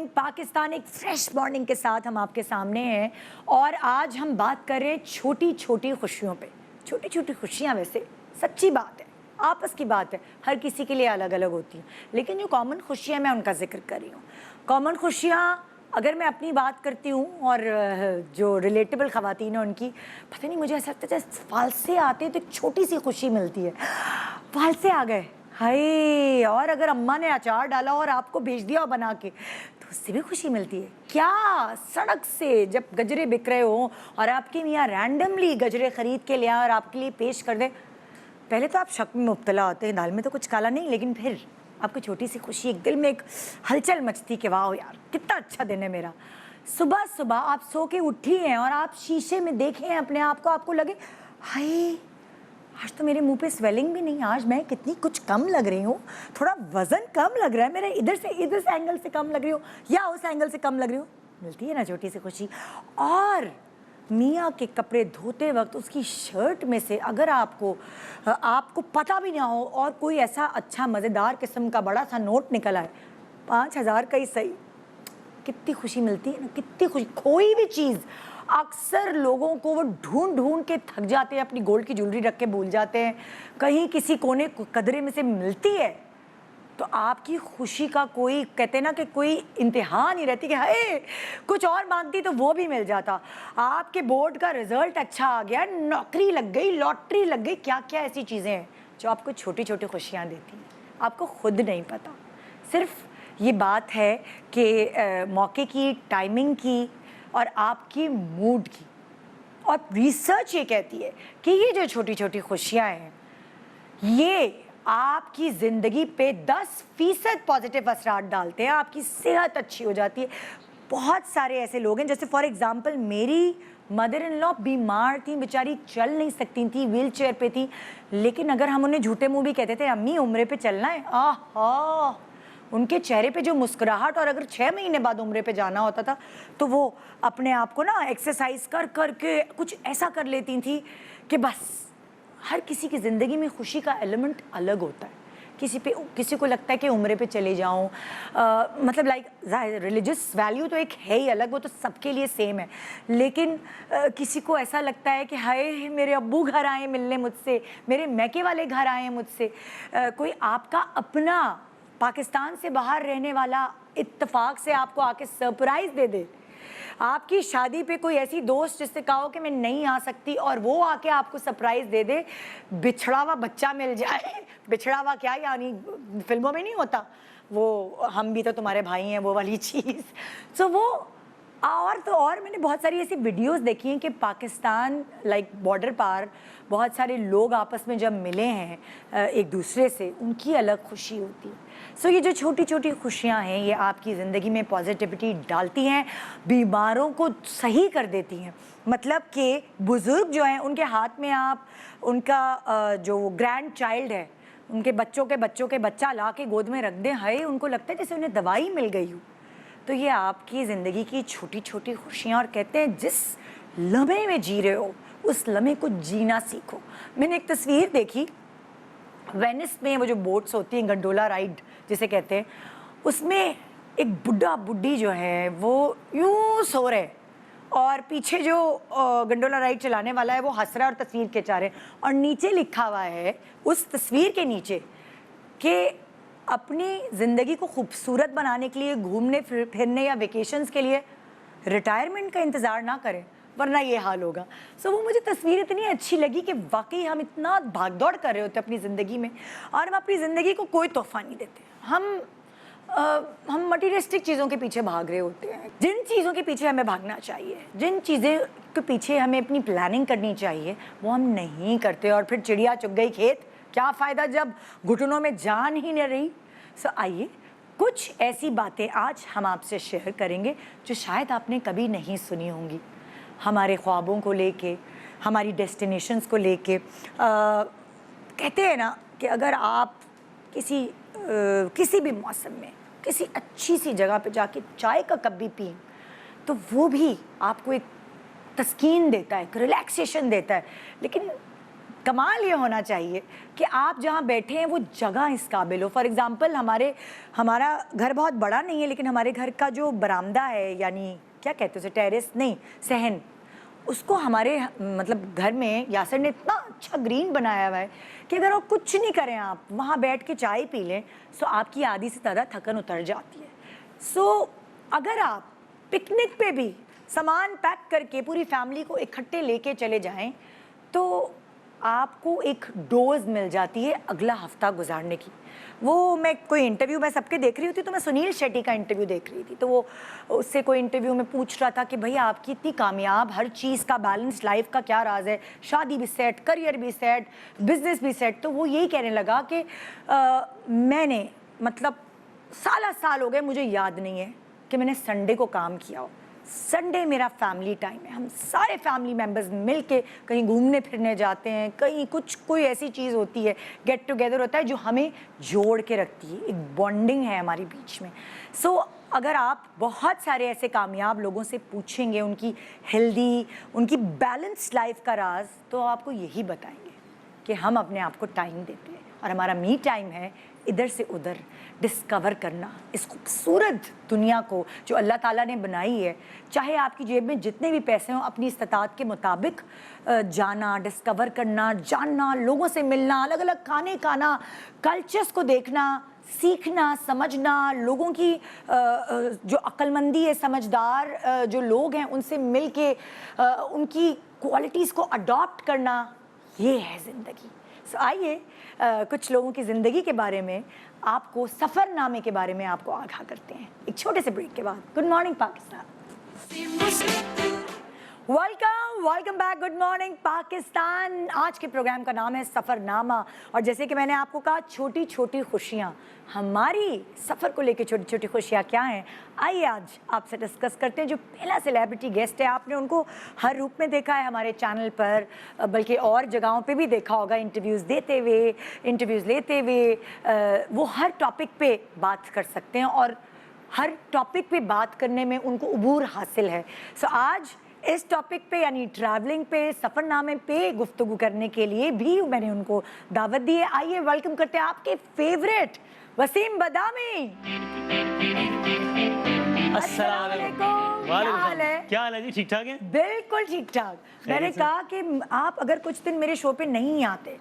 Morning Pakistan, एक fresh morning के साथ हम आपके सामने हैं और आज हम बात कर रहे हैं छोटी छोटी खुशियों पे। छोटी छोटी खुशियाँ वैसे सच्ची बात है, आपस की बात है, हर किसी के लिए अलग अलग होती हैं, लेकिन जो कॉमन खुशियाँ मैं उनका जिक्र कर रही हूँ। कॉमन खुशियाँ अगर मैं अपनी बात करती हूँ और जो रिलेटेबल ख़वातीन हैं उनकी, पता नहीं मुझे ऐसा लगता है जैसे फालसे आते हैं तो एक छोटी सी खुशी मिलती है, फालसे आ गए हाय, और अगर अम्मा ने अचार डाला और आपको भेज दिया बना के तो उससे भी खुशी मिलती है। क्या सड़क से जब गजरे बिक रहे हो और आपके मियाँ रैंडमली गजरे ख़रीद के ले आए और आपके लिए पेश कर दे, पहले तो आप शक में मुब्तला होते हैं, दाल में तो कुछ काला नहीं, लेकिन फिर आपको छोटी सी खुशी, एक दिल में एक हलचल मचती कि वाह यार कितना अच्छा दिन है मेरा। सुबह सुबह आप सो के उठी हैं और आप शीशे में देखें अपने आप को, आपको लगे हाय आज तो मेरे मुंह पे स्वेलिंग भी नहीं, आज मैं कितनी कुछ कम लग रही हूँ, थोड़ा वजन कम लग रहा है मेरा, इधर से एंगल से कम लग रही हूँ या उस एंगल से कम लग रही हूँ। मिलती है ना छोटी सी खुशी। और मियाँ के कपड़े धोते वक्त उसकी शर्ट में से अगर आपको पता भी ना हो और कोई ऐसा अच्छा मज़ेदार किस्म का बड़ा सा नोट निकल आए, 5,000 का ही सही, कितनी खुशी मिलती है ना, कितनी खुशी। कोई भी चीज़, अक्सर लोगों को वो ढूंढ ढूंढ के थक जाते हैं, अपनी गोल्ड की ज्वेलरी रख के भूल जाते हैं, कहीं किसी कोने कदरे में से मिलती है तो आपकी खुशी का कोई, कहते हैं ना कि कोई इंतहा नहीं रहती कि हाय कुछ और मांगती तो वो भी मिल जाता। आपके बोर्ड का रिजल्ट अच्छा आ गया, नौकरी लग गई, लॉटरी लग गई, क्या क्या ऐसी चीज़ें हैं जो आपको छोटी छोटी खुशियाँ देती हैं, आपको खुद नहीं पता। सिर्फ ये बात है कि मौके की, टाइमिंग की और आपकी मूड की। और रिसर्च ये कहती है कि ये जो छोटी छोटी खुशियाँ हैं ये आपकी ज़िंदगी पे 10% पॉजिटिव असरात डालते हैं, आपकी सेहत अच्छी हो जाती है। बहुत सारे ऐसे लोग हैं, जैसे फॉर एग्ज़ाम्पल मेरी मदर इन लॉ बीमार थी, बेचारी चल नहीं सकती थी, व्हील चेयर पे थी, लेकिन अगर हम उन्हें झूठे मुँह भी कहते थे अम्मी उम्रे पे चलना है, आहा, उनके चेहरे पे जो मुस्कुराहट, और अगर 6 महीने बाद उम्रे पे जाना होता था तो वो अपने आप को ना एक्सरसाइज कर कर के कुछ ऐसा कर लेती थी कि बस। हर किसी की ज़िंदगी में खुशी का एलिमेंट अलग होता है। किसी को लगता है कि उम्रे पे चले जाऊं, मतलब लाइक रिलीजियस वैल्यू तो एक है ही अलग, वो तो सबके लिए सेम है, लेकिन किसी को ऐसा लगता है कि हाय मेरे अब्बू घर आए मिलने मुझसे, मेरे मैके वाले घर आए मुझसे, कोई आपका अपना पाकिस्तान से बाहर रहने वाला इत्तेफाक से आपको आके सरप्राइज़ दे दे, आपकी शादी पे कोई ऐसी दोस्त जिससे कहा हो कि मैं नहीं आ सकती और वो आके आपको सरप्राइज़ दे दे, बिछड़ा हुआ बच्चा मिल जाए, बिछड़ा हुआ क्या, यानी फिल्मों में नहीं होता वो हम भी तो तुम्हारे भाई हैं वो वाली चीज़। सो वो और मैंने बहुत सारी ऐसी वीडियोस देखी हैं कि पाकिस्तान लाइक बॉर्डर पार बहुत सारे लोग आपस में जब मिले हैं एक दूसरे से, उनकी अलग खुशी होती है। सो ये जो छोटी छोटी खुशियाँ हैं ये आपकी ज़िंदगी में पॉजिटिविटी डालती हैं, बीमारों को सही कर देती हैं। मतलब कि बुज़ुर्ग जो हैं उनके हाथ में आप उनका जो ग्रैंड चाइल्ड है, उनके बच्चों के बच्चा ला के गोद में रख दें, हाय उनको लगता है जैसे उन्हें दवाई मिल गई हो। तो ये आपकी ज़िंदगी की छोटी छोटी खुशियाँ, और कहते हैं जिस लम्हे में जी रहे हो उस लम्हे को जीना सीखो। मैंने एक तस्वीर देखी वेनिस में, वो जो बोट्स होती हैं गंडोला राइड जिसे कहते हैं, उसमें एक बुढ़ा बुढ़ी जो है वो यूँ सो रहे और पीछे जो गंडोला राइड चलाने वाला है वो हंस रहा है और तस्वीर खिंचा रहे, और नीचे लिखा हुआ है उस तस्वीर के नीचे कि अपनी ज़िंदगी को खूबसूरत बनाने के लिए, घूमने फिरने या वेकेशंस के लिए रिटायरमेंट का इंतज़ार ना करें वरना ये हाल होगा। सो वो मुझे तस्वीर इतनी अच्छी लगी कि वाकई हम इतना भाग दौड़ कर रहे होते हैं अपनी ज़िंदगी में और हम अपनी ज़िंदगी को कोई तोहफ़ा नहीं देते। हम मटीरियलिस्टिक चीज़ों के पीछे भाग रहे होते हैं। जिन चीज़ों के पीछे हमें भागना चाहिए, जिन चीज़ें के पीछे हमें अपनी प्लानिंग करनी चाहिए, वो हम नहीं करते और फिर चिड़िया चुग गई खेत, क्या फ़ायदा जब घुटनों में जान ही नहीं रही। सो आइए कुछ ऐसी बातें आज हम आपसे शेयर करेंगे जो शायद आपने कभी नहीं सुनी होंगी, हमारे ख्वाबों को लेके, हमारी डेस्टिनेशंस को लेके। कहते हैं ना कि अगर आप किसी भी मौसम में किसी अच्छी सी जगह पे जाके चाय का कप भी पिएं तो वो भी आपको एक तस्कीन देता है, एक रिलैक्सेशन देता है। लेकिन کمال یہ ہونا چاہیے کہ آپ جہاں بیٹھے ہیں وہ جگہ اس قابل ہو. فار ایگزامپل ہمارا گھر بہت بڑا نہیں ہے, لیکن ہمارے گھر کا جو برآمدہ ہے, یعنی کیا کہتے ہیں اسے, ٹیرس نہیں, صحن, اس کو ہمارے مطلب گھر میں یاسر نے اتنا اچھا گرین بنایا ہوا ہے کہ اگر آپ کچھ نہیں کریں, آپ وہاں بیٹھ کے چائے پی لیں, سو آپ کی آدھی سے زیادہ تھکن اتر جاتی ہے. سو اگر آپ پکنک پہ بھی سامان پیک کر کے پوری فیملی کو اکٹھے لے کے چلے جائیں تو آپ کو ایک ڈوز مل جاتی ہے اگلا ہفتہ گزارنے کی. وہ میں کوئی انٹرویو میں سب کے دیکھ رہی ہوتی, تو میں سنیل شیٹی کا انٹرویو دیکھ رہی تھی, تو وہ اس سے کوئی انٹرویو میں پوچھ رہا تھا کہ بھئی آپ کی اتنی کامیاب ہر چیز کا بیلنس لائف کا کیا راز ہے, شادی بھی سیٹ, کریئر بھی سیٹ, بزنس بھی سیٹ. تو وہ یہی کہنے لگا کہ میں نے مطلب سال ہو گئے, مجھے یاد نہیں ہے کہ میں نے سنڈے کو کام کیا ہو. سنڈے میرا فیملی ٹائم ہے, ہم سارے فیملی ممبرز مل کے کہیں گھومنے پھرنے جاتے ہیں, کہیں کوئی ایسی چیز ہوتی ہے, گیٹ ٹوگیدر ہوتا ہے جو ہمیں جوڑ کے رکھتی ہے, ایک بانڈنگ ہے ہماری بیچ میں. سو اگر آپ بہت سارے ایسے کامیاب لوگوں سے پوچھیں گے ان کی ہیلدی, ان کی بیلنس لائف کا راز, تو آپ کو یہی بتائیں گے کہ ہم اپنے آپ کو ٹائم دیتے ہیں, اور ہمارا می ٹائم ہے ادھر سے ادھر ڈسکور کرنا اس خوبصورت دنیا کو جو اللہ تعالیٰ نے بنائی ہے. چاہے آپ کی جیب میں جتنے بھی پیسے ہوں, اپنی استطاعت کے مطابق جانا, ڈسکور کرنا, جاننا, لوگوں سے ملنا, الگ الگ کھانے کھانا, کلچرز کو دیکھنا, سیکھنا, سمجھنا, لوگوں کی جو عقل مندی ہے, سمجھدار جو لوگ ہیں ان سے مل کے ان کی کوالٹیز کو اڈاپٹ کرنا, یہ ہے زندگی. سو آئیے کچھ لوگوں کی زندگی کے بارے میں, آپ کو سفر نامے کے بارے میں آپ کو آگاہ کرتے ہیں ایک چھوٹے سے بریک کے بعد. Good morning Pakistan, welcome back. Good morning Pakistan. آج کے پروگرام کا نام ہے سفر نامہ, اور جیسے کہ میں نے آپ کو کہا چھوٹی چھوٹی خوشیاں, ہماری سفر کو لے کے چھوٹی چھوٹی خوشیاں کیا ہیں, آئیے آج آپ سے ڈسکس کرتے ہیں. جو پہلا سیلیبریٹی گیسٹ ہے, آپ نے ان کو ہر روپ میں دیکھا ہے ہمارے چینل پر, بلکہ اور جگہوں پہ بھی دیکھا ہوگا, انٹرویوز دیتے ہوئے, انٹرویوز لیتے ہوئے. وہ ہر ٹاپک پہ بات کر سکتے ہیں, اور ہر ٹاپک پہ بات کرنے میں ان کو عبور حاصل ہے. سو آج اس ٹاپک پہ یعنی ٹریولنگ پہ, سفر نامے پہ گفتگو کرنے کے لیے بھی میں نے ان کو دعوت دی ہے. آئیے ویلکم کرتے ہیں آپ کے فیوریٹ وسیم بدامی. السلام علیکم. کیا حال ہے جی, ٹھیک ٹھاک ہے؟ بالکل ٹھیک ٹھاک. میں نے کہا کہ آپ اگر کچھ دن میرے شو پہ نہیں آتے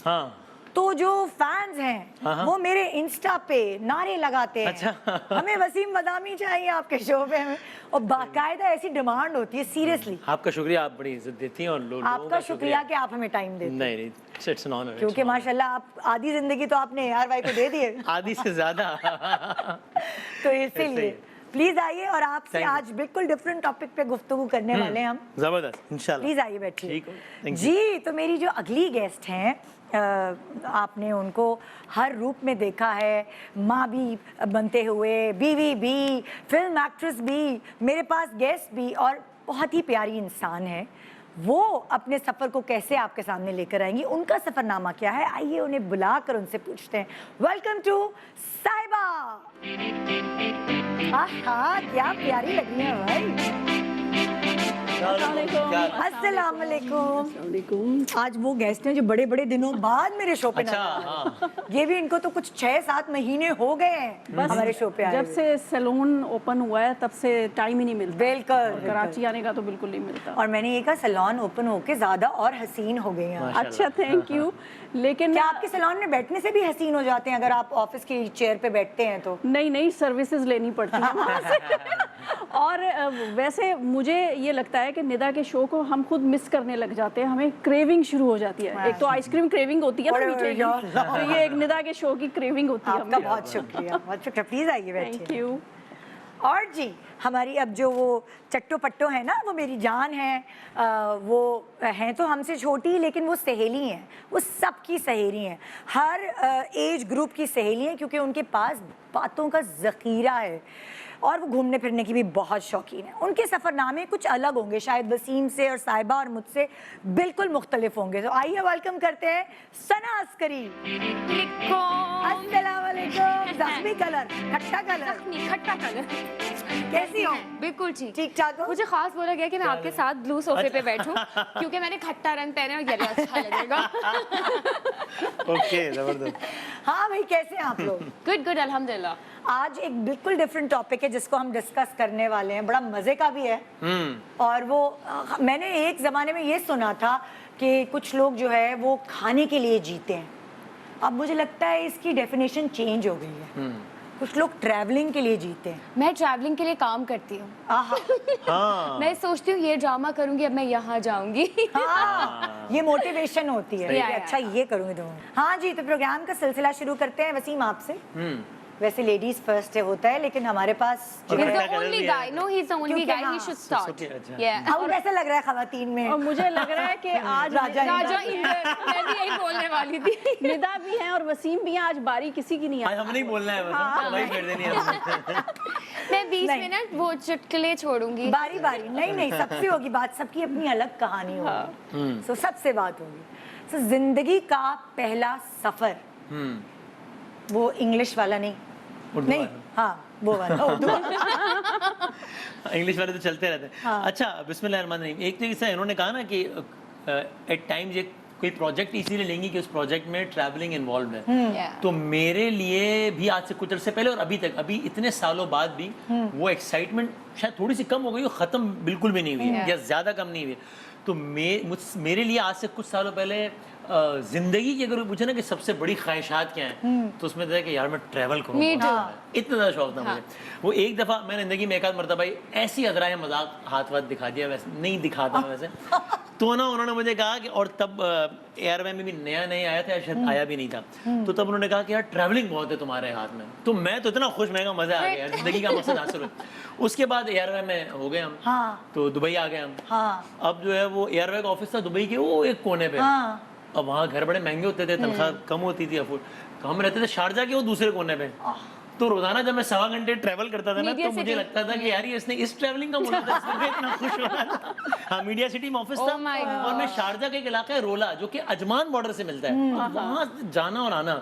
تو جو فینز ہیں وہ میرے انسٹا پہ نعرے لگاتے ہیں, ہمیں وسیم بدامی چاہیے آپ کے شو پہ, اور باقاعدہ ایسی ڈیمانڈ ہوتی ہے. سیریسلی آپ کا شکریہ, آپ بڑی عزت دیتی ہیں, اور آپ کا شکریہ کہ آپ ہمیں ٹائم دیتے ہیں. نہیں, کیونکہ ماشاءاللہ آپ آدھی زندگی تو آپ نے اے آر وائی کو دے دی ہے, آدھی سے زیادہ, تو اسی لیے پلیز آئیے, اور آپ سے آج بالکل ڈفرینٹ ٹاپک پہ گفتگو کرنے والے ہیں ہم. زبردست, انشاءاللہ. پلیز آئیے بیٹھیے. جی, تو میری جو اگلی گیسٹ ہیں, آپ نے ان کو ہر روپ میں دیکھا ہے, ماں بھی بنتے ہوئے, بیوی بھی, فلم ایکٹریس بھی, میرے پاس گیسٹ بھی, اور بہت ہی پیاری انسان ہے. وہ اپنے سفر کو کیسے آپ کے سامنے لے کر آئیں گی, ان کا سفر نامہ کیا ہے, آئیے انہیں بلا کر ان سے پوچھتے ہیں. ویلکم ٹو صاحبہ. ہاں, کیا پیاری لگ رہی ہیں بھائی. السلام علیکم. آج وہ گیسٹ ہیں جو بڑے بڑے دنوں بعد میرے شو پہ نظر آ رہے ہیں. یہ بھی ان کو تو کچھ 6-7 مہینے ہو گئے ہیں ہمارے شو پہ آئے. جب سے سیلون اوپن ہوا ہے تب سے ٹائم ہی نہیں ملتا. بالکل, کراچی آنے کا تو بالکل نہیں ملتا. اور میں نے یہ کہا سیلون اوپن ہو کے زیادہ اور حسین ہو گئی ہیں. اچھا, تھینک یو. لیکن کیا آپ کے سیلون میں بیٹھنے سے بھی حسین ہو جاتے ہیں اگر آپ آفس کی چیئر پہ بیٹھتے ہیں تو؟ نہیں, سروسز لینی پڑتی ہیں وہاں سے. اور ویسے مجھے یہ لگتا ہے کہ ندا کے شو کو ہم خود مس کرنے لگ جاتے ہیں, ہمیں کریونگ شروع ہو جاتی ہے. ایک تو آئس کریم کریونگ ہوتی ہے نا میٹھے کی, تو یہ ایک ندا کے شو کی کریونگ ہوتی ہے. آپ کا بہت شکریہ, بہت شکریہ. پلیز آئیے بیٹھیے. Thank you. اور جی, ہماری اب جو وہ چٹو پٹو ہیں نا, وہ میری جان ہیں, وہ ہیں تو ہم سے چھوٹی لیکن وہ سہیلی ہیں, وہ سب کی سہیلی ہیں, ہر ایج گروپ کی سہیلی ہیں, کیونکہ ان کے پاس باتوں کا ذخیرہ ہے, اور وہ گھومنے پھرنے کی بھی بہت شوقین ہیں. ان کے سفر نامے کچھ الگ ہوں گے, شاید وسیم سے اور صاحبہ اور مجھ سے بالکل مختلف ہوں گے. تو آئیے ویلکم کرتے ہیں ثنا عسکری. السلام علیکم. زخمی کلر, کھٹا کلر, کیسی ہو؟ بالکل ٹھیک ٹھاک ہو. مجھے خاص بولا گیا کہ میں آپ کے ساتھ بلو صوفے پہ بیٹھوں کیونکہ میں نے کھٹا رنگ پہنے اور یہ اچھا لگے گا. ओके जबरदस्त. हाँ भाई, कैसे हैं आप लोग? गुड गुड अल्हम्दुलिल्लाह. आज एक बिल्कुल डिफरेंट टॉपिक है जिसको हम डिस्कस करने वाले हैं, बड़ा मज़े का भी है. और वो मैंने एक ज़माने में ये सुना था कि कुछ लोग जो है वो खाने के लिए जीते हैं. अब मुझे लगता है इसकी डेफिनेशन चेंज हो गई है. कुछ लोग ट्रैवलिंग के लिए जीते हैं. मैं ट्रैवलिंग के लिए काम करती हूँ. आहा, हाँ. मैं सोचती हूँ ये ड्रामा करूंगी, अब मैं यहाँ जाऊंगी. हाँ, ये मोटिवेशन होती है सही कि है. अच्छा ये करूँगी तो. हाँ जी, तो प्रोग्राम का सिलसिला शुरू करते हैं वसीम आपसे. वैसे लेडीज फर्स्ट है लेकिन हमारे पास जो और He's है, the क्या कर only रही guy. है? No, he's the only क्योंकि guy. हाँ. He should start. Okay, अच्छा. Yeah. अब कैसा लग रहा है खवातीन में? और मुझे लग रहा है कि आज राजा राजा इंद्र, मैं भी यही बोलने वाली थी. निदा भी हैं और वसीम भी हैं, आज बारी किसी की नहीं आज आई. हमें नहीं बोलना है, बस सवाई कर देनी है. मैं बीच नहीं. में ना वो चुटकुले छोड़ूंगी. बारी बारी नहीं, सबसे होगी बात, सबकी अपनी अलग कहानी होगी. सो सबसे बात होगी. सो जिंदगी का पहला सफर, वो इंग्लिश वाला नहीं, उर्दू नहीं, वाला. हाँ वो वाला उर्दू वाला. इंग्लिश वाले तो चलते रहते हैं. हाँ. अच्छा, बिस्मिल्लाहिर्रहमानिर्रहीम. एक तो जैसा इन्होंने कहा ना कि एट टाइम्स ये कोई प्रोजेक्ट इसीलिए लेंगी कि उस प्रोजेक्ट में ट्रैवलिंग इन्वॉल्व है. Yeah. तो मेरे लिए भी आज से कुछ अरसे पहले और अभी इतने सालों बाद भी वो एक्साइटमेंट शायद थोड़ी सी कम हो गई हो, ख़त्म बिल्कुल भी नहीं हुई है, Yeah. या ज़्यादा कम नहीं हुई है. तो मेरे लिए आज से कुछ सालों पहले जिंदगी की अगर कोई पूछे ना कि सबसे बड़ी ख्वाहिशात क्या हैं, तो उसमें था कि यार मैं ट्रैवल करूँ. Me too. इतना ज़्यादा शौक था मुझे. वो एक दफ़ा मैंने ज़िंदगी में एक आध मरतबा ऐसी अदराए मजाक हाथ वाथ दिखा दिया, वैसे नहीं दिखाता मैं वैसे. तो ना उन्होंने मुझे कहा कि, और तब एयरवे में भी नया आया था, शायद आया भी नहीं था. तो तब उन्होंने कहा कि यार ट्रैवलिंग बहुत है तुम्हारे हाथ में. तो मैं तो इतना खुश, मैं कहा मज़ा आ गया, ज़िंदगी का मकसद हासिल हुआ. उसके बाद एयरवे में हो गए हम. हाँ. तो दुबई आ गए हम. हाँ. अब जो है वो एयरवे का ऑफिस था दुबई के वो एक कोने पे. हाँ. अब वहाँ घर बड़े महंगे होते थे, तनख्वाह कम होती थी, अफोर्ड. तो हम रहते थे शारजा के वो दूसरे कोने पे. तो रोजाना जब मैं 1.25 घंटे ट्रैवल करता था ना, मीडिया तो मुझे सिटी. लगता था कि यार ये इसने इस ट्रैवलिंग का मुझे इतना खुश हो रहा था. हाँ, मीडिया सिटी में ऑफिस था. Oh my और मैं शारजा का एक इलाका है रोला, जो कि अजमान बॉर्डर से मिलता है. अब वहाँ जाना और आना,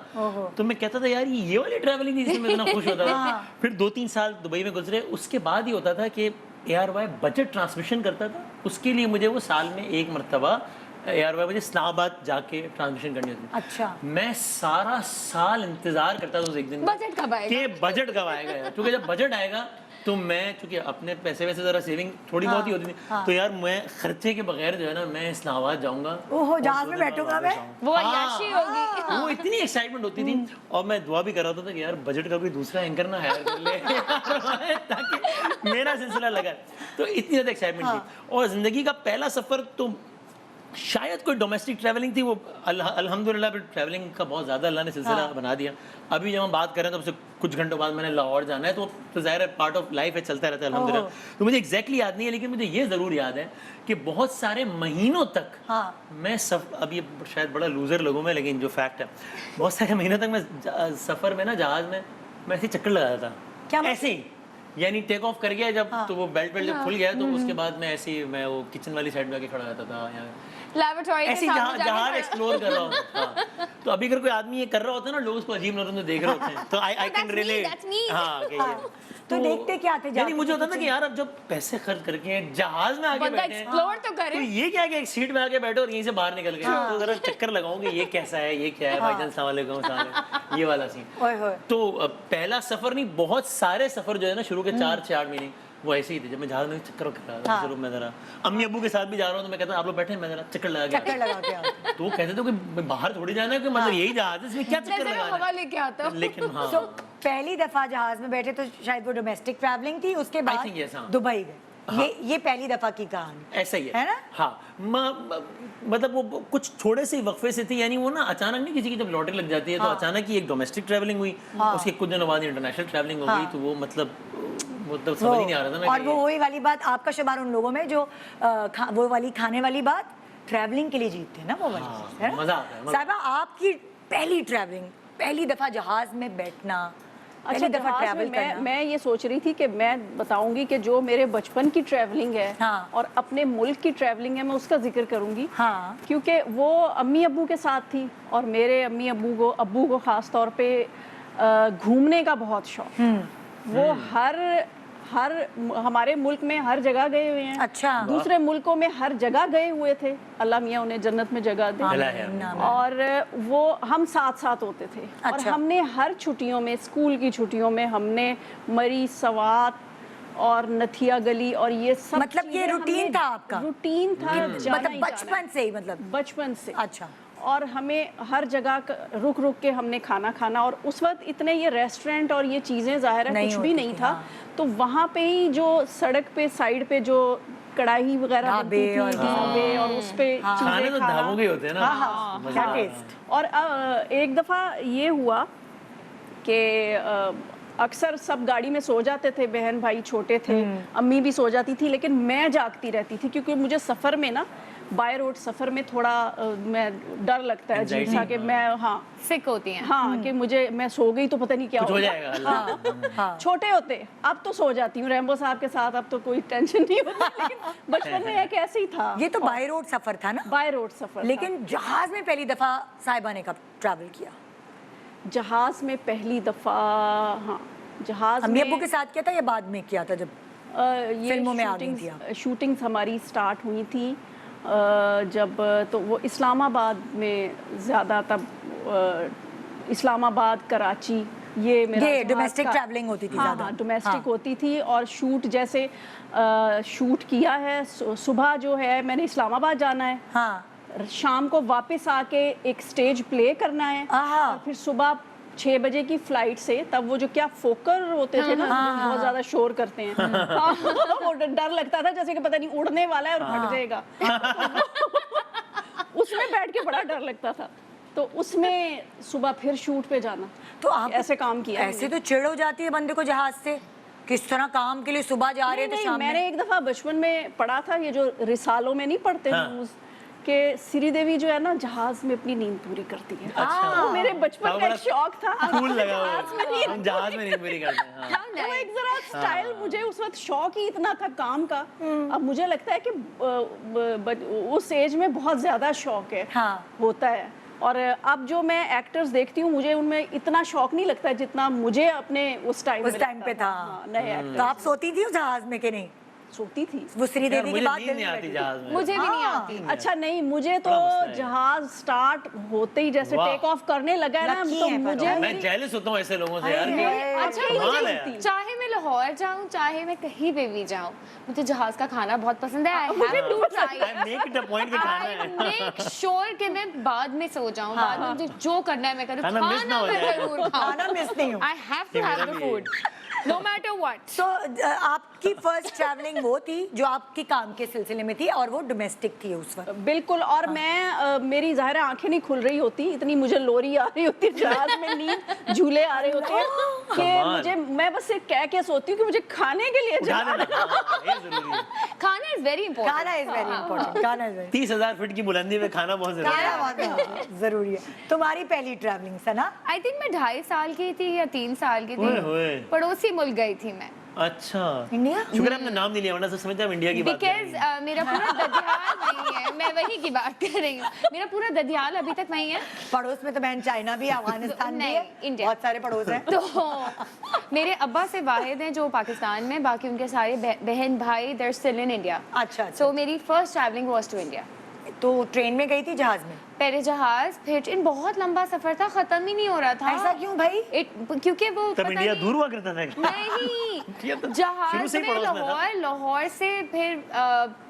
तो मैं कहता था यार ये वाली ट्रैवलिंग जिसमें मैं इतना खुश होता था. फिर 2-3 साल दुबई में गुजरे. उसके बाद ही होता था कि एयरवाई बजट ट्रांसमिशन करता था. उसके लिए मुझे वो साल में एक मरतबा एयरवाई मुझे इस्लामाबाद जाके ट्रांसमिशन करनी होती. अच्छा. मैं सारा साल इंतजार करता था उस एक दिन बजट कब आएगा? कि बजट कब आएगा यार. क्योंकि जब बजट आएगा तो मैं, चूंकि अपने पैसे वैसे जरा सेविंग थोड़ी बहुत ही होती थी, तो यार मैं खर्चे के बगैर जो है ना मैं इस्लामाबाद जाऊंगा. ओहो, जहाज में बैठूंगा मैं. वो अय्याशी होगी. वो इतनी एक्साइटमेंट होती थी. और मैं दुआ भी कर रहा था कि यार बजट का कोई दूसरा एंकर ना हायर कर ले ताकि मेरा सिलसिला लगा. तो इतनी ज़्यादा एक्साइटमेंट थी. और ज़िंदगी का पहला सफ़र तो शायद कोई डोमेस्टिक ट्रैवलिंग थी. वो अल्हम्दुलिल्लाह फिर ट्रैवलिंग का बहुत ज़्यादा अल्लाह ने सिलसिला बना दिया. अभी जब हम बात कर रहे हैं तो उससे कुछ घंटों बाद मैंने लाहौर जाना है, तो ज़ाहिर है पार्ट ऑफ लाइफ है, चलता रहता है अल्हम्दुलिल्लाह. तो मुझे एग्जैक्टली याद नहीं है, लेकिन मुझे ये ज़रूर याद है कि बहुत सारे महीनों तक मैं अब ये शायद बड़ा लूज़र लोगों में, लेकिन जो फैक्ट है, बहुत सारे महीनों तक मैं सफ़र में ना जहाज़ में मैं ऐसे चक्कर लगाता था. क्या ऐसे ही, यानी टेक ऑफ कर गया जब, तो वो बेल्ट जब खुल गया, तो उसके बाद मैं ऐसे ही मैं वो किचन वाली साइड में आके खड़ा रहता था, या लैबोरेटरी के ऐसे ही सामने जहाँ जाके एक्सप्लोर कर रहा होता. हाँ. तो अभी अगर कोई आदमी ये कर रहा होता है ना, लोग उसको अजीब नजरों से देख रहे होते हैं. तो I can relate. that's me. हाँ. तो देखते क्या थे? यानी मुझे होता था कि यार अब जब पैसे खर्च करके जहाज में आके बंदा बैठे हैं, एक्सप्लोर तो तो करे. ये क्या कि एक सीट में आके बैठो और यहीं से बाहर निकल गए, तो जरा चक्कर लगाऊंगे ये कैसा है, ये क्या है, भाईजान अस्सलाम वालेकुम, सलाम, ये वाला सीन. ओए होए. तो पहला सफर नहीं, बहुत सारे सफर जो है ना शुरू के 4-8 महीने वो ऐसे ही थे. जब मैं जहाज में चक्कर कर रहा था, चलो मैं जरा अम्मी अब्बू के साथ भी जा रहा हूँ, तो मैं कहता आप लोग बैठे, मैं जरा चक्कर लगा के चक्कर लगा के आओ. तो वो कहते थे कि बाहर थोड़ी जाना है, कि मतलब यही जहाज है, इसमें क्या चक्कर नजर लगाना हवा है. लेके आता. लेकिन हाँ, तो पहली दफा जहाज में बैठे तो शायद वो डोमेस्टिक ट्रैवलिंग थी. उसके बाद think yes, हाँ. दुबई गए. ये पहली दफा की कहानी ऐसा ही है ना? हाँ. मतलब वो कुछ थोड़े से वक्फे से थी, यानी वो ना अचानक नहीं, किसी की जब लॉटरी लग जाती है तो अचानक ही एक डोमेस्टिक ट्रेवलिंग हुई, उसके कुछ दिनों बाद इंटरनेशनल ट्रैवलिंग हो गई. तो वो मतलब समझ ही नहीं आ रहा था ना. और वो वही वाली बात, आपका शुमार उन लोगों में जो वो वाली खाने वाली बात ट्रैवलिंग के लिए जीतते हैं ना, वो वाली चीज़, है ना? मजा आता है, मजा. साहिबा, आपकी पहली ट्रैवलिंग, पहली दफा जहाज में बैठना, पहली अच्छा, दफा जहाज ट्रैवल में करना. मैं ये सोच रही थी कि मैं बताऊंगी कि जो मेरे बचपन की ट्रैवलिंग है हाँ. और अपने मुल्क की ट्रैवलिंग है, मैं उसका जिक्र करूंगी. हाँ. क्योंकि वो अम्मी अब्बू के साथ थी और मेरे अम्मी अब्बू को ख़ास तौर पे घूमने का बहुत शौक. वो ہمارے ملک میں ہر جگہ گئے ہوئے ہیں. اچھا. دوسرے ملکوں میں ہر جگہ گئے ہوئے تھے. اللہ میاں انہیں جنت میں جگہ دے. اور وہ ہم ساتھ ساتھ ہوتے تھے. اور ہم نے ہر چھٹیوں میں, اسکول کی چھٹیوں میں ہم نے مری, سوات اور نتھیا گلی اور یہ سب, مطلب یہ روٹین تھا آپ کا؟ روٹین تھا, مطلب بچپن سے ہی, مطلب بچپن سے. اچھا. اور ہمیں ہر جگہ رک رک کے ہم نے کھانا کھانا, اور اس وقت اتنے یہ ریسٹورینٹ اور یہ چیزیں ظاہر ہے کچھ بھی نہیں تھا. تو وہاں پہ ہی جو سڑک پہ سائڈ پہ جو کڑاہی وغیرہ بنتی تھی, ڈھابے, اور اس پہ چیزیں کھانا. اور ایک دفعہ یہ ہوا کہ اکثر سب گاڑی میں سو جاتے تھے, بہن بھائی چھوٹے تھے, امی بھی سو جاتی تھی, لیکن میں جاگتی رہتی تھی کیونکہ مجھے سفر میں نا, بائی روڈ سفر میں تھوڑا میں ڈر لگتا ہے عجیب سا کہ میں سک ہوتی ہیں. ہاں کہ مجھے میں سو گئی تو پتہ نہیں کیا ہو جائے گا. چھوٹے ہوتے, اب تو سو جاتی ہوں ریمبو صاحب کے ساتھ, اب تو کوئی ٹینشن نہیں ہوتی, لیکن بچپن میں ایک ایسے ہی تھا. یہ تو بائی روڈ سفر تھا نا؟ بائی روڈ سفر. لیکن جہاز میں پہلی دفعہ صاحبہ نے کب ٹریول کیا؟ جہاز میں پہلی دفعہ, ہاں جہاز امی ابو کے ساتھ کیا تھا یا بعد میں کیا تھا جب فلموں میں آ گئی تھی؟ شوٹنگز ہماری سٹارٹ ہوئی تھی جب, تو وہ اسلام آباد میں زیادہ, تب اسلام آباد, کراچی, یہ میرا ڈومیسٹک ٹریولنگ ہوتی تھی زیادہ. ہاں ڈومیسٹک ہوتی تھی. اور شوٹ جیسے شوٹ کیا ہے, صبح جو ہے میں نے اسلام آباد جانا ہے, ہاں شام کو واپس آ کے ایک سٹیج پلے کرنا ہے, اور پھر صبح 6 بجے کی فلائٹ سے, تب وہ جو کیا فوکر ہوتے تھے نا, بہت زیادہ شور کرتے ہیں, وہ ڈر لگتا تھا جیسے کہ پتہ نہیں اڑنے والا ہے اور پھٹ جائے گا. اس میں بیٹھ کے بڑا ڈر لگتا تھا. تو اس میں صبح پھر شوٹ پہ جانا, تو آپ ایسے کام کیا. ایسے تو چڑ ہو جاتی ہے بندے کو جہاز سے, کس طرح کام کے لیے صبح جا رہے ہیں تو شام میں نے ایک دفعہ بچپن میں پڑھا تھا, یہ جو رسالوں میں نہیں پڑھتے کہ سری دیوی جو ہے نا جہاز میں اپنی نیند پوری کرتی ہے. وہ میرے بچپن کا ایک شوق تھا, جہاز میں نیند پوری کرتے ہیں. وہ ایک ذرا سٹائل, مجھے اس وقت شوق ہی اتنا تھا کام کا. اب مجھے لگتا ہے کہ اس ایج میں بہت زیادہ شوق ہے, ہوتا ہے. اور اب جو میں ایکٹرز دیکھتی ہوں, مجھے ان میں اتنا شوق نہیں لگتا ہے جتنا مجھے اپنے اس ٹائم پہ تھا. نئے ایکٹر. تو آپ سوتی تھی جہاز میں کہ نہیں؟ سوتی تھی. وہ سری دیوی کی بات نہیں آتی جہاز میں, مجھے بھی نہیں آتی. اچھا نہیں, مجھے تو جہاز سٹارٹ ہوتے ہی جیسے ٹیک آف کرنے لگا ہے نا, تو مجھے, میں جیلس ہوتا ہوں ایسے لوگوں سے یار. اچھا چاہے میں لاہور جاؤں, چاہے میں کہیں پہ بھی جاؤں, مجھے جہاز کا کھانا بہت پسند ہے. میک شور کہ میں بعد میں سو جاؤں, بعد میں مجھے جو کرنا ہے میں کروں, کھانا میں ضرور کھانا مس نہیں ہوں. I have to have the food no matter what. تو آپ کی فرسٹ ٹریولنگ وہ تھی جو آپ کی کام کے سلسلے میں تھی, اور وہ ڈومیسٹک تھی اس وقت؟ بالکل. اور میں, میری ظاہر آنکھیں نہیں کھل رہی ہوتی, اتنی مجھے لوری آ رہی ہوتی جہاز میں, نیند جھولے آ رہے ہوتے ہیں کہ مجھے, میں بس ایک کہہ کے سوتی ہوں کہ مجھے کھانے کے لیے جانا ہے. کھانا از ویری امپورٹنٹ. کھانا از ویری امپورٹنٹ. کھانا از ویری 30,000 فٹ کی بلندی پہ کھانا بہت ضروری ہے. تمہاری پہلی ٹریولنگ سنا؟ آئی تھنک میں 2.5 سال کی تھی یا 3 سال کی تھی, پڑوسی ملک گئی تھی میں. اچھا, انڈیا. شکر ہے ہم نے نام نہیں لیا, ورنہ سب سمجھتے ہیں انڈیا کی بات. بیکاز میرا پورا ددیال وہیں ہے, میں وہی کی بات کر رہی ہوں, میرا پورا ددیال ابھی تک وہیں ہے. پڑوس میں تو بہن چائنا بھی ہے, افغانستان بھی ہے, انڈیا, بہت سارے پڑوس ہیں. تو میرے ابا سے واحد ہیں جو پاکستان میں, باقی ان کے سارے بہن بھائی دیر اسٹل ان انڈیا. اچھا. سو میری first travelling was to India. تو ٹرین میں گئی تھی, جہاز میں؟ پہلے جہاز, پھر ٹرین. بہت لمبا سفر تھا, ختم ہی نہیں ہو رہا تھا. ایسا کیوں بھائی؟ کیونکہ وہ تب انڈیا دور ہوا کرتا تھا. نہیں, جہاز میں لاہور سے پھر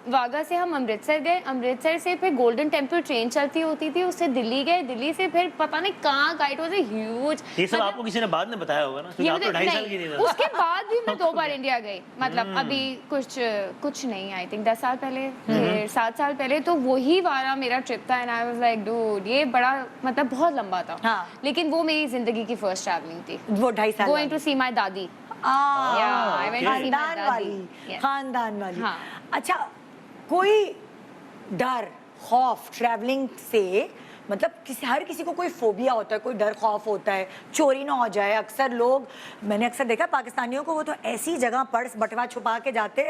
واگا سے ہم امرتسر گئے, امرتسر سے پھر گولڈن ٹیمپل ٹرین چلتی ہوتی تھی, اس سے دلی گئے, دلی سے پھر پتہ نہیں کہاں کا. It was a huge. یہ سب آپ کو کسی نے بعد میں بتایا ہوگا نا, کیونکہ آپ تو 2.5 سال کی تھی. اس کے بعد بھی میں 2 بار انڈیا گئی, مطلب ابھی کچھ نہیں, آئی تھنک 10 سال پہلے, پھر 7 سال پہلے. تو وہی والا میرا ٹرپ تھا, اینڈ آئی واز لائک ڈوڈ, یہ بڑا مطلب بہت لمبا تھا, لیکن وہ میری زندگی کی فرسٹ ٹریولنگ تھی. وہ 2.5 سال گوئنگ ٹو سی مائی دادی. خاندان والی. اچھا, کوئی ڈر خوف ٹریولنگ سے, مطلب ہر کسی کو کوئی فوبیا ہوتا ہے, کوئی ڈر خوف ہوتا ہے چوری نہ ہو جائے. اکثر لوگ, میں نے اکثر دیکھا پاکستانیوں کو, وہ تو ایسی جگہ پرس بٹوا چھپا کے جاتے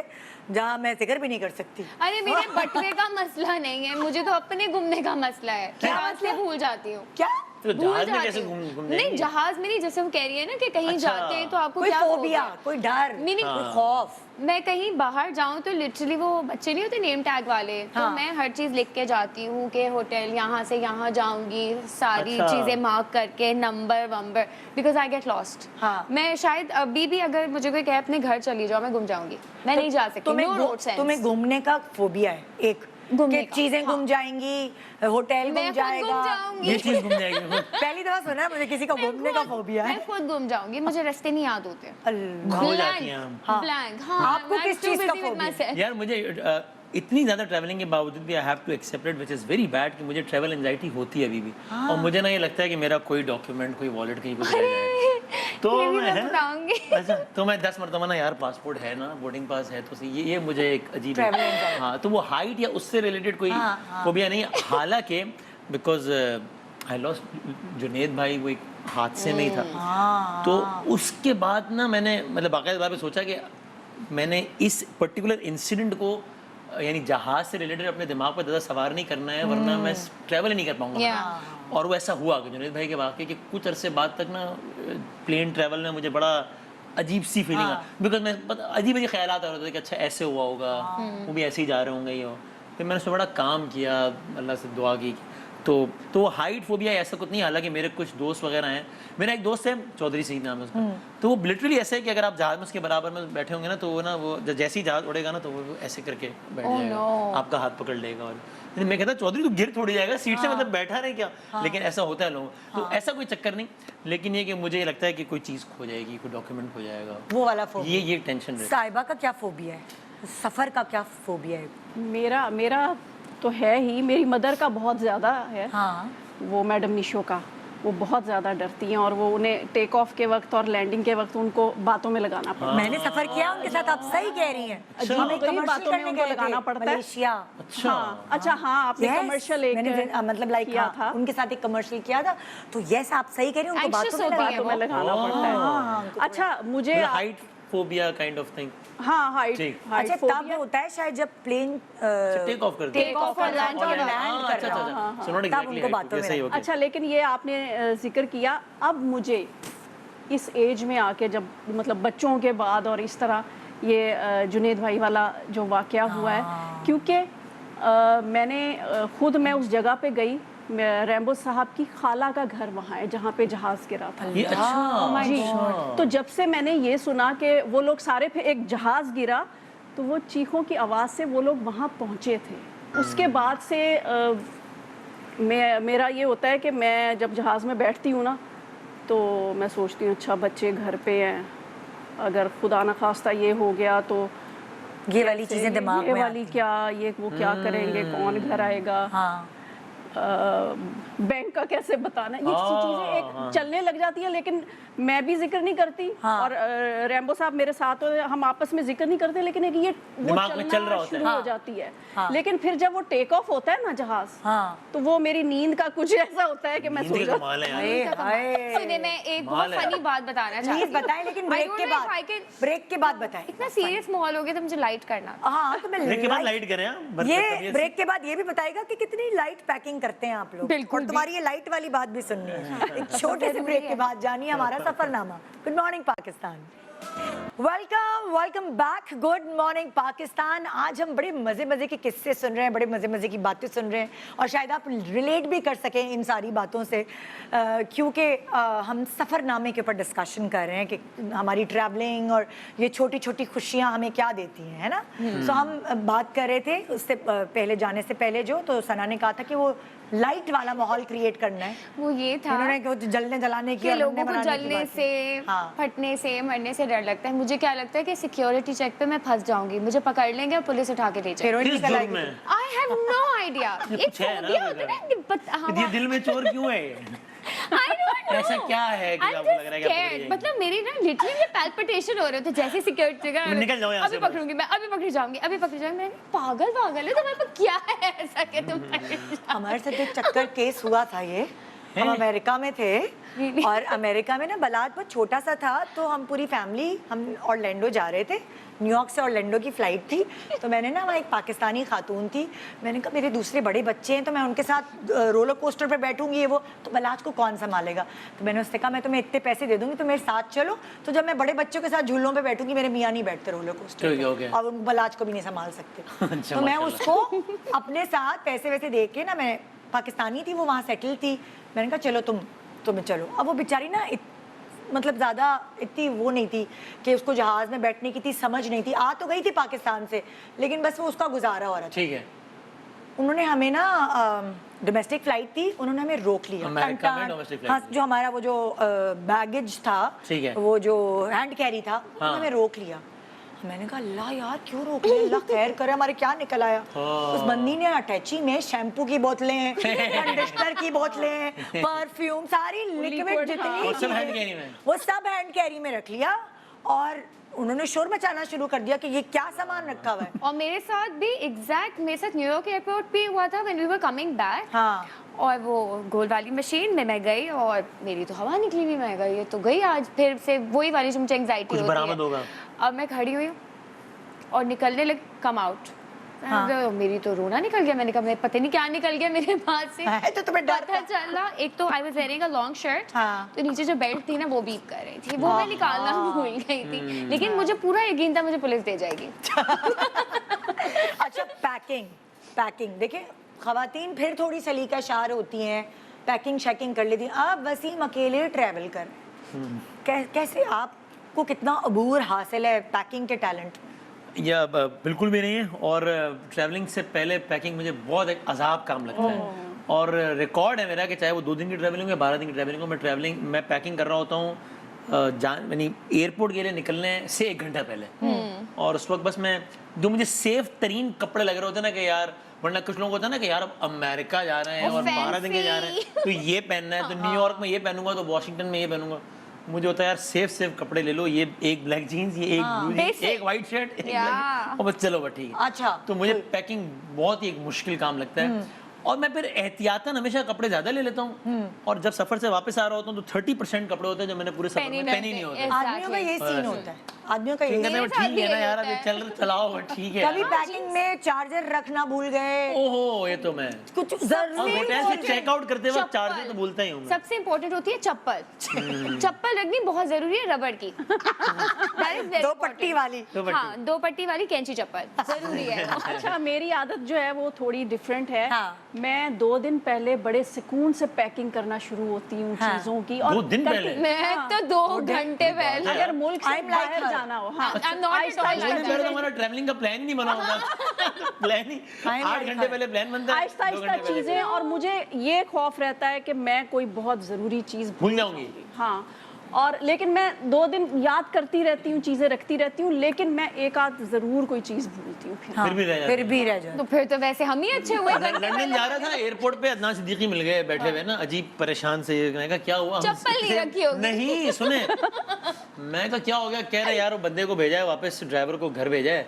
جہاں میں ذکر بھی نہیں کر سکتی. ارے میرے بٹوے کا مسئلہ نہیں ہے, مجھے تو اپنے گھومنے کا مسئلہ ہے, کیا مسئلے بھول جاتی ہوں. کیا تو भूल जहाज में जाती कैसे हूँ। घूम नहीं जाएंगी? जहाज में नहीं, जैसे हम कह रही है ना कि कहीं अच्छा। जाते हैं तो आपको कोई क्या फोबिया, कोई डर, Meaning- कोई खौफ? मैं कहीं बाहर जाऊं तो लिटरली वो बच्चे नहीं होते नेम टैग वाले, तो हाँ। मैं हर चीज लिख के जाती हूँ कि होटल यहाँ से यहाँ जाऊंगी, सारी अच्छा। चीजें मार्क करके नंबर वंबर, बिकॉज आई गेट लॉस्ट। हाँ। मैं शायद अभी भी अगर मुझे कोई कहे अपने घर चली जाओ, मैं गुम जाऊंगी, मैं नहीं जा सकती। तुम्हें नो रोड सेंस। तुम्हें घूमने का फोबिया है एक, घूमने कि का, चीजें हाँ। गुम जाएंगी, होटल मैं गुम खुद जाएगा। गुम जाऊंगी। ये चीज घूम जाएगी। पहली दफा सुना है मुझे किसी का घूमने का फोबिया है। मैं खुद गुम जाऊंगी, मुझे रास्ते नहीं याद होते। अल्लाह। खो जाती हैं हम। हाँ। ब्लैंक। हाँ, आपको I'm किस too चीज़ का busy with phobia है? myself. यार मुझे इतनी ज़्यादा ट्रैवलिंग के बावजूद भी I have to accept it, which is very bad, कि मुझे ट्रैवल एंजाइटी होती है अभी भी। और मुझे ना ये लगता है कि मेरा कोई डॉक्यूमेंट, कोई वॉलेट कहीं कुछ रह जाए तो ये भी मैं मैं बताऊंगी। अच्छा, तो मैं 10 मरतबा ना यार पासपोर्ट है ना, बोर्डिंग पास है, तो ये मुझे एक अजीब Travel anxiety। हाँ, तो वो हाइट या उससे रिलेटेड कोई फोबिया नहीं, हालांकि बिकॉज आई लॉस्ट जुनेद भाई, वो एक हादसे में ही था। तो उसके बाद ना मैंने मतलब बाकायदा तौर पे सोचा कि मैंने इस पर्टिकुलर इंसिडेंट को यानी जहाज से रिलेटेड अपने दिमाग पर ज़्यादा सवार नहीं करना है, वरना मैं ट्रैवल ही नहीं कर पाऊंगा। Yeah. और वो ऐसा हुआ कि जुनेद भाई के वाक़े कि कुछ अरसे बाद तक ना प्लेन ट्रैवल में मुझे बड़ा अजीब सी फीलिंग है, बिकॉज मैं अजीब अजीब ख्याल आ रहे थे कि अच्छा ऐसे हुआ होगा, वो भी ऐसे ही जा रहे होंगे ये। फिर मैंने उसमें बड़ा काम किया, अल्लाह से दुआ की, तो हाइट फोबिया ऐसा कुछ नहीं। हालांकि मेरे कुछ दोस्त वगैरह हैं, मेरा एक दोस्त है चौधरी सिंह नाम है उसका, तो वो लिटरली ऐसा है कि अगर आप जहाज में उसके बराबर में बैठे होंगे ना, तो वो ना वो जैसे ही जहाज उड़ेगा ना, तो वो ऐसे करके बैठ जाएगा, आपका हाथ पकड़ लेगा। और मैं कहता चौधरी तू गिर थोड़ी जाएगा सीट से, मतलब बैठा रहे क्या। लेकिन ऐसा होता है लोगों, तो ऐसा कोई चक्कर नहीं, लेकिन ये कि मुझे लगता है कि कोई चीज़ खो जाएगी, कोई डॉक्यूमेंट खो जाएगा, वो वाला फोबिया। ये टेंशन रहती है। साहिबा का क्या फोबिया है? सफर का क्या फोबिया है? मेरा तो है ही, मेरी मदर का बहुत ज़्यादा है। हाँ। वो मैडम निशो का, वो बहुत ज़्यादा डरती हैं, और वो उन्हें टेक ऑफ के वक्त और लैंडिंग के वक्त उनको बातों में लगाना पड़ता है। मैंने सफर किया उनके साथ, आप सही कह रही हैं। हम एक तो ये commercial बातों में करने उनको गए थे, लगाना पड़ता है। मलेशिया। अच्छा हाँ, अच्छा हाँ, आपने Yes, कमर्शियल एक मैंने मतलब लाइक किया था। उनके साथ एक कमर्शियल किया था, तो यस आप सही कह रही हैं, उनको Anxious बातों में होती है लगाना बातों में लगाना पड़ता है। अच्छा मुझे height phobia kind of thing. हाँ, हाइट ठीक। हाइट अच्छा तब फोबिया होता है शायद जब प्लेन टेक ऑफ कर टेक ऑफ और लैंड कर रहा अच्छा है, सो नॉट तब एग्जैक्टली उनको बातों में सही हो गया। अच्छा, लेकिन ये आपने जिक्र किया, अब मुझे इस एज में आके, जब मतलब बच्चों के बाद और इस तरह ये जुनेद भाई वाला जो वाक़या हुआ है, क्योंकि मैं उस जगह पे गई, रैम्बो साहब की खाला का घर वहाँ है जहाँ पे जहाज गिरा था। ये अच्छा जी, तो जब से मैंने ये सुना कि वो लोग सारे फिर एक जहाज गिरा, तो वो चीखों की आवाज़ से वो लोग वहाँ पहुँचे थे। उसके बाद से मेरा ये होता है कि मैं जब जहाज़ में बैठती हूँ ना, तो मैं सोचती हूँ अच्छा बच्चे घर पे हैं, अगर खुदा न खास्ता ये हो गया तो ये वाली चीजें दिमाग में ये वाली क्या, ये वो क्या करेंगे, कौन घर आएगा, हाँ बैंक का कैसे बताना, ये चीजें एक चलने लग जाती है। लेकिन मैं भी जिक्र नहीं करती, और रैम्बो साहब मेरे साथ हो, हम आपस में जिक्र नहीं करते, लेकिन एक ये वो दिमाग में चल रहा चलना होता है। शुरू हो जाती है। लेकिन फिर जब वो टेक ऑफ होता है ना जहाज, तो वो मेरी नींद का कुछ ऐसा होता है कि मैं नींद सो का जाती कमाल है यार। सुनिए मैं एक बहुत फनी बात बताना चाहती प्लीज हूँ। बताएं, लेकिन I ब्रेक don't के know if I बाद, can- ब्रेक के बाद बताएं। इतना सीरियस माहौल हो गया तो मुझे लाइट करना। हाँ तो मैं ब्रेक के बाद light- लाइट करें हाँ? ये ब्रेक के बाद ये भी बताएगा कि कितनी लाइट पैकिंग करते हैं आप लोग, बिल्कुल और तुम्हारी ये लाइट वाली बात भी सुननी है। एक छोटे से ब्रेक के बाद जानिए हमारा सफरनामा। Good morning Pakistan, welcome back. Good morning Pakistan. आज हम बड़े मज़े के किस्से सुन रहे हैं, बड़े मज़े की बातें सुन रहे हैं, और शायद आप रिलेट भी कर सकें इन सारी बातों से, क्योंकि हम सफ़रनामे के ऊपर डिस्कशन कर रहे हैं कि हमारी ट्रैवलिंग और ये छोटी छोटी खुशियाँ हमें क्या देती हैं, है ना। सो हम बात कर रहे थे उससे पहले, जाने से पहले, जो तो सना ने कहा था कि वो लाइट वाला माहौल क्रिएट करना है। वो ये था उन्होंने कुछ जलने जलाने की कि और लोगों बनने को बनाने की जलने बात से, की। हाँ। फटने से, मरने से डर लगता है। मुझे क्या लगता है कि सिक्योरिटी चेक पे मैं फंस जाऊंगी, मुझे पकड़ लेंगे और पुलिस उठा के ले जाएगी। हेरोइन किस निकल जुर्म आएगी। में? I have no idea. ये एक कुछ है ना phobia कोई होता है ना, ये दिल में चोर क्यों है ये? आई डोंट नो ऐसा क्या है कि आपको लग रहा है कि आपको पकड़ मतलब मेरी ना लिटरली पैल्पिटेशन हो रहे थे जैसे सिक्योरिटी का। निकल जाओ यहाँ अभी से पकड़ूंगी मैं, अभी पकड़ी जाऊंगी, अभी पकड़ी जाऊंगी। मैं पागल है, तुम्हारे पास क्या है ऐसा कि तुम पकड़ जाओ? हमारे साथ एक चक्कर केस हुआ था ये, हम अमेरिका में थे اور امریکہ میں نا بلاد بہت چھوٹا سا تھا, تو ہم پوری فیملی ہم اورلینڈو جا رہے تھے, نیو یارک سے اورلینڈو کی فلائٹ تھی. تو میں نے نا وہاں ایک پاکستانی خاتون تھی, میں نے کہا میرے دوسرے بڑے بچے ہیں تو میں ان کے ساتھ رولر کوسٹر پہ بیٹھوں گی, وہ تو بلاج کو کون سنبھالے گا. تو میں نے اس سے کہا میں تمہیں اتنے پیسے دے دوں گی تو میرے ساتھ چلو. تو جب میں بڑے بچوں کے ساتھ جھولوں پہ بیٹھوں گی, میرے میاں نہیں بیٹھتے رولر کوسٹر پہ اور بلاج کو بھی نہیں سنبھال سکتے. تو میں اس کو اپنے ساتھ پیسے ویسے دے کے نا, میں پاکستانی تھی وہ وہاں سیٹل تھی, میں نے کہا چلو تمہیں چلو. اب وہ بیچاری نا مطلب زیادہ اتنی وہ نہیں تھی کہ اس کو جہاز میں بیٹھنے کی تھی سمجھ نہیں تھی, آ تو گئی تھی پاکستان سے لیکن بس وہ اس کا گزارا ہو رہا تھا. ٹھیک ہے, انہوں نے ہمیں نا ڈومیسٹک فلائٹ تھی, انہوں نے ہمیں روک لیا. ہاں, جو ہمارا وہ جو بیگیج تھا, وہ جو ہینڈ کیری تھا, انہوں نے ہمیں روک لیا. میں نے کہا اللہ یار کیوں روک لیا, اللہ خیر کرے, ہمارے کیا نکل آیا. اس بندی نے اٹیچی میں شیمپو کی بوتلیں, کنڈیشنر کی بوتلیں, پرفیوم, ساری لیکوڈ جتنی وہ سب ہینڈ کیری میں رکھ لیا. اور انہوں نے شور مچانا شروع کر دیا کہ یہ کیا سامان رکھا ہوا ہے. اور میرے ساتھ بھی ایگزیکٹ میرے ساتھ نیو یارک ایئرپورٹ پہ ہوا تھا when we were coming back. ہاں, اور وہ گول والی مشین میں گئی اور میری تو ہوا نکلی ہوئی, میں گئی تو گئی آج پھر سے وہی والی جو مجھے انگزائٹی ہوتی ہے. اب میں کھڑی ہوئی اور نکلنے لگ کم آؤٹ, میری تو رونا نکل گیا. میں نے کہا میں پتہ نہیں کیا نکل گیا میرے پاس سے. تو تمہیں ڈر پتہ چلا ایک تو I was wearing a long shirt, تو نیچے جو بیلٹ تھی نا وہ بیپ کر رہی تھی, وہ میں نکالنا بھول گئی تھی. لیکن مجھے پورا یقین تھا مجھے پولیس دے جائے گی. اچھا, پیکنگ دیکھیں خواتین پھر تھوڑی سلیقہ شار ہوتی ہیں, پیکنگ شیکنگ کر لیتی ہیں. آپ وسیم اکیلے ٹریول کر, کیسے آپ کو کتنا عبور حاصل ہے پیکنگ کے ٹیلنٹ میں؟ یا بالکل بھی نہیں ہے, اور ٹریولنگ سے پہلے پیکنگ مجھے بہت ایک عذاب کام لگتا ہے. اور ریکارڈ ہے میرا کہ چاہے وہ 2 دن کی ٹریولنگ ہو یا 12 دن کی ٹریولنگ ہو, میں پیکنگ کر رہا ہوتا ہوں یعنی ایئرپورٹ کے لیے نکلنے سے 1 گھنٹہ پہلے. اور اس وقت بس میں جو مجھے سیف ترین کپڑے لگ رہے ہوتے ہیں نا کہ یار, ورنہ کچھ لوگوں کو ہوتا ہے نا کہ یار اب امریکہ جا رہے ہیں اور 12 دن کے جا رہے ہیں تو یہ پہننا ہے, تو نیو یارک میں یہ پہنوں گا, تو واشنگٹن میں یہ پہنوں گا. مجھے ہوتا ہے یار سیف کپڑے لے لو, یہ ایک بلیک جینز, یہ ایک بلو جینز, ایک وائٹ شرٹ, اور بس چلو بس ٹھیک ہے. اچھا, تو مجھے پیکنگ بہت ہی ایک مشکل کام لگتا ہے. اور میں پھر احتیاطاً ہمیشہ کپڑے زیادہ لے لیتا ہوں, اور جب سفر سے واپس آ رہا ہوتا ہوں تو 30% کپڑے ہوتے ہیں جو میں نے پورے سفر میں پہنے نہیں ہوتے. آدمیوں کا یہ سین ہوتا ہے, آدمیوں کا یہ ٹھیک ہے نا یار, اب چلاؤ ٹھیک ہے. کبھی پیکنگ میں چارجر رکھنا بھول گئے, اوہو, یہ تو میں کچھ ہوٹل سے چیک آؤٹ کرتے وقت چارجر تو بھولتا ہی ہوں. سب سے امپورٹنٹ ہوتی ہے چپل. چپل رکھنی بہت ضروری ہے, ربڑ کی, 2 پٹی والی. ہاں, 2 پٹی والی کینچی چپل ضروری ہے. اچھا, میری عادت جو ہے وہ تھوڑی ڈفرینٹ ہے. میں 2 دن پہلے بڑے سکون سے پیکنگ کرنا شروع ہوتی ہوں چیزوں کی. اور 2 دن پہلے میں تو 2 گھنٹے پہلے, اگر ملک سے باہر جانا ہو. ہمارا ٹریولنگ کا پلان نہیں بنا ہوگا, پلان ہی 8 گھنٹے پہلے پلان بنتا ہے, آہستہ آہستہ چیزیں. اور مجھے یہ خوف رہتا ہے کہ میں کوئی بہت ضروری چیز بھول جاؤں گی. ہاں, اور لیکن میں 2 دن یاد کرتی رہتی ہوں, چیزیں رکھتی رہتی ہوں, لیکن میں ایک آدھ ضرور کوئی چیز بھولتی ہوں. پھر بھی رہ تو پھر تو ویسے ہم ہی اچھے ہوئے. لندن جا رہا تھا, ایئرپورٹ پہ عدنان صدیقی مل گئے بیٹھے ہوئے نا, عجیب پریشان سے. میں نے کہا کیا ہوا؟ چپل نہیں رکھی ہوگی. نہیں سنیں, میں نے کہا کیا ہو گیا؟ کہہ رہے یار وہ بندے کو بھیجا ہے واپس, ڈرائیور کو گھر بھیجا ہے,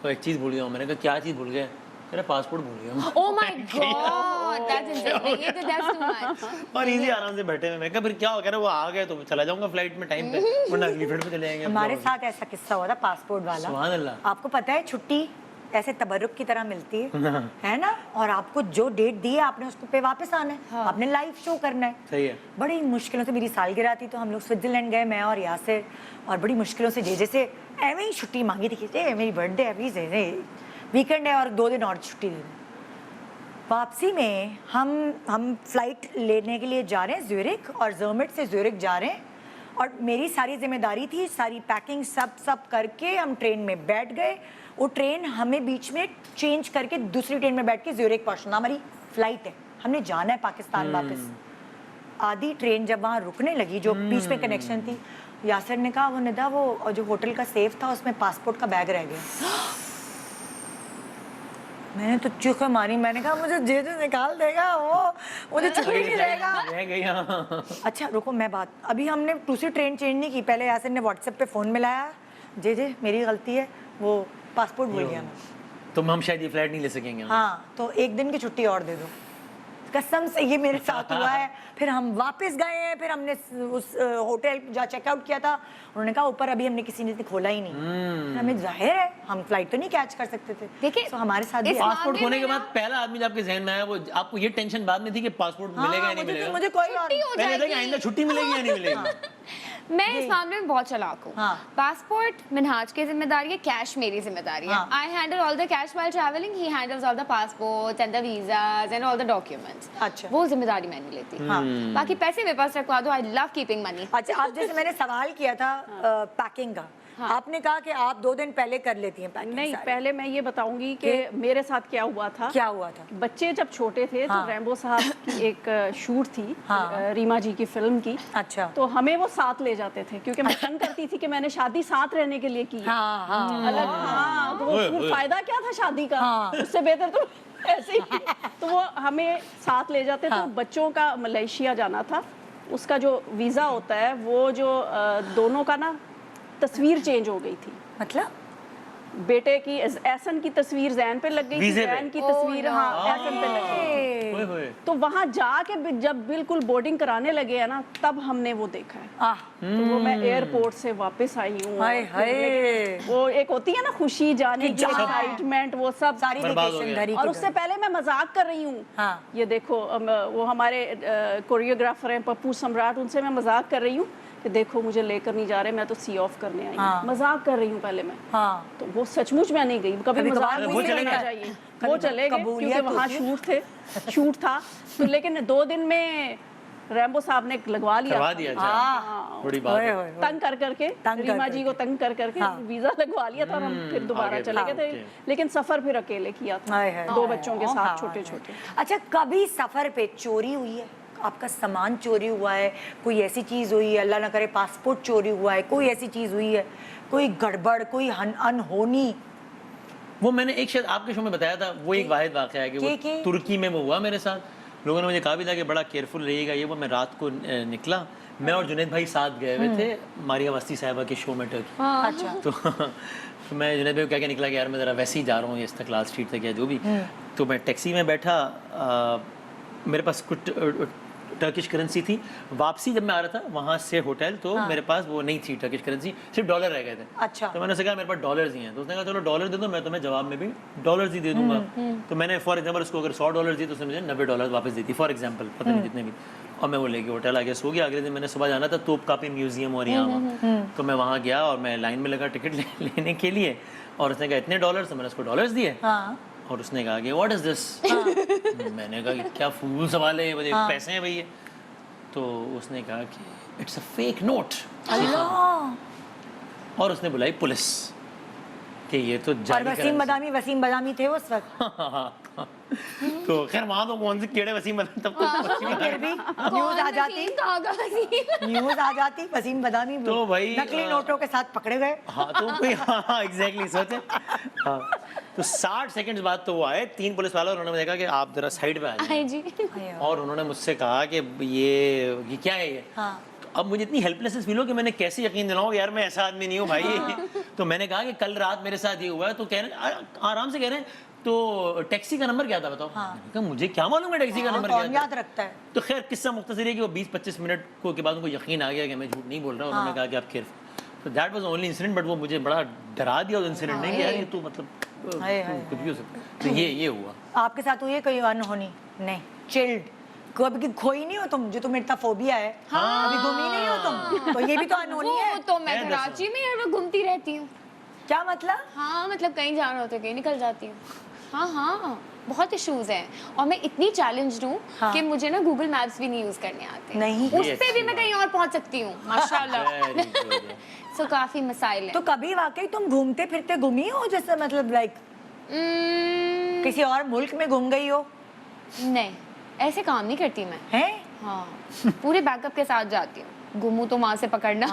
تو ایک چیز بھول گیا ہوں. میں نے کہا کیا چیز بھول گئے؟ میرا پاسپورٹ بھول گیا. Oh my God, that's insane. یہ تو that's too much. اور ایزی آرام سے بیٹھے ہوئے. میں کہا پھر کیا ہو گیا؟ وہ آ گئے تو چلا جاؤں گا فلائٹ میں ٹائم پہ, ورنہ اگلی فلائٹ پہ چلے جائیں گے. ہمارے ساتھ ایسا قصہ ہوا تھا پاسپورٹ والا. سبحان اللہ. آپ کو پتہ ہے چھٹی ایسے تبرک کی طرح ملتی ہے نا, اور آپ کو جو ڈیٹ دی ہے آپ نے اس پہ واپس آنا ہے, آپ نے لائف شو کرنا ہے. صحیح ہے. بڑی مشکلوں سے میری سالگرہ تھی تو ہم لوگ سوئٹزرلینڈ گئے, میں اور یاسر, اور بڑی مشکلوں سے جیسے ایویں ہی چھٹی مانگی تھی کہ میری برتھ ڈے ہے پلیز ویکینڈ ہے اور 2 دن اور چھٹی دے دیں. واپسی میں ہم فلائٹ لینے کے لیے جا رہے ہیں زیورک, اور زرمٹ سے زیورک جا رہے ہیں, اور میری ساری ذمہ داری تھی, ساری پیکنگ سب کر کے ہم ٹرین میں بیٹھ گئے. وہ ٹرین ہمیں بیچ میں چینج کر کے دوسری ٹرین میں بیٹھ کے زیورک پہنچنا, ہماری فلائٹ ہے, ہم نے جانا ہے پاکستان واپس. آدھی ٹرین جب وہاں رکنے لگی, جو بیچ میں کنیکشن تھی, یاسر نے کہا وہ ندا وہ جو ہوٹل کا سیف تھا اس میں پاسپورٹ کا بیگ رہ گیا. میں نے تو چیخیں ماری, میں نے کہا مجھے جیجو نکال دے گا, وہ مجھے چھٹی نہیں دے گا. اچھا رکو, میں بات, ابھی ہم نے دوسری ٹرین چینج نہیں کی, پہلے یاسر نے واٹس ایپ پہ فون ملایا, جی میری غلطی ہے, وہ پاسپورٹ بھول گیا میں, تو ہم شاید یہ فلائٹ نہیں لے سکیں گے. ہاں, تو 1 دن کی چھٹی اور دے دو. कसम से ये मेरे साथ हुआ है। फिर हम वापस गए हैं, फिर हमने उस होटल जहाँ चेकआउट किया था, उन्होंने कहा ऊपर अभी हमने किसी ने खोला ही नहीं। हमें जाहिर है हम फ्लाइट तो नहीं कैच कर सकते थे। देखिए, तो हमारे साथ भी इस पासपोर्ट खोने के मामले में बाद पहला आदमी जो आपके जहन में आया वो आपको ये टेंशन बाद में थी कि पासपोर्ट मिलेगा या नहीं मिलेगा? मुझे कोई और छुट्टी हो पहले था कि जाएगी। आइंदा छुट्टी मिलेगी या नहीं मिलेगी? मैं इस मामले में बहुत चालाक हूँ। हाँ। पासपोर्ट मिनहाज की जिम्मेदारी है, कैश मेरी जिम्मेदारी है। हाँ। I handle all the cash while travelling, he handles all the passports and the visas and all the documents. अच्छा। वो जिम्मेदारी मैं नहीं लेती। हाँ। बाकी पैसे मेरे पास रखवा दो, आई लव कीपिंग मनी। अच्छा, आप जैसे मैंने सवाल किया था पैकिंग का, आपने कहा कि आप 2 दिन पहले कर लेती हैं पैकिंग। नहीं, पहले मैं ये बताऊंगी कि मेरे साथ क्या हुआ था। क्या हुआ था? बच्चे जब छोटे थे हाँ। तो रैम्बो साहब की एक शूट थी हाँ। रीमा जी की फिल्म की। अच्छा। तो हमें वो साथ ले जाते थे क्योंकि मैं तंग करती थी कि मैंने शादी साथ रहने के लिए की है। हाँ हाँ अलग, हाँ, तो वो फिर फायदा क्या था शादी का? हाँ। उससे बेहतर तो ऐसे ही। तो वो हमें साथ ले जाते थे। हाँ। बच्चों का मलेशिया जाना था, उसका जो वीज़ा होता है वो जो दोनों का ना तस्वीर चेंज हो गई थी। मतलब बेटे की एहसन की तस्वीर जैन पे लग गई थी, वीज़े पे? जैन की तस्वीर हाँ एहसन पे लग गई। ओए होए। तो वहाँ जाके जब बिल्कुल बोर्डिंग कराने लगे है ना, तब हमने वो देखा है। आह, तो वो मैं एयरपोर्ट से वापस आई हूँ। हाय हाय, वो एक होती है ना खुशी जाने की, जा- एक्साइटमेंट, वो सब सारी बर्बाद हो वेकेशन गया। घरी और की उससे घरी। पहले मैं मजाक कर रही हूँ। हाँ। ये देखो वो हमारे कोरियोग्राफर हैं पप्पू सम्राट, उनसे मैं मजाक कर रही हूँ कि देखो मुझे लेकर नहीं जा रहे, मैं तो सी ऑफ करने आई हाँ। हूँ। मजाक कर रही हूँ पहले मैं। हाँ, तो वो सचमुच मैं नहीं गई, कभी कभी मजाक कभार भी वो नहीं चले करना गए। चाहिए। कभी वो चले गए कबूलियत क्योंकि वहाँ होती शूट था। तो लेकिन 2 दिन में रैम्बो साहब ने लगवा लिया करवा था। दिया। हाँ। अच्छा, बड़ी बात ओए है। होए होए। तंग कर करके तंग कर रीमा जी को तंग कर करके हाँ। वीजा लगवा लिया था और हम फिर दोबारा आगे चले गए थे। ओके। लेकिन सफर फिर अकेले किया था, हाय हाय। 2 बच्चों के हाँ, साथ हाँ, छोटे हाँ। छोटे। अच्छा, कभी सफर पे चोरी हुई है? आपका सामान चोरी हुआ है, कोई ऐसी चीज हुई है, अल्लाह ना करे पासपोर्ट चोरी हुआ है, कोई ऐसी चीज हुई है, कोई गड़बड़, कोई अनहोनी? वो मैंने एक शायद आपके शो में बताया था, वो एक वाहिद वाक़या है कि वो के? तुर्की में वो हुआ मेरे साथ। लोगों ने मुझे कहा भी था कि बड़ा केयरफुल रहिएगा। ये वो मैं रात को निकला, मैं और जुनैद भाई साथ गए हुए थे मारिया वस्ती साहिबा के शो में टर्की। अच्छा। तो मैं जुनैद भाई को क्या निकला कि यार मैं ज़रा वैसे ही जा रहा हूँ इस्तिक़लाल स्ट्रीट तक या जो भी। तो मैं टैक्सी में बैठा, मेरे पास कुछ टर्किश करेंसी थी। वापसी जब मैं आ रहा था वहाँ से होटल, तो मेरे पास वो नहीं थी टर्किश करेंसी, सिर्फ डॉलर रह गए थे। अच्छा। तो मैंने उससे कहा मेरे पास डॉलर्स ही हैं। तो उसने कहा चलो डॉलर दे दो, मैं तुम्हें जवाब में भी डॉलर्स ही दे दूंगा। तो मैंने फॉर एग्जांपल उसको अगर $100 दिए तो उसने मुझे $90 वापस दी थी, फॉर एग्जांपल, पता नहीं कितने भी। और मैं वो लेके होटल आ गया, सो गया। अगले दिन मैंने सुबह जाना था तोपकापी म्यूजियम और यहाँ, तो मैं वहाँ गया और मैं लाइन में लगा टिकट लेने के लिए। और उसने कहा इतने $, तो मैंने उसको डॉलर्स दिए। हाँ। और उसने कहा कि व्हाट इज दिस? मैंने कहा कि क्या फूल सवाल है, मुझे पैसे हैं भैया। तो उसने कहा कि इट्स अ फेक नोट। और उसने बुलाई पुलिस कि ये तो और जाली वसीम बदामी थे उस वक्त। तो खैर वहाँ तो कौन से केड़े वसीम बदामी, तब तो फिर भी न्यूज आ जाती, न्यूज आ जाती वसीम बदामी तो भाई, नकली नोटों के साथ पकड़े गए। हाँ तो कोई, हाँ एग्जैक्टली सोचे। हाँ तो 60 सेकंड्स बाद तो वो आए 3 पुलिस वाले, उन्होंने देखा कि आप जरा साइड पे आ जाइए। जी। और उन्होंने मुझसे कहा कि ये क्या है ये? हाँ। तो अब मुझे इतनी हेल्पलेसनेस फील हो कि मैंने कैसे यकीन दिलाऊं कि यार मैं ऐसा आदमी नहीं हूँ भाई। तो मैंने कहा कि कल रात मेरे साथ ये हुआ है। तो कह रहे आराम से कह रहे हैं तो टैक्सी का नंबर क्या था बताओ? मैंने कहा मुझे क्या मालूम है टैक्सी का नंबर क्या कौन था? याद रखता है? तो खैर किस्सा मुख्तसर है कि वो 20-25 मिनट के बाद उनको यकीन आ गया कि मैं झूठ नहीं बोल रहा। उन्होंने कहा कि आप केयरफुल। तो that was only incident, but वो मुझे बड़ा डरा दिया उस इंसिडेंट ने कि यार ये तो मतलब कुछ भी हो सकता है। तो ये हुआ। आपके साथ हुई है कोई अनहोनी? नहीं, चिल्ड, कभी खोई नहीं हो तुम, जो तुम्हें इतना फोबिया है, अभी घूमी नहीं हो तुम, तो ये भी तो अनहोनी है। वो तो मैं कराची में हर वक्त घूमती रहती हूँ। क्या मतलब? हाँ मतलब कहीं जाना होता है कहीं निकल जाती हूँ। हाँ हाँ बहुत इश्यूज हैं और मैं इतनी चैलेंज्ड हूँ कि मुझे ना गूगल मैप्स भी नहीं यूज करने आते। नहीं। उस पे भी मैं कहीं और पहुँच सकती हूँ माशाल्लाह। Very good. सो काफी मसाइल हैं। तो कभी वाकई तुम घूमते फिरते घूमी हो, जैसे मतलब लाइक किसी और मुल्क में घूम गई हो? नहीं ऐसे काम नहीं करती मैं। हैं? हाँ पूरे बैकअप के साथ जाती हूँ, घूमू तो वहाँ से पकड़ना।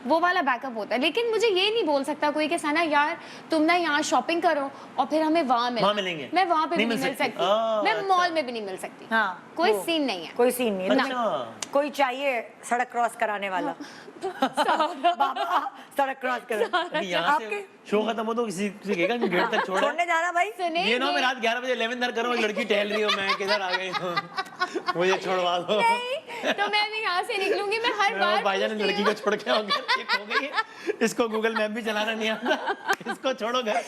वो वाला बैकअप होता है। लेकिन मुझे ये नहीं बोल सकता कोई कि सना यार तुम ना यहाँ शॉपिंग करो और फिर हमें वहाँ मिलेंगे। मैं वहाँ पे भी नहीं नहीं मिल मिल सकती। सकती, मैं अच्छा। मॉल में भी नहीं मिल सकती। हाँ, कोई वो- सीन नहीं है। कोई सीन नहीं है। अच्छा। कोई चाहिए सड़क क्रॉस कराने वाला। बाबा सड़क क्रॉस कर। अभी यहाँ से शो खत्म हो तो किसी से कहेगा कि गेट तक छोड़ा छोड़ने जाना भाई। सुने ये ना मैं रात 11 बजे 11 करूँ लड़की टहल रही हो मैं किधर आ गई हूँ मुझे छोड़वा दो नहीं तो मैं भी यहाँ से निकलूंगी, मैं हर बार भाईजान ने पूछती लड़की हूँ। को छोड़ के हो गया ठीक हो गई इसको गूगल मैप भी चलाना नहीं आता इसको छोड़ो घर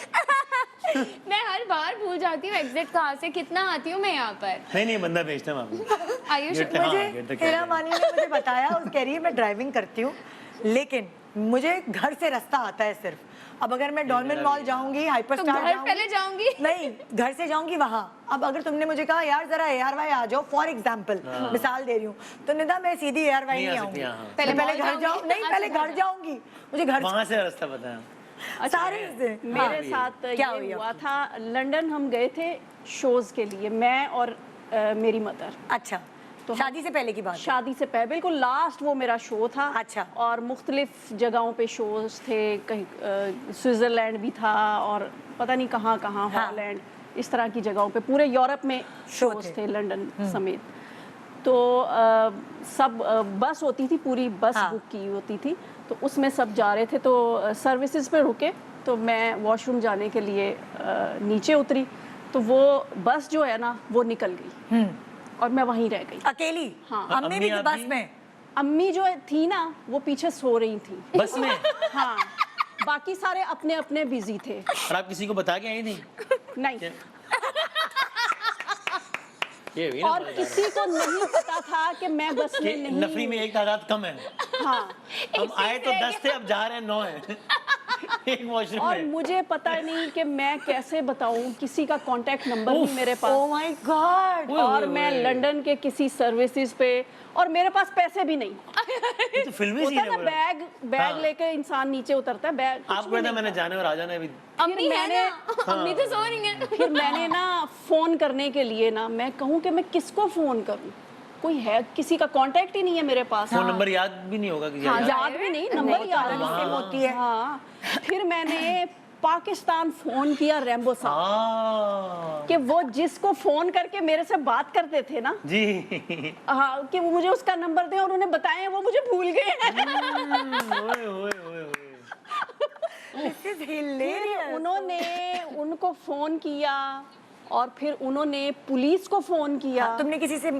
मैं हर बार भूल जाती हूँ एग्जिट कहाँ से, कितना आती हूँ मैं यहाँ पर। नहीं बंदा भेजता है आपको आयुष गेट तक, हाँ, मुझे गेट तक हेरा मानी ने मुझे बताया, उस कह रही है मैं ड्राइविंग करती हूँ लेकिन मुझे घर से रास्ता आता है सिर्फ। अब अगर मैं डॉल्मेन मॉल जाऊंगी, हाइपर तो स्टार घर पहले जाऊंगी। नहीं घर से जाऊंगी वहां। अब अगर तुमने मुझे कहा यार जरा ARY आ जाओ फॉर एग्जांपल, मिसाल दे रही हूँ, तो निदा मैं सीधी ARY नहीं नहीं आ आऊंगी, सकती, हाँ। पहले मॉल घर जाऊंगी, जाऊँ, नहीं पहले घर जाऊंगी, मुझे घर वहां से रास्ता पता है सारे से। मेरे साथ क्या ये हुई हुआ था, लंदन हम गए थे शोज के लिए, मैं और मेरी मदर। अच्छा तो शादी से पहले की बात है। शादी से पहले बिल्कुल लास्ट वो मेरा शो था। अच्छा। और मुख्तलिफ जगहों पे शोज थे, कहीं स्विट्जरलैंड भी था और पता नहीं कहाँ कहाँ, हाँ। हॉलैंड, इस तरह की जगहों पे पूरे यूरोप में शो शोज थे। थे, लंदन समेत। तो सब बस होती थी, पूरी बस हाँ। बुक की होती थी, तो उसमें सब जा रहे थे। तो सर्विसेज पे रुके तो मैं वॉशरूम जाने के लिए नीचे उतरी, तो वो बस जो है ना वो निकल गई और मैं वहीं रह गई अकेली? हाँ। अम्मी भी अम्मी बस आप में? अम्मी जो थी ना वो पीछे सो रही थी। बस में हाँ, बाकी सारे अपने अपने बिजी थे। और आप किसी को बता के आई थी नहीं, ये भी ना और किसी को नहीं पता था कि मैं बस कि में नहीं नफरी में एक तादाद कम है हाँ, हम आए तो 10 थे अब जा रहे हैं 9 है एक वॉशरूम और में मुझे पता नहीं कि मैं कैसे बताऊं, किसी का कांटेक्ट नंबर नहीं मेरे ओह पास, माय गॉड। ओए, और ओए, मैं ओए। लंदन के किसी सर्विसेज पे, और मेरे पास पैसे भी नहीं। ये तो फिल्मी होता सीन है है ना, पूरा। बैग हाँ। लेके इंसान नीचे उतरता है, बैग कुछ आपको भी पता नहीं मैंने था। जाने और आ जाना अभी अम्मी है मैंने- ना, अम्मी तो सो रही है। फिर मैंने ना फोन करने के लिए ना, मैं कहूँ कि मैं किसको फोन करूँ, कोई है, किसी का कांटेक्ट ही नहीं है मेरे पास। फोन नंबर याद भी नहीं होगा कि हाँ, याद याद भी नहीं, नंबर याद नहीं, नहीं होती है। हाँ, फिर मैंने पाकिस्तान फोन किया रैम्बो साहब हाँ कि वो जिसको फोन करके मेरे से बात करते थे ना, जी हाँ, कि वो मुझे उसका नंबर दें, और उन्हें बताएं, वो मुझे भूल गए हैं। ओए ओए ओए ओए दिस इज फिर हिलेरियस। उन्होंने उनको फोन किया और फिर उन्होंने पुलिस को फोन किया। तुमने किसी से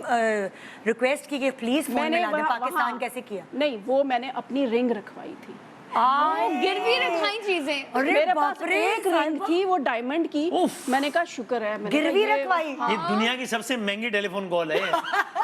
रिक्वेस्ट की कि प्लीज फोन मिला दे? पाकिस्तान वहाँ- कैसे किया? नहीं, वो मैंने अपनी रिंग रखवाई थी। गिरवी रखाई चीजें। अरे मेरे बाप पास रे, एक रिंग थी, वो डायमंड की। उफ। मैंने कहा शुक्र है, मैंने गिरवी कहा ये- रखवाई? ये दुनिया की सबसे महंगी टेलीफोन कॉल है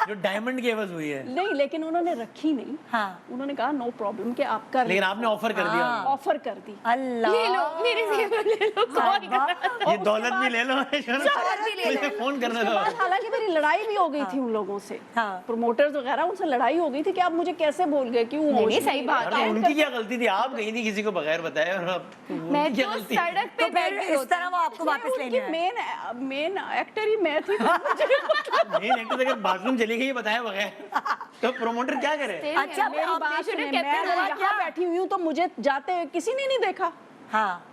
जो डायमंड की एवज हुई है नहीं, लेकिन उन्होंने रखी नहीं। हाँ। उन्होंने कहा नो प्रॉब्लम कि आप कर लेकिन आपने ऑफर कर दिया उनको। ऑफर कर दी। अल्लाह ले लो मेरे से ले लो, कॉल करो। ये दौलत भी ले लो शौहरत भी ले लो। मुझे फोन करने उसके दो बाद हालांकि मेरी लड़ाई भी हो गई थी उन लोगों से, हाँ। प्रोमोटर्स वगैरह, उनसे लड़ाई हो गई थी कि आप मुझे कैसे भूल गए, क्यों होश नहीं, में सही बात यार, तो उनकी क्या गलती थी आप गई थी किसी को बगैर बताए और अब मैं उनकी क्या तो गलती सड़क पे तो बैठ फिर गई इस होती। तरह वो आपको वापस लेने आए? मेन एक्टर ही मैं थी। मेन एक्टर अगर बाथरूम चली गई बताया बगैर तो प्रमोटर क्या करे अच्छा, मेरी आप बात should have सुने, kept मैं it यहाँ alive, क्या? बैठी हुई हूँ तो मुझे जाते हुए किसी ने नहीं देखा, हाँ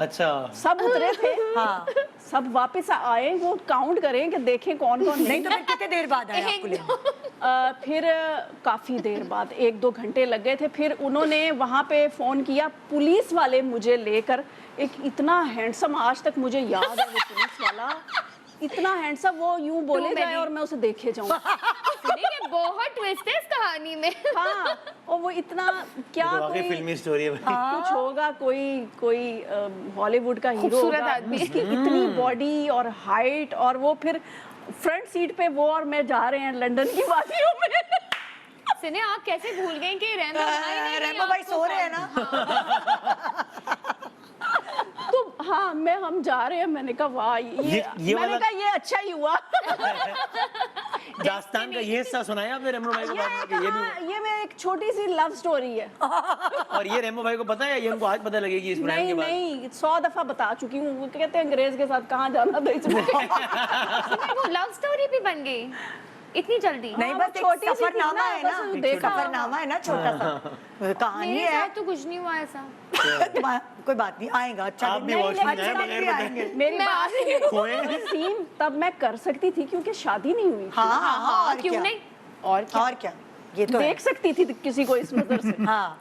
अच्छा सब उतरे थे। हाँ। सब वापस आए, वो काउंट करें कि देखें कौन कौन नहीं तो फिर कितने देर बाद आए आपको लेने? फिर काफ़ी देर बाद 1-2 घंटे लग गए थे। फिर उन्होंने वहाँ पे फ़ोन किया, पुलिस वाले मुझे लेकर, एक इतना हैंडसम, आज तक मुझे याद है वो पुलिस वाला, इतना हैंडसम, वो यूं बोले जाए और मैं उसे देखे जाऊँ। देखिए बहुत ट्विस्ट है इस कहानी में। हाँ, और वो इतना क्या, तो वाकई कोई फिल्मी स्टोरी है भाई कुछ होगा, कोई हॉलीवुड का हीरो खूबसूरत होगा, आदमी। उसकी इतनी बॉडी और हाइट, और वो फिर फ्रंट सीट पे वो और मैं जा रहे हैं लंदन की वादियों में। सुने आप कैसे भूल गए कि रैम्बो भाई ने रैम्बो भाई सो रहे हैं ना? तो हाँ, हम जा रहे हैं, मैंने कहा वाह, ये ये मैंने वाला- कहा ये अच्छा ही हुआ। दास्तान का ये हिस्सा सुनाया आपने रेमो भाई को बाद में कि ये भी हाँ, ये मैं एक छोटी सी लव स्टोरी है। और ये रेमो भाई को पता है ये उनको आज पता लगेगी इस प्रोग्राम नहीं के बाद नहीं, 100 दफा बता चुकी हूँ। वो कहते हैं अंग्रेज के साथ कहाँ जाना था इसमें। सुने वो लव स्टोरी भी बन गई इतनी जल्दी। नहीं हाँ, बस वो एक छोटी सी थी सफरनामा ना, है ना, बस एक देखा सफरनामा है ना, छोटा सा कहानी मेरे है। साथ तो कुछ नहीं हुआ ऐसा। कोई बात नहीं, आएगा अच्छा आप भी दिन। वॉशरूम अच्छे जाए दिन बगैर भी बताए। आएंगे। मेरी मैं बात आ रही हूँ। सुनो, सीन तब मैं कर सकती थी क्योंकि शादी नहीं हुई थी। हाँ हाँ, और क्यों क्या? नहीं? और क्या? और क्या, ये तो है। देख सकती थी किसी को इस नजर से। हाँ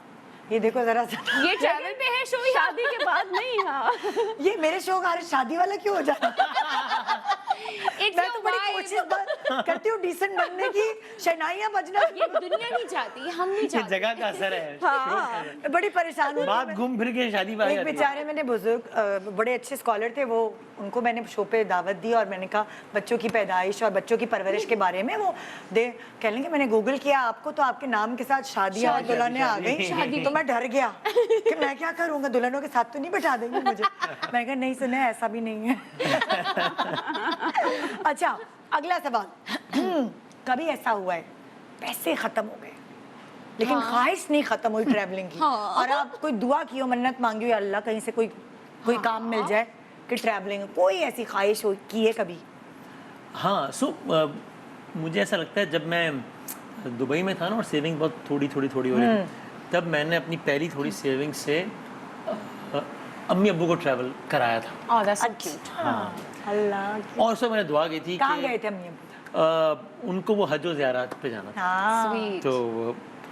ये देखो जरा सा, ये ट्रैवल पे है शो या शादी के बाद नहीं, हाँ ये मेरे शो का शादी वाला क्यों हो जाता इट्स मैं तो बड़ी कोशिश करती हूँ डिसेंट बनने की, शहनाइयाँ बजना, ये दुनिया नहीं चाहती, हम नहीं ये चाहते। जगह का असर है। हाँ, बड़ी परेशान हूँ बात घूम फिर के शादी पे आ एक जाती है। बेचारे मैंने बुजुर्ग बड़े अच्छे स्कॉलर थे, वो उनको मैंने शो पे दावत दी और मैंने कहा बच्चों की पैदाइश और बच्चों की परवरिश के बारे में, वो कह लेंगे मैंने गूगल किया आपको तो आपके नाम के साथ शादियाँ और दुल्हनें आ गई, तो मैं डर गया कि मैं क्या करूँगा, दुल्हनों के साथ तो नहीं बैठा देंगे मुझे। मैं कहा नहीं सुने, ऐसा भी नहीं है। अच्छा, अगला सवाल, कभी ऐसा हुआ है पैसे खत्म हो गए लेकिन ख्वाहिश नहीं खत्म हुई ट्रैवलिंग की, और आप कोई दुआ की हो, मन्नत मांगी हो, अल्लाह कहीं से कोई काम मिल जाए कि ट्रैवलिंग, कोई ऐसी ख्वाहिश हो की है कभी? हाँ, मुझे ऐसा लगता है जब मैं दुबई में था ना और सेविंग बहुत थोड़ी हो रही थी, तब मैंने अपनी पहली थोड़ी सेविंग से अम्मी अब्बू को ट्रैवल कराया था। Oh, that's so cute. अल्लाह की। और उसमें मैंने दुआ की थी कहाँ कि गए थे अम्मी अब्बू? उनको वो हज और ज़ियारत पे जाना था, हाँ Sweet. तो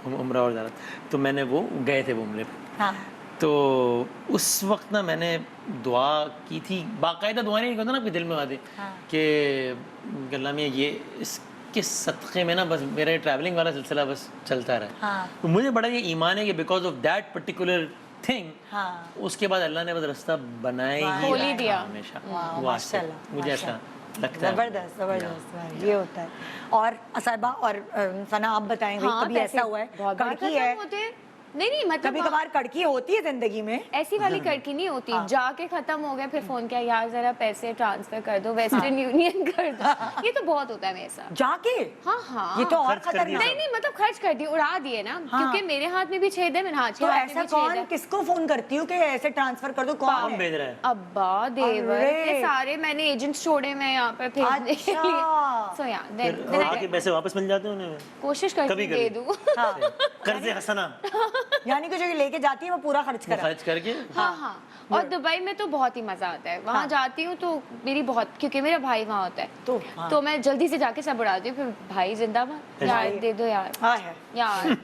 वो उम्रा और ज़ियारत, तो मैंने वो गए थे वो उम्रे पे। हाँ तो उस वक्त ना मैंने दुआ की थी, बाकायदा दुआ नहीं करता ना आपके दिल में आती कि अल्लाह में ये इसके सदक़े में ना बस मेरा ट्रैवलिंग वाला सिलसिला बस चलता रहे। हाँ। तो मुझे बड़ा ये ईमान है कि because of that particular thing, हाँ। उसके बाद अल्लाह ने बस रास्ता बनाया ही खोल ही रखा दिया। हमेशा। वाह, वो आज तक माशाल्लाह, मुझे ऐसा लगता है। जबरदस्त ये होता है। और साहिबा और सना आप बताएंगे हाँ, कभी पैसे ऐसा हुआ है बहुत बार कड़की खत्म है, होते हैं। नहीं मतलब कभी कभार कड़की होती है जिंदगी में? ऐसी वाली कड़की नहीं होती, जाके खत्म हो गया फिर फोन किया यार जरा पैसे ट्रांसफर कर दो, वेस्टर्न यूनियन कर दो, ये तो बहुत होता है मेरे साथ। जाके हाँ ये तो और खर्च कर दिया। खतरनाक। नहीं मतलब खर्च कर दिए, उड़ा दिए ना, क्योंकि मेरे हाथ में भी छेद है, मेरे हाथ तो के हाथ ऐसा में भी छेद कौन है। किसको फोन करती हूँ कि ऐसे ट्रांसफर कर दो, कौन कौन है? भेज रहा है? अब्बा देवर, अरे। ये सारे मैंने एजेंट्स छोड़े मैं यहाँ पे भेजने के लिए। अच्छा। सो या फिर आके पैसे वापस मिल जाते हैं उन्हें? कोशिश करती कभी हूँ दे कभी। दूँ। हाँ, कर्ज़े हसना यानी कि जो ये लेके जाती है वो पूरा खर्च वो करा। खर्च करके। हाँ और दुबई में तो बहुत ही मजा आता है, वहाँ जाती हूँ तो मेरी बहुत, क्योंकि मेरा भाई वहाँ होता है तो हाँ। तो मैं जल्दी से जाके सब उड़ाती हूँ, फिर भाई जिंदाबाद, यार दे दो यार, हाँ है। यार।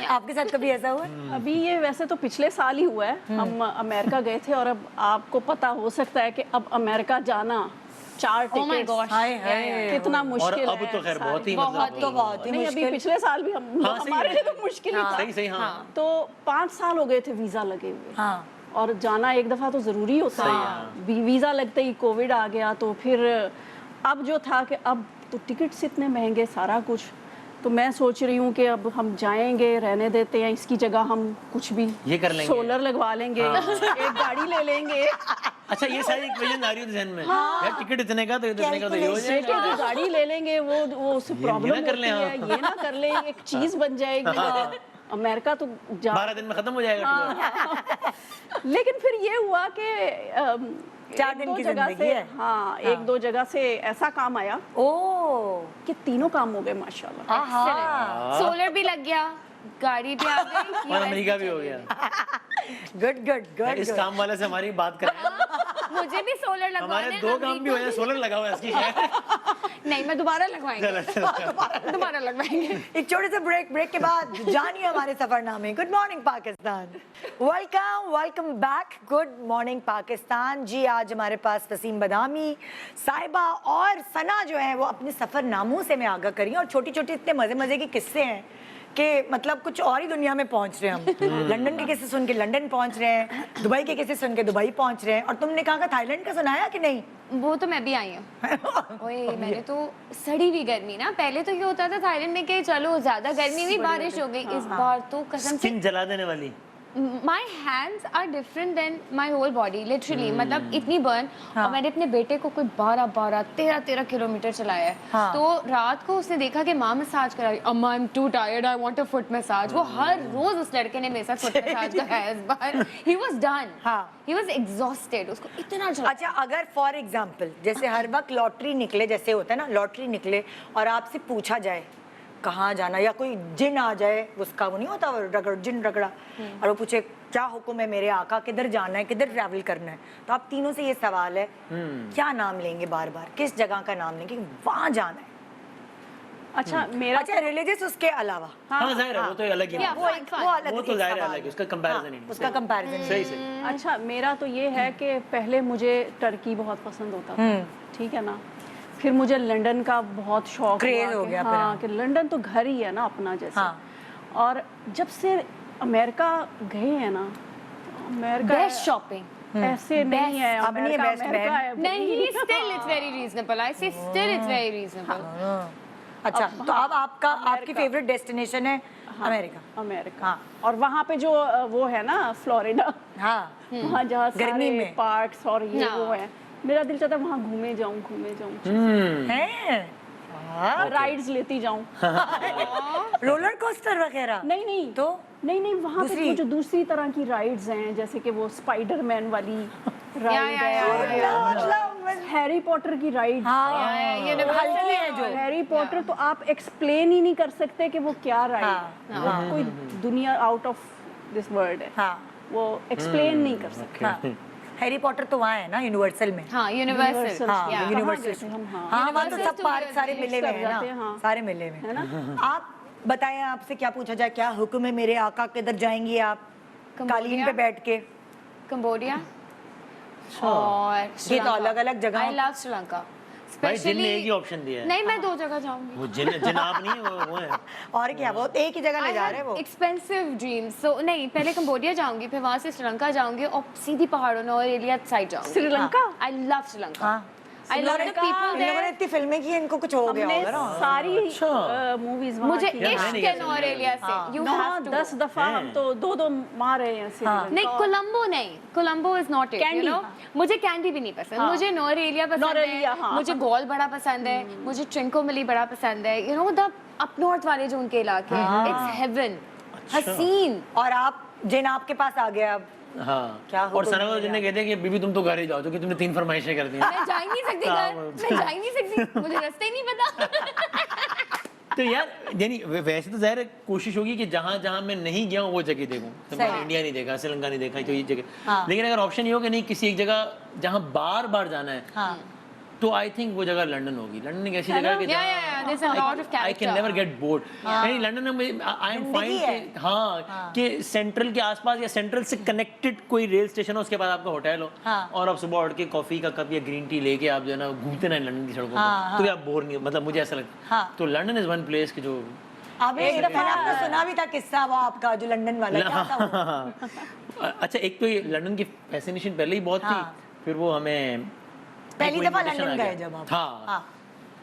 आपके साथ कभी ऐसा हुआ? अभी ये वैसे तो पिछले साल ही हुआ है, हम अमेरिका गए थे और अब आपको पता हो सकता है कि अब अमेरिका जाना 4 Oh my टिकट gosh. हाय हाय। कितना और मुश्किल अब है। तो खैर बहुत ही बहुत मतलब तो बहुत ही नहीं, अभी मुश्किल। पिछले साल भी हम हाँ, सही हमारे है। लिए तो मुश्किल ही था। सही सही हाँ। तो 5 साल हो गए थे वीजा लगे हुए, हाँ और जाना एक दफा तो जरूरी होता है। वीजा लगते ही कोविड आ गया, तो फिर अब जो था कि अब तो टिकट्स इतने महंगे, सारा कुछ, तो मैं सोच रही हूँ कि अब हम जाएंगे, रहने देते हैं, इसकी जगह हम कुछ भी ये कर लेंगे। सोलर लगवा लेंगे, एक गाड़ी ले लेंगे, अच्छा ये सारी इक्वेशन आ रही है ज़हन में यार, टिकट इतने का तो इतने का तो ये हो बेटे जाएगा। की गाड़ी ले लेंगे, वो उससे प्रॉब्लम ना कर होती लें, है, हाँ। ये ना कर ले, एक चीज बन जाएगी। अमेरिका तो 12 दिन में खत्म हो जाएगा टूर। लेकिन फिर ये हुआ कि 4 दिन की जिंदगी है। हाँ, 1-2 जगह से ऐसा काम आया ओ कि तीनों काम हो गए माशाल्लाह। आहा सोलर भी लग गया, गाड़ी भी आ गई, और अमेरिका भी हो गया। गुड गुड गुड इस काम वाले से हमारी बात करें, मुझे भी सोलर लगवाने हमारे 2 काम भी हो जाए, सोलर लगा हुआ है इसकी शायद। नहीं मैं दोबारा लगवाएंगे, दोबारा लगवाएंगे। एक छोटे से ब्रेक के बाद जानिए हमारे सफरनामे। Good morning Pakistan, welcome back. Good morning Pakistan जी। आज हमारे पास वसीम बदामी, साहिबा और सना जो है वो अपने सफरनामों से मैं आगाह करी, और छोटी छोटी इतने मजे मजे के किस्से हैं कि मतलब कुछ और ही दुनिया में पहुंच रहे हैं हम। लंदन के किस्से सुन के लंदन पहुंच रहे हैं, दुबई के किस्से सुन के दुबई पहुंच रहे हैं, और तुमने कहा थाईलैंड का सुनाया कि नहीं? वो तो मैं भी आई हूँ। ओए मैंने तो सड़ी हुई गर्मी ना, पहले तो ये होता था थाईलैंड में कि चलो ज्यादा गर्मी हुई, बारिश हो गई, इस बार तो कसम से स्किन जला देने वाली। My hands are different than my whole body literally, मतलब इतनी बर्न। और मैंने अपने बेटे को कोई 12-13 किलोमीटर चलाया है। हाँ। तो रात को उसने देखा कि माँ मसाज करा रही, अम्मा I am to tired, I want a foot massage. वो हर रोज उस लड़के ने मेरे साथ फुट मसाज कराया इस बार। He was done, he was exhausted, उसको इतना चला। अच्छा, अगर फॉर एग्जाम्पल जैसे हर वक्त लॉटरी निकले, जैसे होता है ना लॉटरी निकले और आपसे पूछा जाए कहाँ जाना, या कोई जिन आ जाए, उसका वो नहीं होता रगड़, जिन रगड़ा, और वो पूछे क्या हुक्म है मेरे आका, किधर जाना है, किधर ट्रैवल करना है, तो आप तीनों से ये सवाल है क्या नाम लेंगे, बार बार किस जगह का नाम लेंगे, वहाँ जाना है? اچھا میرا اچھا ریلیجس اس کے علاوہ ہاں ظاہر ہے وہ تو الگ ہی Yeah, بات ہے. وہ الگ وہ تو ایک ظاہر ہے سوال الگ ہے, اس کا comparison ہی نہیں. اس کا comparison صحیح صحیح. اچھا میرا تو یہ ہے کہ پہلے مجھے ٹرکی بہت پسند ہوتا تھا, ٹھیک ہے نا, پھر مجھے لنڈن کا بہت شوق Craze ہو کہ گیا ہاں کہ لنڈن تو گھر ہی ہے نا اپنا جیسے. اور جب سے امریکہ گئے ہیں نا, امریکہ بیسٹ شاپنگ ایسے نہیں ہے, اب نہیں ہے امریکہ best امریکہ band. ہے. نہیں, still it's very reasonable. I say still it's very reasonable. اچھا تو اب آپ کی فیوریٹ ڈیسٹینیشن ہے امریکہ. امریکہ, اور وہاں پہ جو وہ ہے نا فلوریڈا, ہاں وہاں جہاں گرمی میں پارکس اور یہ وہ ہے, میرا دل چاہتا ہے وہاں گھومے جاؤں رائڈز لیتی جاؤں. رولر کوسٹر وغیرہ نہیں تو نہیں وہاں پہ وہ جو دوسری طرح کی رائڈز ہیں, جیسے کہ وہ اسپائڈر مین والی رائڈ ہے, ہیری پوٹر کی رائڈ, ہلکی ہے جو ہیری پوٹر تو آپ ایکسپلین ہی نہیں کر سکتے کہ وہ کیا رائڈ, وہ کوئی دنیا آؤٹ آف دس ورلڈ ہے, وہ ایکسپلین نہیں کر سکتے. ہیری پوٹر تو وہاں ہے نا یونیورسل میں. ہاں یونیورسل. یونیورسل ہاں وہاں تو سب پارک سارے ملے ہوئے ہیں نا, سارے ملے ہوئے ہیں. آپ بتائیں آپ سے کیا پوچھا جائے, کیا حکم ہے میرے آقا, کدھر جائیں گی آپ قالین پہ بیٹھ کے؟ کمبوڈیا اور یہ تو الگ الگ جگہ. I love Sri Lanka. بھائی جن نے ایک ہی آپشن دیا ہے. نہیں میں 2 جگہ جاؤں گی. وہ جناب نہیں وہ ہے. اور کیا وہ ایک ہی جگہ لے جا رہے ہیں وہ. Expensive dreams. سو نہیں پہلے کمبوڈیا جاؤں گی, پھر وہاں سے سری لنکا جاؤں گی, اور سیدھی پہاڑوں اور ایریا سائڈ جاؤں گی. Sri Lanka, I love Sri Lanka. I love the people ان لوگوں نے there. اتنی فلمیں کی, ان کو کچھ ہو گیا ہوگا نا. ساری موویز مجھے عشق ہے نوریلیا سے. You have to. 10 دفعہ ہم تو 2 مار رہے ہیں. نہیں کولمبو نہیں, Colombo is not it, you know. مجھے کینڈی بھی نہیں پسند, مجھے نوریلیا پسند ہے, مجھے گول بڑا پسند ہے, مجھے ٹرنکوملی بڑا پسند ہے, you know the up north والے جو ان کے علاقے ہیں, اٹس ہیون, حسین. اور آپ جن آپ کے پاس آ گیا اب ہاں, اور ثنا کو جن نے کہتے ہیں کہ بیوی تم تو گھر ہی جاؤ, کیونکہ تم نے 3 فرمائشیں کر دی ہیں. میں جا ہی نہیں سکتی گھر, میں جا ہی نہیں سکتی, مجھے راستے ہی نہیں پتا. تو یار یعنی ویسے تو ظاہر کوشش ہوگی کہ جہاں جہاں میں نہیں گیا ہوں وہ جگہ دیکھوں. میں نے انڈیا نہیں دیکھا, سری لنکا نہیں دیکھا, تو یہ جگہ. لیکن اگر آپشن یہ ہو کہ نہیں کسی ایک جگہ جہاں بار بار جانا ہے, تو آئی تھنک وہ جگہ لنڈن ہوگی. لنڈن ایک ایسی جگہ ہے کہ I can never get bored. یعنی لنڈن میں آئی ایم فائن ہاں کہ سینٹرل کے آس پاس یا سینٹرل سے کنیکٹڈ کوئی ریل اسٹیشن ہو, اس کے بعد آپ کا ہوٹل ہو, اور آپ صبح اٹھ کے کافی کا کپ یا گرین ٹی لے کے آپ جو ہے نا گھومتے رہیں لنڈن کی سڑکوں پہ, تو آپ بور نہیں, مطلب مجھے ایسا لگتا ہے. تو لنڈن از ون پلیس کہ جو آپ نے ایک دفعہ آپ نے سنا بھی تھا قصہ وہ آپ کا جو لنڈن والا, کیا تھا وہ؟ اچھا ایک تو یہ لنڈن کی فیسینیشن پہلے ہی بہت تھی, پھر وہ ہمیں پہلی دفعہ لنڈن گئے جب آپ. ہاں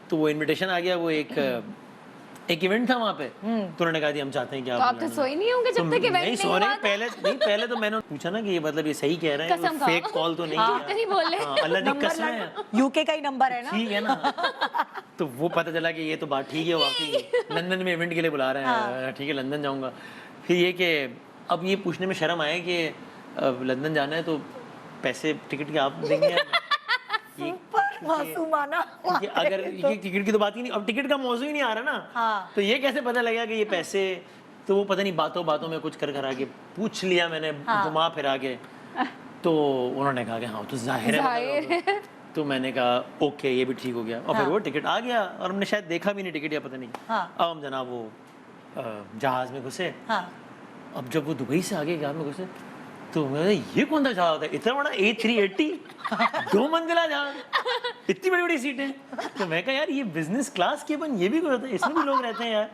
تو وہ انویٹیشن آ گیا, وہ ایک ایونٹ تھا وہاں پہ, تو انہوں نے کہا ہم چاہتے ہیں کہ آپ تو سوئی نہیں ہوں گے جب تک ایونٹ نہیں سو رہے. پہلے تو میں نے پوچھا نا کہ یہ مطلب یہ صحیح کہہ رہے ہیں, فیک کال تو نہیں بول رہے, اللہ کی قسم ہے, یو کے کا ہی نمبر ہے نا, ٹھیک ہے نا. تو وہ پتہ چلا کہ یہ تو بات ٹھیک ہے, واقعی لندن میں ایونٹ کے لیے بلا رہے ہیں, ٹھیک ہے لندن جاؤں گا. پھر یہ کہ اب یہ پوچھنے میں شرم آئے کہ لندن جانا ہے تو پیسے ٹکٹ کے آپ دیں گے. اگر ٹکٹ کی تو بات ہی نہیں, اب ٹکٹ کا موضوع ہی نہیں آ رہا نا, تو یہ کیسے پتہ لگا کہ یہ پیسے, تو وہ پتہ نہیں باتوں میں کچھ کر کے پوچھ لیا میں نے گھما پھرا کے, تو انہوں نے کہا کہ ہاں تو ظاہر ہے. تو میں نے کہا اوکے یہ بھی ٹھیک ہو گیا, اور پھر وہ ٹکٹ آ گیا, اور ہم نے شاید دیکھا بھی نہیں ٹکٹ یا پتہ نہیں. اب ہم جناب وہ جہاز میں گھسے. اب جب وہ دبئی سے آگے جہاز میں گھسے تو میں یہ کون سا جہاز ہوتا ہے, اتنا بڑا A380 2 منزلہ جہاز, اتنی بڑی بڑی سیٹیں. تو میں کہا یار یہ بزنس کلاس کے بن یہ بھی کوئی ہوتا ہے, اس میں بھی لوگ رہتے ہیں یار,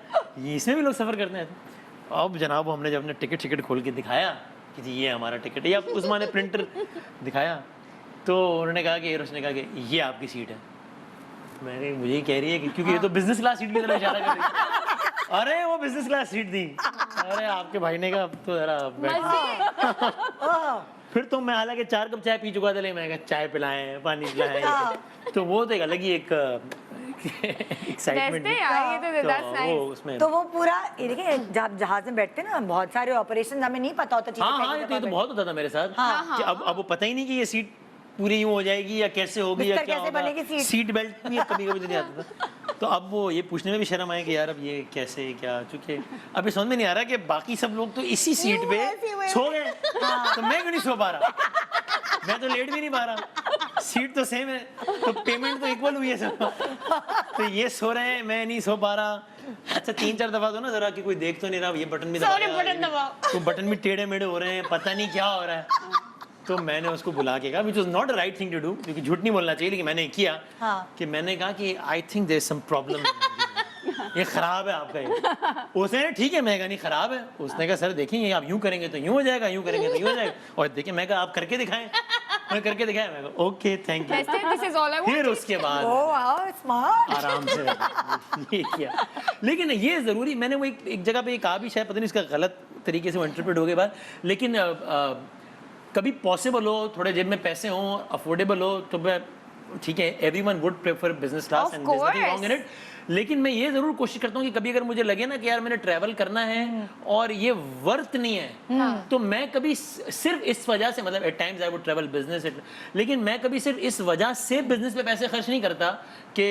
اس میں بھی لوگ سفر کرتے ہیں. اب جناب ہم نے جب اپنے ٹکٹ کھول کے دکھایا کہ جی یہ ہمارا ٹکٹ ہے, یا عثمان نے پرنٹر دکھایا, تو انہوں نے کہا کہ نے کہا کہ یہ آپ کی سیٹ ہے. میں نے مجھے ہی کہہ رہی ہے کہ کیونکہ یہ تو بزنس کلاس سیٹ کی طرح اشارہ کر رہی ہے. ارے وہ بزنس کلاس سیٹ تھی. ارے آپ کے بھائی نے کہا تو ذرا پھر تو میں حالانکہ 4 کپ چائے پی چکا تھا, میں کہا چائے پلائیں, پانی پلائیں, تو وہ تو ایک الگ ہی ایک ایکسائٹمنٹ تھی. تو وہ پورا دیکھیں جب جہاز میں بیٹھتے نا بہت سارے آپریشن ہمیں نہیں پتا ہوتا. ہاں یہ تو بہت ہوتا تھا میرے ساتھ, کہ اب وہ پتہ ہی نہیں کہ یہ سیٹ پوری یوں ہو جائے گی یا کیسے ہوگی یا کیا ہوگا, سیٹ بیلٹ بھی کبھی کبھی نہیں آتا تھا. تو اب وہ یہ پوچھنے میں بھی شرم آئے کہ یار اب یہ کیسے کیا, چونکہ اب یہ سمجھ میں نہیں آ رہا کہ باقی سب لوگ تو اسی سیٹ پہ سو گئے, تو میں کیوں نہیں سو پا رہا, میں تو لیٹ بھی نہیں پا رہا, सीट तो सेम है, तो पेमेंट तो इक्वल हुई है सब। तो ये सो रहे हैं, मैं नहीं सो पा रहा। अच्छा 3-4 दफा दो ना जरा कि कोई देख तो नहीं रहा, ये बटन भी सारे दबा बटन दबाओ। तो बटन भी टेढ़े मेढ़े हो रहे हैं, पता नहीं क्या हो रहा है। तो मैंने उसको बुला के कहा which was not the right thing to do, क्योंकि झूठ नहीं बोलना चाहिए, लेकिन मैंने किया कि मैंने कहा कि I think there is some problem, ये खराब है आपका ये। उसने ठीक है, मैं कहा नहीं खराब है। उसने कहा सर देखेंगे आप यूं करेंगे तो यूं हो जाएगा, यूं करेंगे तो यूं हो जाएगा। और देखिए मैं कहा आप करके दिखाएं। मैं करके दिखाया, मैं कहा okay thank you. This is all I want. फिर उसके बाद ओह वाओ स्मार्ट। आराम से ये किया। लेकिन ये ज़रूरी, मैंने वो एक जगह पे ये कहा भी, शायद पता नहीं इसका गलत तरीके से वो इंटरप्रेट हो गई बात, लेकिन कभी पॉसिबल हो, थोड़े जेब में पैसे हों, अफोर्डेबल हो, तो मैं ठीक है, everyone would prefer business class and there is nothing wrong in it. लेकिन मैं ये जरूर कोशिश करता हूँ कि कभी अगर मुझे लगे ना कि यार मैंने ट्रैवल करना है और ये वर्थ नहीं है, तो मैं कभी सिर्फ इस वजह से, मतलब at times I would travel business, लेकिन मैं कभी सिर्फ इस वजह से बिजनेस पे पैसे खर्च नहीं करता कि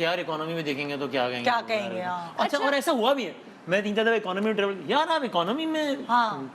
यार इकोनॉमी में देखेंगे तो क्या कहेंगे, क्या कहेंगे, हाँ। अच्छा और ऐसा हुआ भी है, मैं 3-4 दफा इकोनॉमी में ट्रैवल, यार आप इकोनॉमी में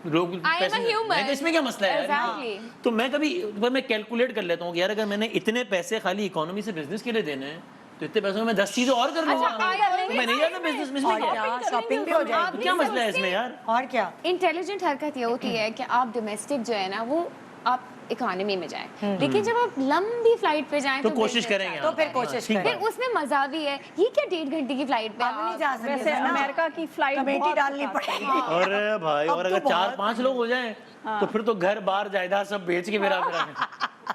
लोग पैसे, मैं तो इसमें क्या मसला है Exactly. यार। तो मैं कभी मैं कैलकुलेट कर लेता हूँ कि यार अगर मैंने इतने पैसे खाली इकोनॉमी से बिजनेस के लिए देने हैं, तो इतने पैसों में मैं 10 चीजें और कर लूंगा। तो मैं नहीं जाता बिजनेस में, इसमें क्या शॉपिंग भी हो जाएगी। तो क्या मसला है इसमें यार। और क्या इंटेलिजेंट हरकत ये होती है कि आप डोमेस्टिक जो है ना वो आप इकोनॉमी में जाएं, लेकिन जब आप लंबी फ्लाइट पे जाएं तो कोशिश business करेंगे, तो फिर कोशिश ठीक करें। फिर उसमें मजा भी है। ये क्या 1.5 घंटे की फ्लाइट पे अब नहीं जा सकते वैसे ना। अमेरिका की फ्लाइट कमेटी डालनी पड़ेगी। अरे भाई, अब और तो अगर बहुत 4-5 लोग हो जाएं तो फिर तो घर बार जायदाद सब बेच के मेरा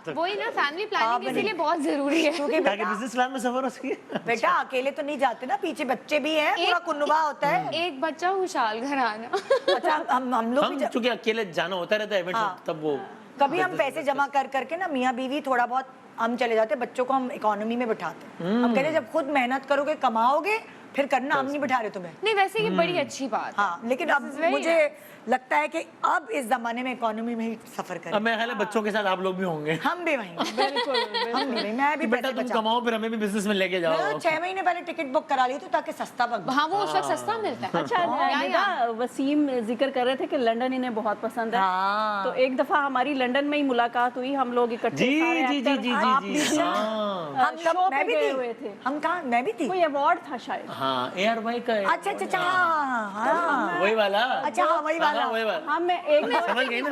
वही ना, फैमिली प्लानिंग इसीलिए बहुत जरूरी है। क्योंकि ताकि बिजनेस क्लास में सफर हो सके। बेटा अकेले तो नहीं जाते ना, पीछे बच्चे भी हैं, पूरा कुनबा होता है। एक बच्चा खुशहाल घर आना। अच्छा हम लोग भी हम चूंकि अकेले जाना होता रहता है इवेंट्स में, तब वो कभी हम पैसे जमा कर करके ना मियाँ बीवी थोड़ा बहुत हम चले जाते, बच्चों को हम इकोनॉमी में बिठाते। हम कहते जब खुद मेहनत करोगे कमाओगे फिर करना, हम नहीं बिठा रहे तुम्हें। नहीं वैसे ये बड़ी अच्छी बात है। हाँ लेकिन अब मुझे लगता है कि अब इस जमाने में इकोनॉमी में ही सफर करें। अब मैं ख्याल है बच्चों के साथ आप लोग भी होंगे। हम भी वहीं, बिल्कुल हम भी वहीं। मैं भी बेटा पैसे तुम बचाऊं। कमाओ फिर हमें भी बिजनेस में लेके जाओ। मैं 6 महीने पहले टिकट बुक करा ली थी ताकि सस्ता पक हाँ वो उस वक्त सस्ता मिलता है। अच्छा निदा, वसीम जिक्र कर रहे थे कि लंदन इन्हें बहुत पसंद है। हाँ। तो एक दफा हमारी लंदन में ही मुलाकात हुई, हम लोग इकट्ठे जी सारे जी जी actor, जी आप जी भी जी थे, हाँ हम शो मैं पे भी गए थी। हुए थे। हम कहाँ, मैं भी थी। कोई अवार्ड था शायद। हाँ ARY का है। अच्छा अच्छा अच्छा हाँ वही वाला। अच्छा हाँ वही वाला। हाँ, वही वाला। हम एक दो समझ गई ना।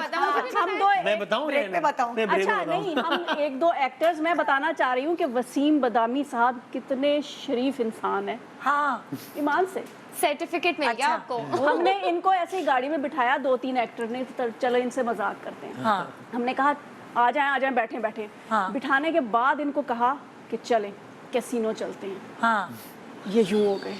हम दो मैं बताऊं ब्रेक पे बताऊं। मैं ब्रेक अच्छा में बताऊं। नहीं, हम एक दो एक्टर्स, मैं बताना चाह रही हूँ कि वसीम बदामी साहब कितने शरीफ इंसान है, हाँ ईमान से। सर्टिफिकेट मिल गया अच्छा। आपको। हमने इनको ऐसे ही गाड़ी में बिठाया, 2-3 एक्टर ने, तो चलो इनसे मजाक करते हैं। हाँ हमने कहा आ जाएं बैठे बैठे। हाँ। बिठाने के बाद इनको कहा कि चलें कैसीनो चलते हैं। हाँ ये यूं हो गए।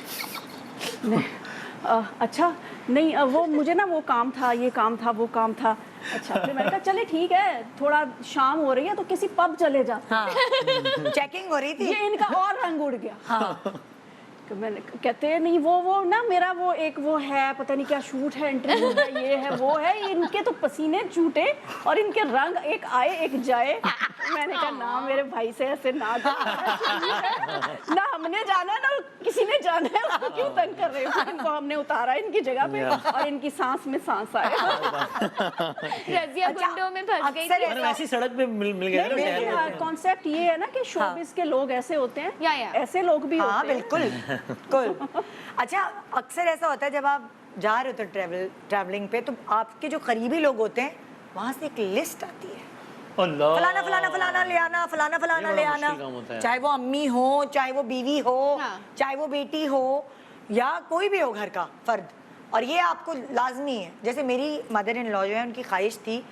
अच्छा नहीं, वो मुझे ना वो काम था, ये काम था, वो काम था। अच्छा फिर मैंने कहा चले ठीक है, थोड़ा शाम हो रही है तो किसी पब चले जाते हाँ चेकिंग हो रही हैं। थी। ये इनका और रंग उड़ गया। हाँ तो मैंने कहते नहीं वो ना मेरा वो एक वो है, पता नहीं क्या शूट है, इंटरव्यू है, ये है वो है। इनके तो पसीने छूटे और इनके रंग एक आए एक जाए। मैंने कहा ना मेरे भाई से ऐसे ना ना हमने जाना ना किसी ने जाना है, उसको क्यों तंग कर रहे हो। इनको हमने उतारा इनकी जगह पे और इनकी सांस में सांस आए। रजिया गुंडों में फंस गई अक्सर थी। मैंने वैसी सड़क पे मिल गया ना टहल। कॉन्सेप्ट ये है ना कि शोबिस के लोग ऐसे होते हैं, या। ऐसे लोग भी हाँ होते हैं। बिल्कुल बिल्कुल। अच्छा अक्सर ऐसा होता है जब आप जा रहे होते हो ट्रैवलिंग पे, तो आपके जो करीबी लोग होते हैं वहां से एक लिस्ट आती है, अल्लाह फलाना फलाना फलाना ले आना, फलाना फलाना ये ले बड़ा आना, मुश्किल काम होता है। चाहे वो अम्मी हो, चाहे वो बीवी हो, हाँ। चाहे वो बेटी हो, या कोई भी हो घर का फर्द, और ये आपको लाजमी है। जैसे मेरी मदर इन लॉ जो है, उनकी ख्वाहिश थी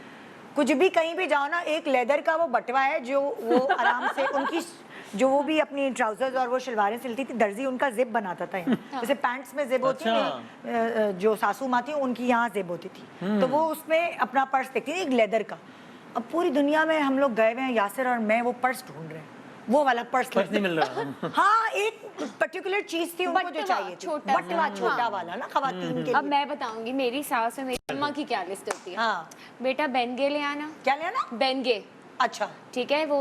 कुछ भी कहीं भी जाओ ना, एक लेदर का वो बटवा है जो वो आराम से उनकी जो वो भी अपनी ट्राउजर्स और वो शलवारें सिलती थी, दर्जी उनका जिप बनाता था यहाँ। जैसे पैंट्स में जिप होती है, जो सासू माँ थी उनकी यहाँ जिप होती थी, तो वो उसमें अपना पर्स देखती थी, एक लेदर का। अब पूरी दुनिया में हम लोग गए हुए हैं, यासिर और मैं, वो पर्स ढूंढ रहे हैं, वो वाला पर्स नहीं मिल रहा। हाँ एक पर्टिकुलर चीज थी उनको जो बटवा, चाहिए थी, छोटा सा। बटवा छोटा हाँ। वाला ना खवातीन के अब लिए। मैं बताऊंगी मेरी सास और मेरी अम्मा की क्या लिस्ट होती है। हाँ बेटा बेनगे ले आना। क्या लेना? बेनगे अच्छा ठीक है, वो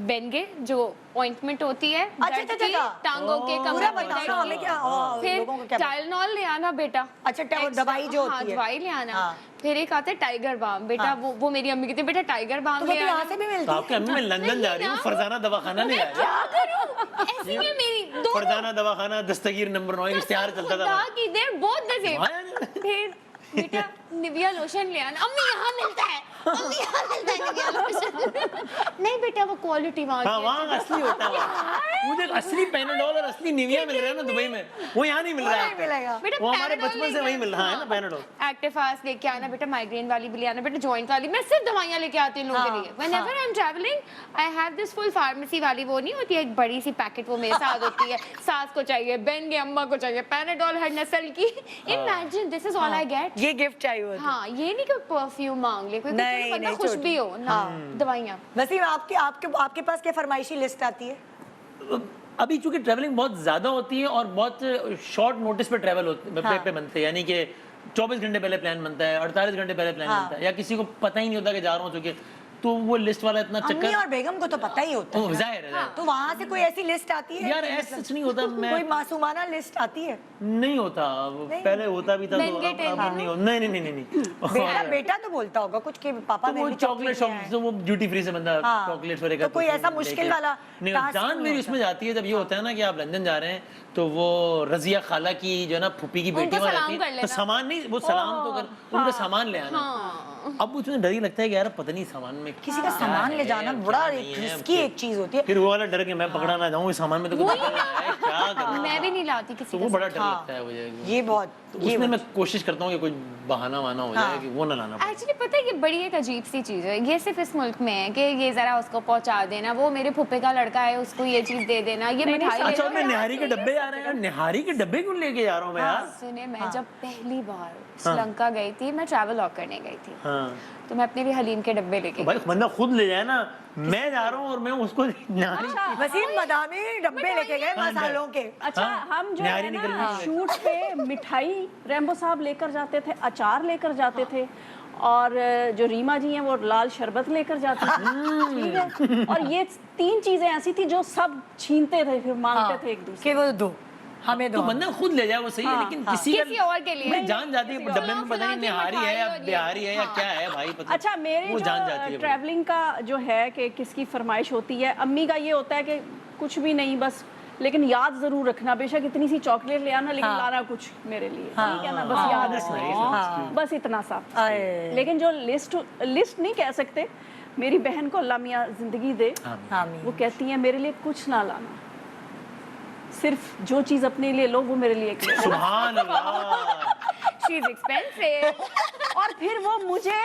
बेनगे जो ऑइंटमेंट होती है अच्छा, दर्द अच्छा, की, अच्छा। टांगों के, पूरा कमर बताओ में ना हमें दर्द क्या की। लोगों को क्या फिर टाइलनॉल ले आना बेटा, अच्छा, Extra- दवाई जो हाँ, होती है। दवाई ले आना। हाँ। फिर एक आता है टाइगर बाम बेटा, हाँ। वो मेरी अम्मी कहती है बेटा टाइगर बाम तो वो ले तो आना। यहाँ से भी तो मिलती आपकी अम्मी मैं लंदन जा रही हूँ, फरजाना दवाखाना नहीं आ रही। क्या करूं? ऐसी में मेरी दो फरजाना दवाखाना दस्तगीर नंबर 9 इश्तिहार चलता था। खुदा की देर बहुत दसे। हाँ। फिर बेटा निविया लोशन ले आना, अम्मी यहाँ मिलता है, अम्मी यहाँ मिलता है निविया लोशन। नहीं बेटा वो क्वालिटी वहाँ हाँ की वहाँ का असली होता है वहाँ। मुझे असली पैनाडोल और असली निविया मिल रहा है ना दुबई में, वो यहाँ नहीं मिल रहा नहीं मिलेगा। है। बेटा वो हमारे Panadol बचपन से लेके वही मिल रहा है ना हाँ। पैनाडोल। एक्टिव फास्ट लेके आना बेटा, माइग्रेन वाली भी ले आना बेटा, जॉइंट वाली। मैं सिर्फ दवाइयाँ लेके आती हूँ लोगों के हाँ, लिए। Whenever I'm traveling, I have this full pharmacy वाली, वो नहीं होती है एक बड़ी सी पैकेट, वो मेरे साथ होती है। सास को चाहिए बेनगे, अम्मा को चाहिए पैनाडोल हर नस्ल की। Imagine this is all I get। ये गिफ्ट चाहिए होती है। हाँ, ये नहीं कि परफ्यूम मांग ले, कोई नहीं, बंदा नहीं, खुश छोटी। भी हो ना, दवाइयाँ। वसीम आपके पास क्या फरमाइशी लिस्ट आती है? अभी चूंकि ट्रैवलिंग बहुत ज्यादा होती है और बहुत शॉर्ट नोटिस पे ट्रैवल पे बनते हैं, यानी कि 24 घंटे पहले प्लान बनता है, 48 घंटे पहले प्लान बनता है, या किसी को पता ही नहीं होता कि जा रहा हूँ चूंकि, तो वो लिस्ट वाला इतना अम्मी चक्कर। और बेगम को तो पता ही होता है। जाहिर है तो वहाँ से कोई ऐसी लिस्ट आती है? यार ऐसा कुछ नहीं होता। कोई मैं मासूमाना लिस्ट आती है? नहीं होता, पहले होता भी था तो महंगे अब नहीं होता। नहीं नहीं नहीं नहीं बेटा बेटा तो बोलता होगा कुछ कि पापा तो वो मेरे चॉकलेट शॉप तो वो ड्यूटी फ्री से बंदा हाँ। चॉकलेट्स वगैरह तो कोई ऐसा मुश्किल वाला नहीं, टास्क जान नहीं मेरी होता। उसमें जाती है जब ये होता है ना कि आप लंदन जा रहे हैं तो वो रजिया खाला की जो है ना फूफी की बेटी उनको वहाँ सलाम रहती कर है, तो लेना। सामान नहीं, वो सलाम तो कर उनका सामान ले आना। अब उसमें डर ही लगता है कि यार पता नहीं सामान में किसी का क्या सामान ले है, जाना क्या बड़ा नहीं है, रिस्की एक चीज होती है। फिर वो वाला डर के मैं पकड़ा ना जाऊँ इस सामान में तो कुछ वही पता नहीं है, क्या करूँ। मैं भी नहीं लाती तो किसी वो का बड़ा डर हाँ। लगता है मुझे। ये बहुत तो ये उसमें मैं कोशिश करता हूँ कि कोई बहाना वाना हो जाए कि वो ना लाना पड़े। एक्चुअली पता है ये बड़ी एक अजीब सी चीज़ है, ये सिर्फ इस मुल्क में है कि ये जरा उसको पहुंचा देना, वो मेरे फुप्पे का लड़का है उसको ये चीज़ दे देना, ये मिठाई ले अच्छा लो। मैं निहारी के डब्बे आ रहे हैं, निहारी के डब्बे क्यों लेके जा रहा हूँ मैं यार? सुने मैं जब पहली बार श्रीलंका गई थी, मैं ट्रैवल लॉक करने गई थी, हाँ तो मैं अपने लिए हलीम के डब्बे लेके तो भाई बंदा खुद ले जाए ना, मैं जा रहा हूँ और मैं उसको निहारी वसीम बादामी डब्बे लेके गए मसालों के। अच्छा हाँ, हम जो न्यारी है निकल ना गई। शूट पे मिठाई रैम्बो साहब लेकर जाते थे, अचार लेकर जाते थे, और जो रीमा जी हैं वो लाल शरबत लेकर जाती थी, ठीक है। और ये 3 चीजें ऐसी थी जो सब छीनते थे, फिर मांगते थे एक दूसरे कि वो दो हमें तो दो। बंदा खुद ले जाए वो सही है, लेकिन किसी किसी और के लिए। नहीं, जान जाती है डब्बे में पता नहीं निहारी है या बिहारी है या क्या है भाई पता अच्छा मेरे वो जान जाती जो है ट्रैवलिंग का जो है कि किसकी फरमाइश होती है, अम्मी का ये होता है कि कुछ भी नहीं बस, लेकिन याद जरूर रखना, बेशक इतनी सी चॉकलेट ले आना लेकिन लाना कुछ मेरे लिए, ठीक है ना, बस याद रखना, बस इतना सा। आए। लेकिन जो लिस्ट नहीं कह सकते, मेरी बहन को अल्लाह मियाँ जिंदगी दे, आमीन। वो कहती है मेरे लिए कुछ ना लाना, सिर्फ जो चीज अपने लिए लो वो मेरे लिए एक ले लो। सुभान अल्लाह। She is expensive. और फिर वो मुझे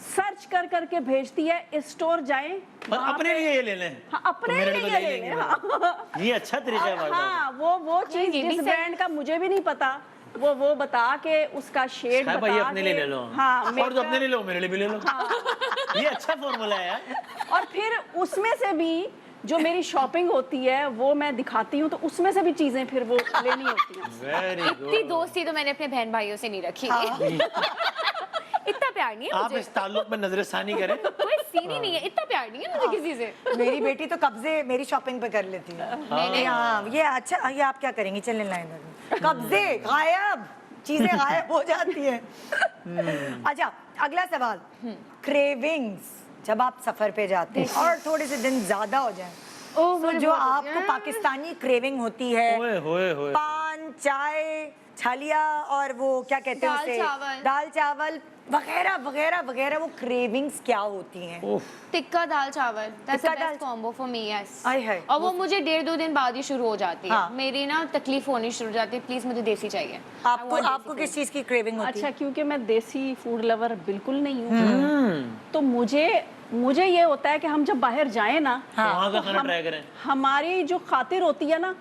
सर्च कर करके भेजती है, स्टोर जाएं और अपने लिए ये ले लें। हाँ, अपने तो मेरे लिए लिए ले लेंगे लें, वो। हाँ। ये अच्छा तरीका है भाई साहब। हाँ वो चीज ये भी जिस सही। ब्रांड का मुझे भी नहीं पता, वो बता के उसका शेड है बता भाई अपने लिए के, ले लो, हाँ और जो makeup, अपने लिए लो मेरे लिए भी ले लो। ये अच्छा फॉर्मूला है यार। और फिर उसमें से भी जो मेरी शॉपिंग होती है वो मैं दिखाती हूँ, तो उसमें से भी चीजें फिर वो लेनी होती हैं। वेरी इतनी गुड। दोस्ती तो मैंने अपने बहन भाइयों से नहीं रखी। इतना प्यार नहीं है आप मुझे, इस ताल्लुक में नजरसानी करें। कोई सीन ही नहीं है, इतना प्यार नहीं है मुझे किसी से। मेरी बेटी तो कब्जे मेरी शॉपिंग पे कर लेती है। नहीं। हाँ ये अच्छा, ये आप क्या करेंगे, चलें लाइन में। कब्जे गायब, चीजें गायब हो जाती है। अच्छा अगला सवाल, क्रेविंग्स जब आप सफर पे जाते हैं और थोड़े से दिन ज्यादा हो जाएं, तो जो आपको पाकिस्तानी क्रेविंग होती है, ओए होए होए। पान, चाय, छालिया और वो क्या कहते हैं दाल उसे, चावल। दाल चावल वगैरह वगैरह वगैरह, वो क्रेविंग्स क्या होती हैं? उफ, टिक्का दाल चावल, that's the tikka dal- best combo for me, yes. आय हाय। और वो मुझे 1.5-2 दिन बाद ही शुरू हो जाती है। हाँ। मेरी ना तकलीफ होनी शुरू हो जाती है, प्लीज मुझे देसी चाहिए। आपको आपको किस चीज की क्रेविंग होती अच्छा है? क्योंकि मैं देसी फूड लवर बिल्कुल नहीं हूँ, तो मुझे ये होता है कि हम जब बाहर जाएं ना, वहाँ का खाना ट्राई करें। हमारी जो खातिर होती है ना,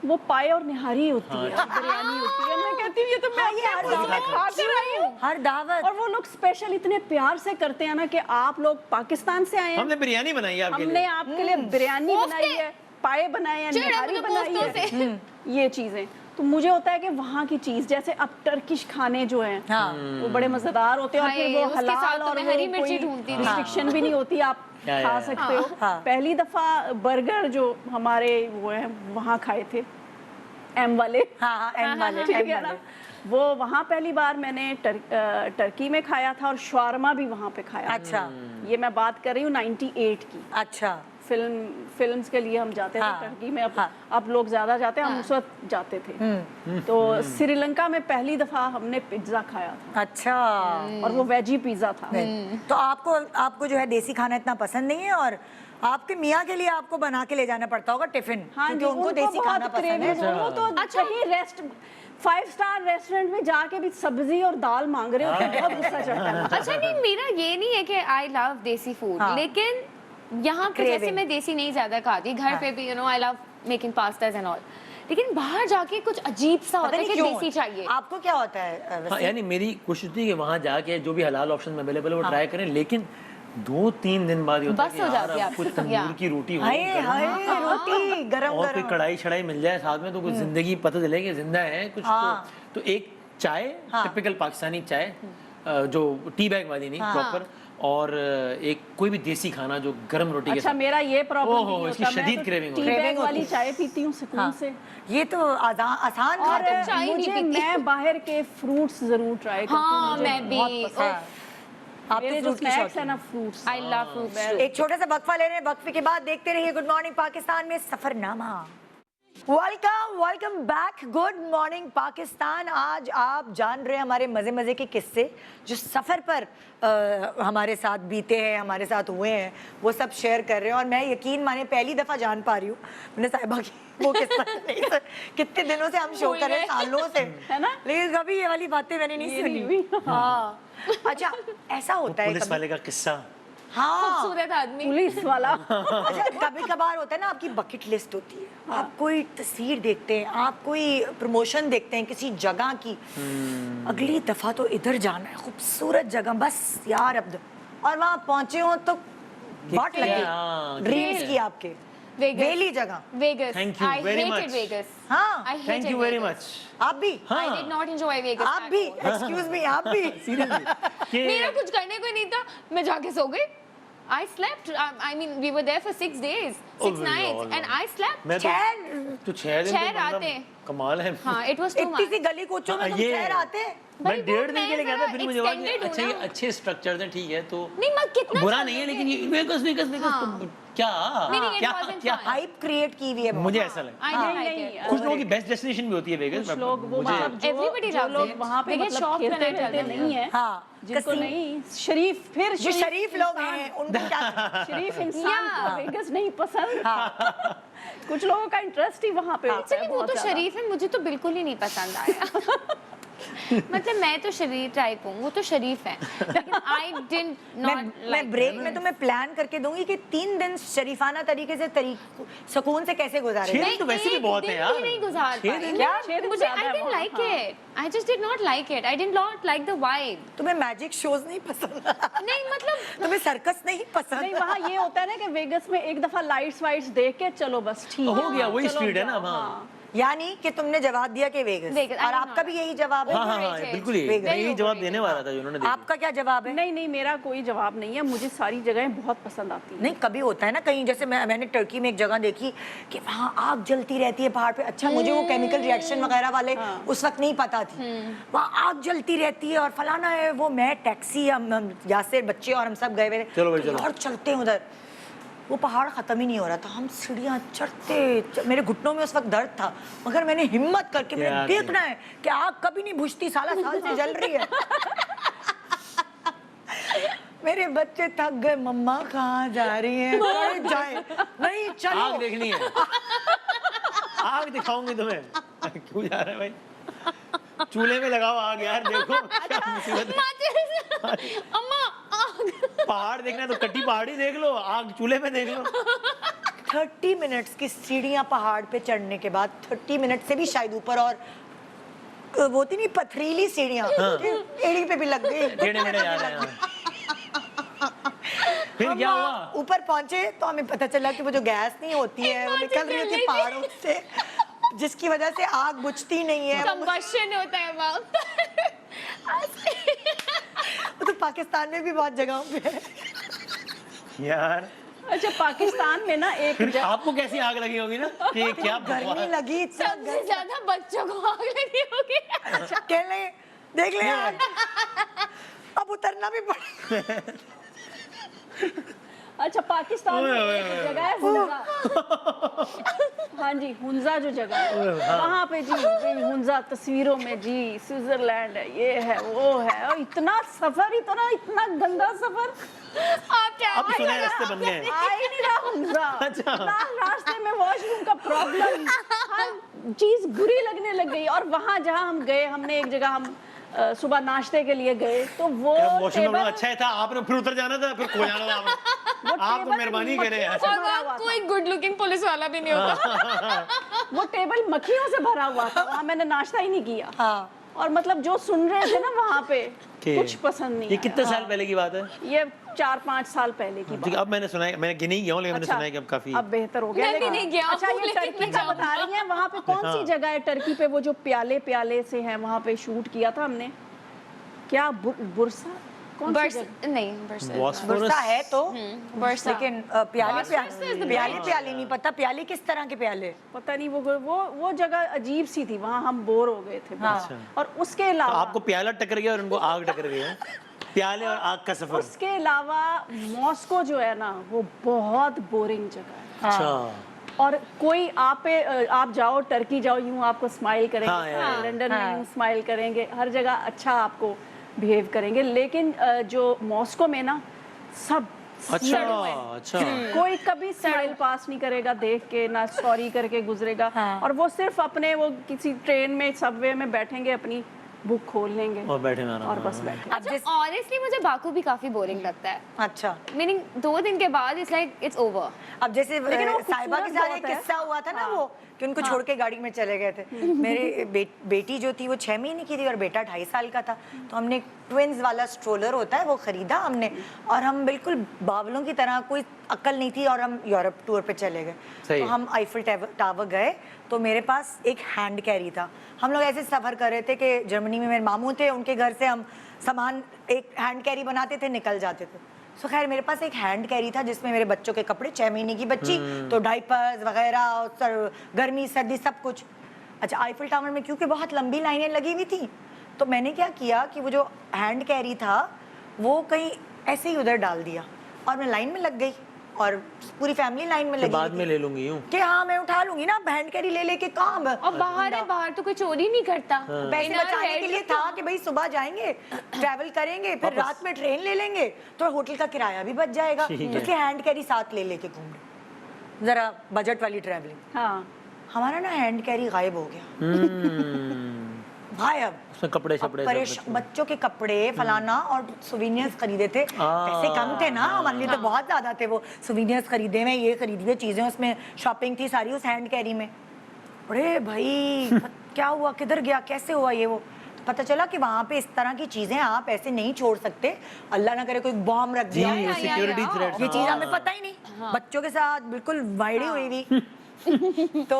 वो पाए और निहारी होती है, बिरयानी होती है। मैं कहती हूँ ये तो मैं हर अपने दावत खा कर आई हूँ। हर दावत और वो लोग स्पेशल इतने प्यार से करते हैं ना कि आप लोग पाकिस्तान से आए हैं, हमने बिरयानी बनाई है आपके हमने लिए। आपके लिए बिरयानी मुफ्त बनाई है। है, पाए बनाए हैं, चिढ़ निहारी मुझे बनाई दोस्तों है, ये चीजें। تو مجھے ہوتا ہے کہ وہاں کی چیز جیسے اب ٹرکش کھانے جو ہیں وہ بڑے مزیدار ہوتے ہیں اور پھر وہ حلال اور ہری وہ مرچی کوئی ڈھونڈتی ریسٹرکشن بھی نہیں ہوتی, آپ کھا سکتے ہو. پہلی دفعہ برگر جو ہمارے وہ ہیں وہاں کھائے تھے ایم والے, ٹھیک ہے نا, وہ وہاں پہلی بار میں نے ٹرکی میں کھایا تھا اور شوارما بھی وہاں پہ کھایا. اچھا, یہ میں بات کر رہی ہوں 98 کی. اچھا, فلمز کے لیے ہم جاتے تھے ٹرکی میں, اب لوگ زیادہ جاتے ہیں, ہم اس وقت جاتے تھے. تو سری لنکا میں پہلی دفعہ ہم نے پیزا کھایا تھا. اچھا, اور وہ ویجی پیزا تھا. تو آپ کو جو ہے دیسی کھانا اتنا پسند نہیں ہے, اور آپ کے میاں کے لیے آپ کو بنا کے لے جانا پڑتا ہوگا ٹفن, کیونکہ ان کو دیسی کھانا پسند ہے. وہ تو کہیں 5 اسٹار ریسٹورنٹ میں جا کے بھی سبزی اور دال مانگ رہے ہوتے ہیں, بہت غصہ چڑھتا ہے. اچھا نہیں, میرا یہ نہیں ہے کہ آئی لو دیسی فوڈ, لیکن یہاں پہ جیسے میں دیسی نہیں زیادہ کھاتی, گھر پہ بھی آئی لو میکنگ پاسٹاز اینڈ آل, لیکن باہر جا کے کچھ عجیب سا ہوتا ہے کہ دیسی چاہیے. آپ کو کیا ہوتا ہے؟ یعنی میری کوشش تھی کہ وہاں جا کے جو بھی حلال آپشن اویلیبل ہے وہ ٹرائی کریں, لیکن 2-3 دن بعد یہ ہوتا ہے کہ یار اب کچھ تندور کی روٹی ہو, روٹی گرم اور پھر کڑھائی شڑائی مل جائے ساتھ میں, تو کچھ زندگی پتہ چلے کہ زندہ ہے کچھ. تو ایک چائے, ٹپیکل پاکستانی چائے جو ٹی بیگ والی نہیں پراپر, اور ایک کوئی بھی دیسی کھانا جو گرم روٹی کے اچھا, میرا یہ پرابلم نہیں اس کی ہوتا, شدید کریونگ ٹی بیگ والی چائے پیتی ہوں سکون سے. یہ تو آسان اور کھاتے مجھے میں باہر کے فروٹس ضرور ٹرائی کرتی ہوں. ہاں میں بھی, میرے جو اسنیکس ہیں نا فروٹس, آئی لو فروٹس. ایک چھوٹا سا وقفہ لے رہے ہیں, وقفے کے بعد دیکھتے رہیے گڈ مارننگ پاکستان میں سفر نامہ. Welcome back, good morning Pakistan. آج آپ جان رہے ہیں ہمارے مزے مزے کے قصے جو سفر پر ہمارے ساتھ بیتے ہیں, ہمارے ساتھ ہوئے ہیں, وہ سب شیئر کر رہے ہیں. اور میں یقین مانے پہلی دفعہ جان پا رہی ہوں, میں نے صاحبہ کی وہ قصہ نہیں, کتنے دنوں سے ہم شو کر رہے ہیں, سالوں سے, لیکن کبھی یہ والی باتیں میں نے نہیں سنی. ہاں اچھا, ایسا ہوتا ہے پولیس والے کا قصہ, خوبصورت آدمی پولیس والا. اچھا, کبھی کبھار ہوتا ہے نا آپ کی بکٹ لسٹ ہوتی ہے, آپ کوئی تصویر دیکھتے ہیں, آپ کوئی پروموشن دیکھتے ہیں کسی جگہ کی, اگلی دفعہ تو ادھر جانا ہے, خوبصورت جگہ, بس یار اب, اور وہاں پہنچے ہوں تو واٹ لگی ڈریمز کی آپ کے ویلی جگہ. Vegas, Thank you I very hated much. Vegas. ہاں, I thank hated you very Vegas. much. آپ بھی, I did not enjoy Vegas. آپ بھی, ایکسکیوز می, آپ بھی سیریسلی میرا کچھ کرنے کو نہیں تھا, میں جا کے سو گئی. I slept. I mean, we were there for 6 days, 6 nights, and I slept. تو 6 دن آتے کمال ہے. ہاں, it was too اتنی much. سی گلی کوچوں میں تم شہر آتے. میں 1.5 دن کے لیے گیا تھا, پھر مجھے لگا کہ اچھے اسٹرکچرز ہیں, ٹھیک ہے, تو نہیں میں کتنا برا نہیں ہے, لیکن یہ ویگس کیا ہائپ کریٹ کی ہوئی ہے مجھے ایسا لگا. I didn't like it. کچھ لوگوں کی بیسٹ ڈیسٹینیشن بھی ہوتی ہے ویگس. کچھ لوگ وہ Everybody loves لوگ it. وہاں پہ Vegas مطلب shop کھیلتے کرنا ویلتے چاہتے نہیں ہیں, ہاں, جن کو نہیں شریف, پھر جو شریف لوگ ہیں ان کو کیا, شریف انسان کو ویگس نہیں پسند. کچھ لوگوں کا انٹرسٹ ہی وہاں پہ ہوتا ہے. وہ تو شریف ہے, مجھے تو بالکل ہی نہیں پسند آیا. مطلب میں تو شریف ٹائپ ہوں, وہ تو شریف ہے, لیکن I did not میں like. بریک میں تمہیں پلان کر کے دوں گی کہ 3 دن شریفانہ طریقے سے سکون سے کیسے گزارے. 6 دن تو ویسے بھی بہت ہیں یار. نہیں گزار پائی مجھے. I didn't like it. I just did not like it. I did not like the vibe. تمہیں میجک شوز نہیں پسند, نہیں مطلب تمہیں سرکس نہیں پسند. نہیں, وہاں یہ ہوتا ہے نا کہ ویگس میں ایک دفعہ لائٹس وائٹس دیکھ کے چلو بس ٹھیک ہو گیا, وہی اسٹریٹ ہے نا. ہاں, یعنی کہ تم نے جواب دیا کہ ویگس, اور آپ کا بھی یہی جواب ہے. ہاں بالکل یہی جواب دینے والا تھا جو انہوں نے. آپ کا کیا جواب ہے؟ نہیں, میرا کوئی جواب نہیں ہے, مجھے ساری جگہیں بہت پسند آتی ہیں. نہیں, کبھی ہوتا ہے نا کہیں, جیسے میں نے ٹرکی میں ایک جگہ دیکھی کہ وہاں آگ جلتی رہتی ہے پہاڑ پہ. اچھا, مجھے وہ کیمیکل ریئیکشن وغیرہ والے اس وقت نہیں پتا تھی. وہاں آگ جلتی رہتی ہے اور فلانا ہے وہ, میں ٹیکسی, ہم یاسر بچے اور ہم سب گئے ہوئے اور چلتے ہیں ادھر, وہ پہاڑ ختم ہی نہیں ہو رہا تھا, ہم سیڑھیاں چڑھتے, میرے گھٹنوں میں اس وقت درد تھا, مگر میں نے ہمت کر کے, میں نے دیکھنا ہے کہ آگ کبھی نہیں بجھتی, سالہ سال سے جل رہی ہے. میرے بچے تھک گئے, مما کہاں جا رہی ہیں, جائیں نہیں, چلو آگ دیکھنی ہے, آگ دکھاؤں گی تمہیں. کیوں جا رہے بھائی, چولہے میں لگاؤ آگ یار, دیکھو کیا مصیبت ہے. پہاڑ دیکھنا ہے تو کٹی پہاڑی دیکھ لو, آگ چولہے میں دیکھ لو. 30 منٹس کی سیڑھیاں پہاڑ پہ چڑھنے کے بعد, 30 منٹ سے بھی شاید اوپر, اور وہ ہوتی نہیں پتھریلی سیڑھیاں, ایڑی پہ بھی لگ گئی, ٹیڑھے میڑھے جا رہے ہیں. پھر کیا ہوا, اوپر پہنچے تو ہمیں پتہ چلا کہ وہ جو گیس نہیں ہوتی ہے وہ نکل رہی ہوتی پہاڑوں سے, جس کی وجہ سے آگ بجھتی نہیں ہے. Combustion ہوتا ہے وہاں وہ تو پاکستان میں بھی بہت جگہوں پہ ہے. یار اچھا پاکستان میں نا ایک آپ کو کیسی آگ لگی ہوگی نا کہ کیا گرمی لگی سب سے زیادہ بچوں کو آگ لگی ہوگی. کہہ لیں دیکھ لیں آگ اب اترنا بھی پڑے. اچھا پاکستان میں ایک جگہ ہے ہنزا. ہاں جی ہنزا جو جگہ ہے وہاں پہ جی ہنزا تصویروں میں جی سوئٹزرلینڈ ہے یہ ہے وہ ہے اور اتنا سفر اتنا گندا سفر. آپ کیا اب سنے راستے بن گئے. آ ہی نہیں رہا ہنزا. راستے میں واش روم کا پرابلم ہر چیز بری لگنے لگ گئی. اور وہاں جہاں ہم گئے ہم نے ایک جگہ ہم صبح ناشتے کے لیے گئے تو وہ موسم اچھا ہی تھا آپ نے پھر اتر جانا تھا پھر کھو جانا تھا. آپ تو مہربانی کریں. اور کوئی گڈ لکنگ پولیس والا بھی نہیں ہوتا. وہ ٹیبل مکھیوں سے بھرا ہوا تھا وہاں میں نے ناشتہ ہی نہیں کیا. اور مطلب جو سن رہے تھے نا وہاں پہ کچھ پسند نہیں. یہ کتنے سال پہلے کی بات ہے؟ یہ 4-5 سال پہلے کی بات. اب میں نے سنا ہے میں گنی گیا ہوں لیکن میں نے سنا ہے کہ اب کافی اب بہتر ہو گیا. میں بھی نہیں گیا. اچھا یہ ٹرکی کا بتا رہی ہیں وہاں پہ کون سی جگہ ہے ٹرکی پہ وہ جو پیالے سے ہیں وہاں پہ شوٹ کیا تھا ہم نے کیا برسا نہیں برسا ہے تو لیکن پیالے نہیں پتا پیالے کس طرح کے پیالے پتہ نہیں وہ جگہ عجیب سی تھی وہاں ہم بور ہو گئے تھے. اور اس کے علاوہ آپ کو پیالہ ٹکر گیا اور ان کو آگ ٹکر گیا. پیالے اور آگ کا سفر. اس کے علاوہ ماسکو جو ہے نا وہ بہت بورنگ جگہ ہے. اچھا اور کوئی آپ جاؤ ٹرکی جاؤ یوں آپ کو اسمائل کریں گے. لنڈن میں یوں اسمائل کریں گے ہر جگہ اچھا آپ کو بہیو کریں گے. لیکن جو ماسکو میں نا سب اچھا کوئی کبھی اسمائل پاس نہیں کرے گا دیکھ کے نہ سوری کر کے گزرے گا. اور وہ صرف اپنے وہ کسی ٹرین میں سب وے میں بیٹھیں گے اپنی بک کھول لیں گے اور بیٹھے اور بس بیٹھے. آنیسٹلی مجھے باکو بھی کافی بورنگ لگتا ہے. اچھا میننگ 2 دن کے بعد اٹس لائک اٹس اوور. اب جیسے صاحبہ کے ساتھ ایک قصہ ہوا تھا نا وہ کہ ان کو چھوڑ کے گاڑی میں چلے گئے تھے. میری بیٹی جو تھی وہ 6 مہینے کی تھی اور بیٹا 2.5 سال کا تھا. تو ہم نے ٹوینز والا سٹرولر ہوتا ہے وہ خریدا ہم نے اور ہم بالکل باولوں کی طرح کوئی عقل نہیں تھی اور ہم یورپ ٹور پہ چلے گئے. تو ہم آئیفل ٹاور گئے تو میرے پاس ایک ہینڈ کیری تھا. ہم لوگ ایسے سفر کر رہے تھے کہ جرمنی میں میرے ماموں تھے ان کے گھر سے ہم سامان ایک ہینڈ کیری بناتے تھے نکل جاتے تھے. سو خیر میرے پاس ایک ہینڈ کیری تھا جس میں میرے بچوں کے کپڑے 6 مہینے کی بچی تو ڈائپرز وغیرہ گرمی سردی سب کچھ. اچھا آئیفل ٹاور میں کیونکہ بہت لمبی لائنیں لگی ہوئی تھیں تو میں نے کیا کیا کہ وہ جو ہینڈ کیری تھا وہ کہیں ایسے ہی ادھر ڈال دیا اور میں لائن میں لگ گئی اور پوری فیملی لائن میں لگی بعد میں لے لوں گی یوں کہ ہاں میں اٹھا لوں گی نا ہینڈ کیری لے کے کام. اور باہر تو کوئی چوری نہیں کرتا. پیسے بچانے کے لیے تھا کہ بھائی صبح جائیں گے ٹریول کریں گے پھر رات میں ٹرین لے لیں گے تو ہوٹل کا کرایہ بھی بچ جائے گا. کیونکہ ہینڈ کیری ساتھ لے کے گھوم رہے ذرا بجٹ والی ٹریولنگ. ہمارا نا ہینڈ کیری غائب ہو گیا. غائب. اس میں کپڑے شپڑے بچوں کے کپڑے فلانا اور سووینئرز خریدے تھے. پیسے کم تھے نا ہمارے لیے تو بہت زیادہ تھے. وہ سووینئرز خریدے میں یہ خریدی ہوئی چیزیں اس میں شاپنگ تھی ساری اس ہینڈ کیری میں. ارے بھائی کیا ہوا کدھر گیا کیسے ہوا یہ وہ. پتہ چلا کہ وہاں پہ اس طرح کی چیزیں آپ ایسے نہیں چھوڑ سکتے. اللہ نہ کرے کوئی بام رکھ دیا یہ چیز ہمیں پتہ ہی نہیں. بچوں کے ساتھ بالکل وائڑی ہوئی ہوئی. تو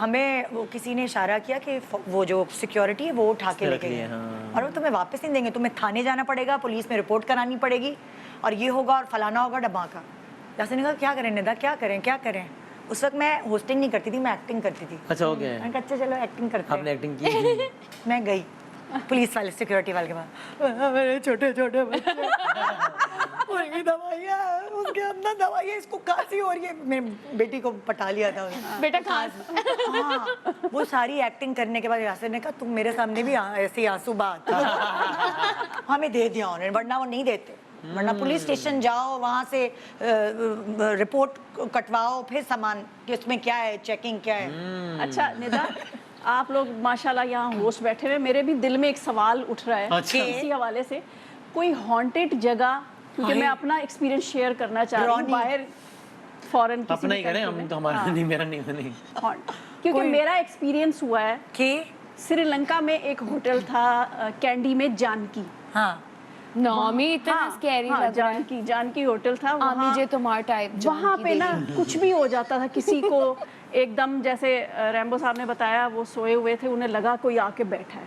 ہمیں وہ کسی نے اشارہ کیا کہ وہ جو سیکیورٹی ہے وہ اٹھا کے لے گئے اور وہ تمہیں واپس نہیں دیں گے. تمہیں تھانے جانا پڑے گا پولیس میں رپورٹ کرانی پڑے گی اور یہ ہوگا اور فلانا ہوگا ڈبا کا. جیسے نے کہا کیا کریں ندا کیا کریں. اس وقت میں ہوسٹنگ نہیں کرتی تھی میں ایکٹنگ کرتی تھی. اچھا ہو گیا. میں کہا اچھا چلو ایکٹنگ کرتے ہیں. آپ نے ایکٹنگ کی. میں گئی پولیس والے سیکیورٹی والے کے پاس میرے چھوٹے چھوٹے بچے دوائیاں اس کے اندر دوائیاں اس کو کھانسی ہو رہی ہے. میری بیٹی کو پٹا لیا تھا بیٹا کھانس. ہاں وہ ساری ایکٹنگ کرنے کے بعد یاسر نے کہا تم میرے سامنے بھی ایسے آنسو بات ہمیں دے دیا انہوں نے ورنہ وہ نہیں دیتے. ورنہ پولیس اسٹیشن جاؤ وہاں سے رپورٹ کٹواؤ پھر سامان کہ اس میں کیا ہے چیکنگ کیا ہے. اچھا ندا آپ لوگ ماشاءاللہ یہاں ہوسٹ بیٹھے ہوئے میرے بھی دل میں ایک سوال اٹھ رہا ہے اسی حوالے سے. کوئی ہانٹڈ جگہ کیونکہ میں اپنا ایکسپیرینس شیئر کرنا چاہ رہی ہوں باہر فورن کسی اپنا ہی کریں ہم تو ہمارا نہیں میرا نہیں. کیونکہ میرا ایکسپیرینس ہوا ہے کہ سری لنکا میں ایک ہوٹل تھا کینڈی میں جانکی. ہاں نامی اتنا سکیری لگ رہا ہے. جانکی ہوٹل تھا آمی جے تمہار ٹائپ. وہاں پہ نا کچھ بھی ہو جاتا تھا کسی کو एकदम जैसे रैम्बो साहब ने बताया, वो सोए हुए थे, उन्हें लगा कोई आके बैठा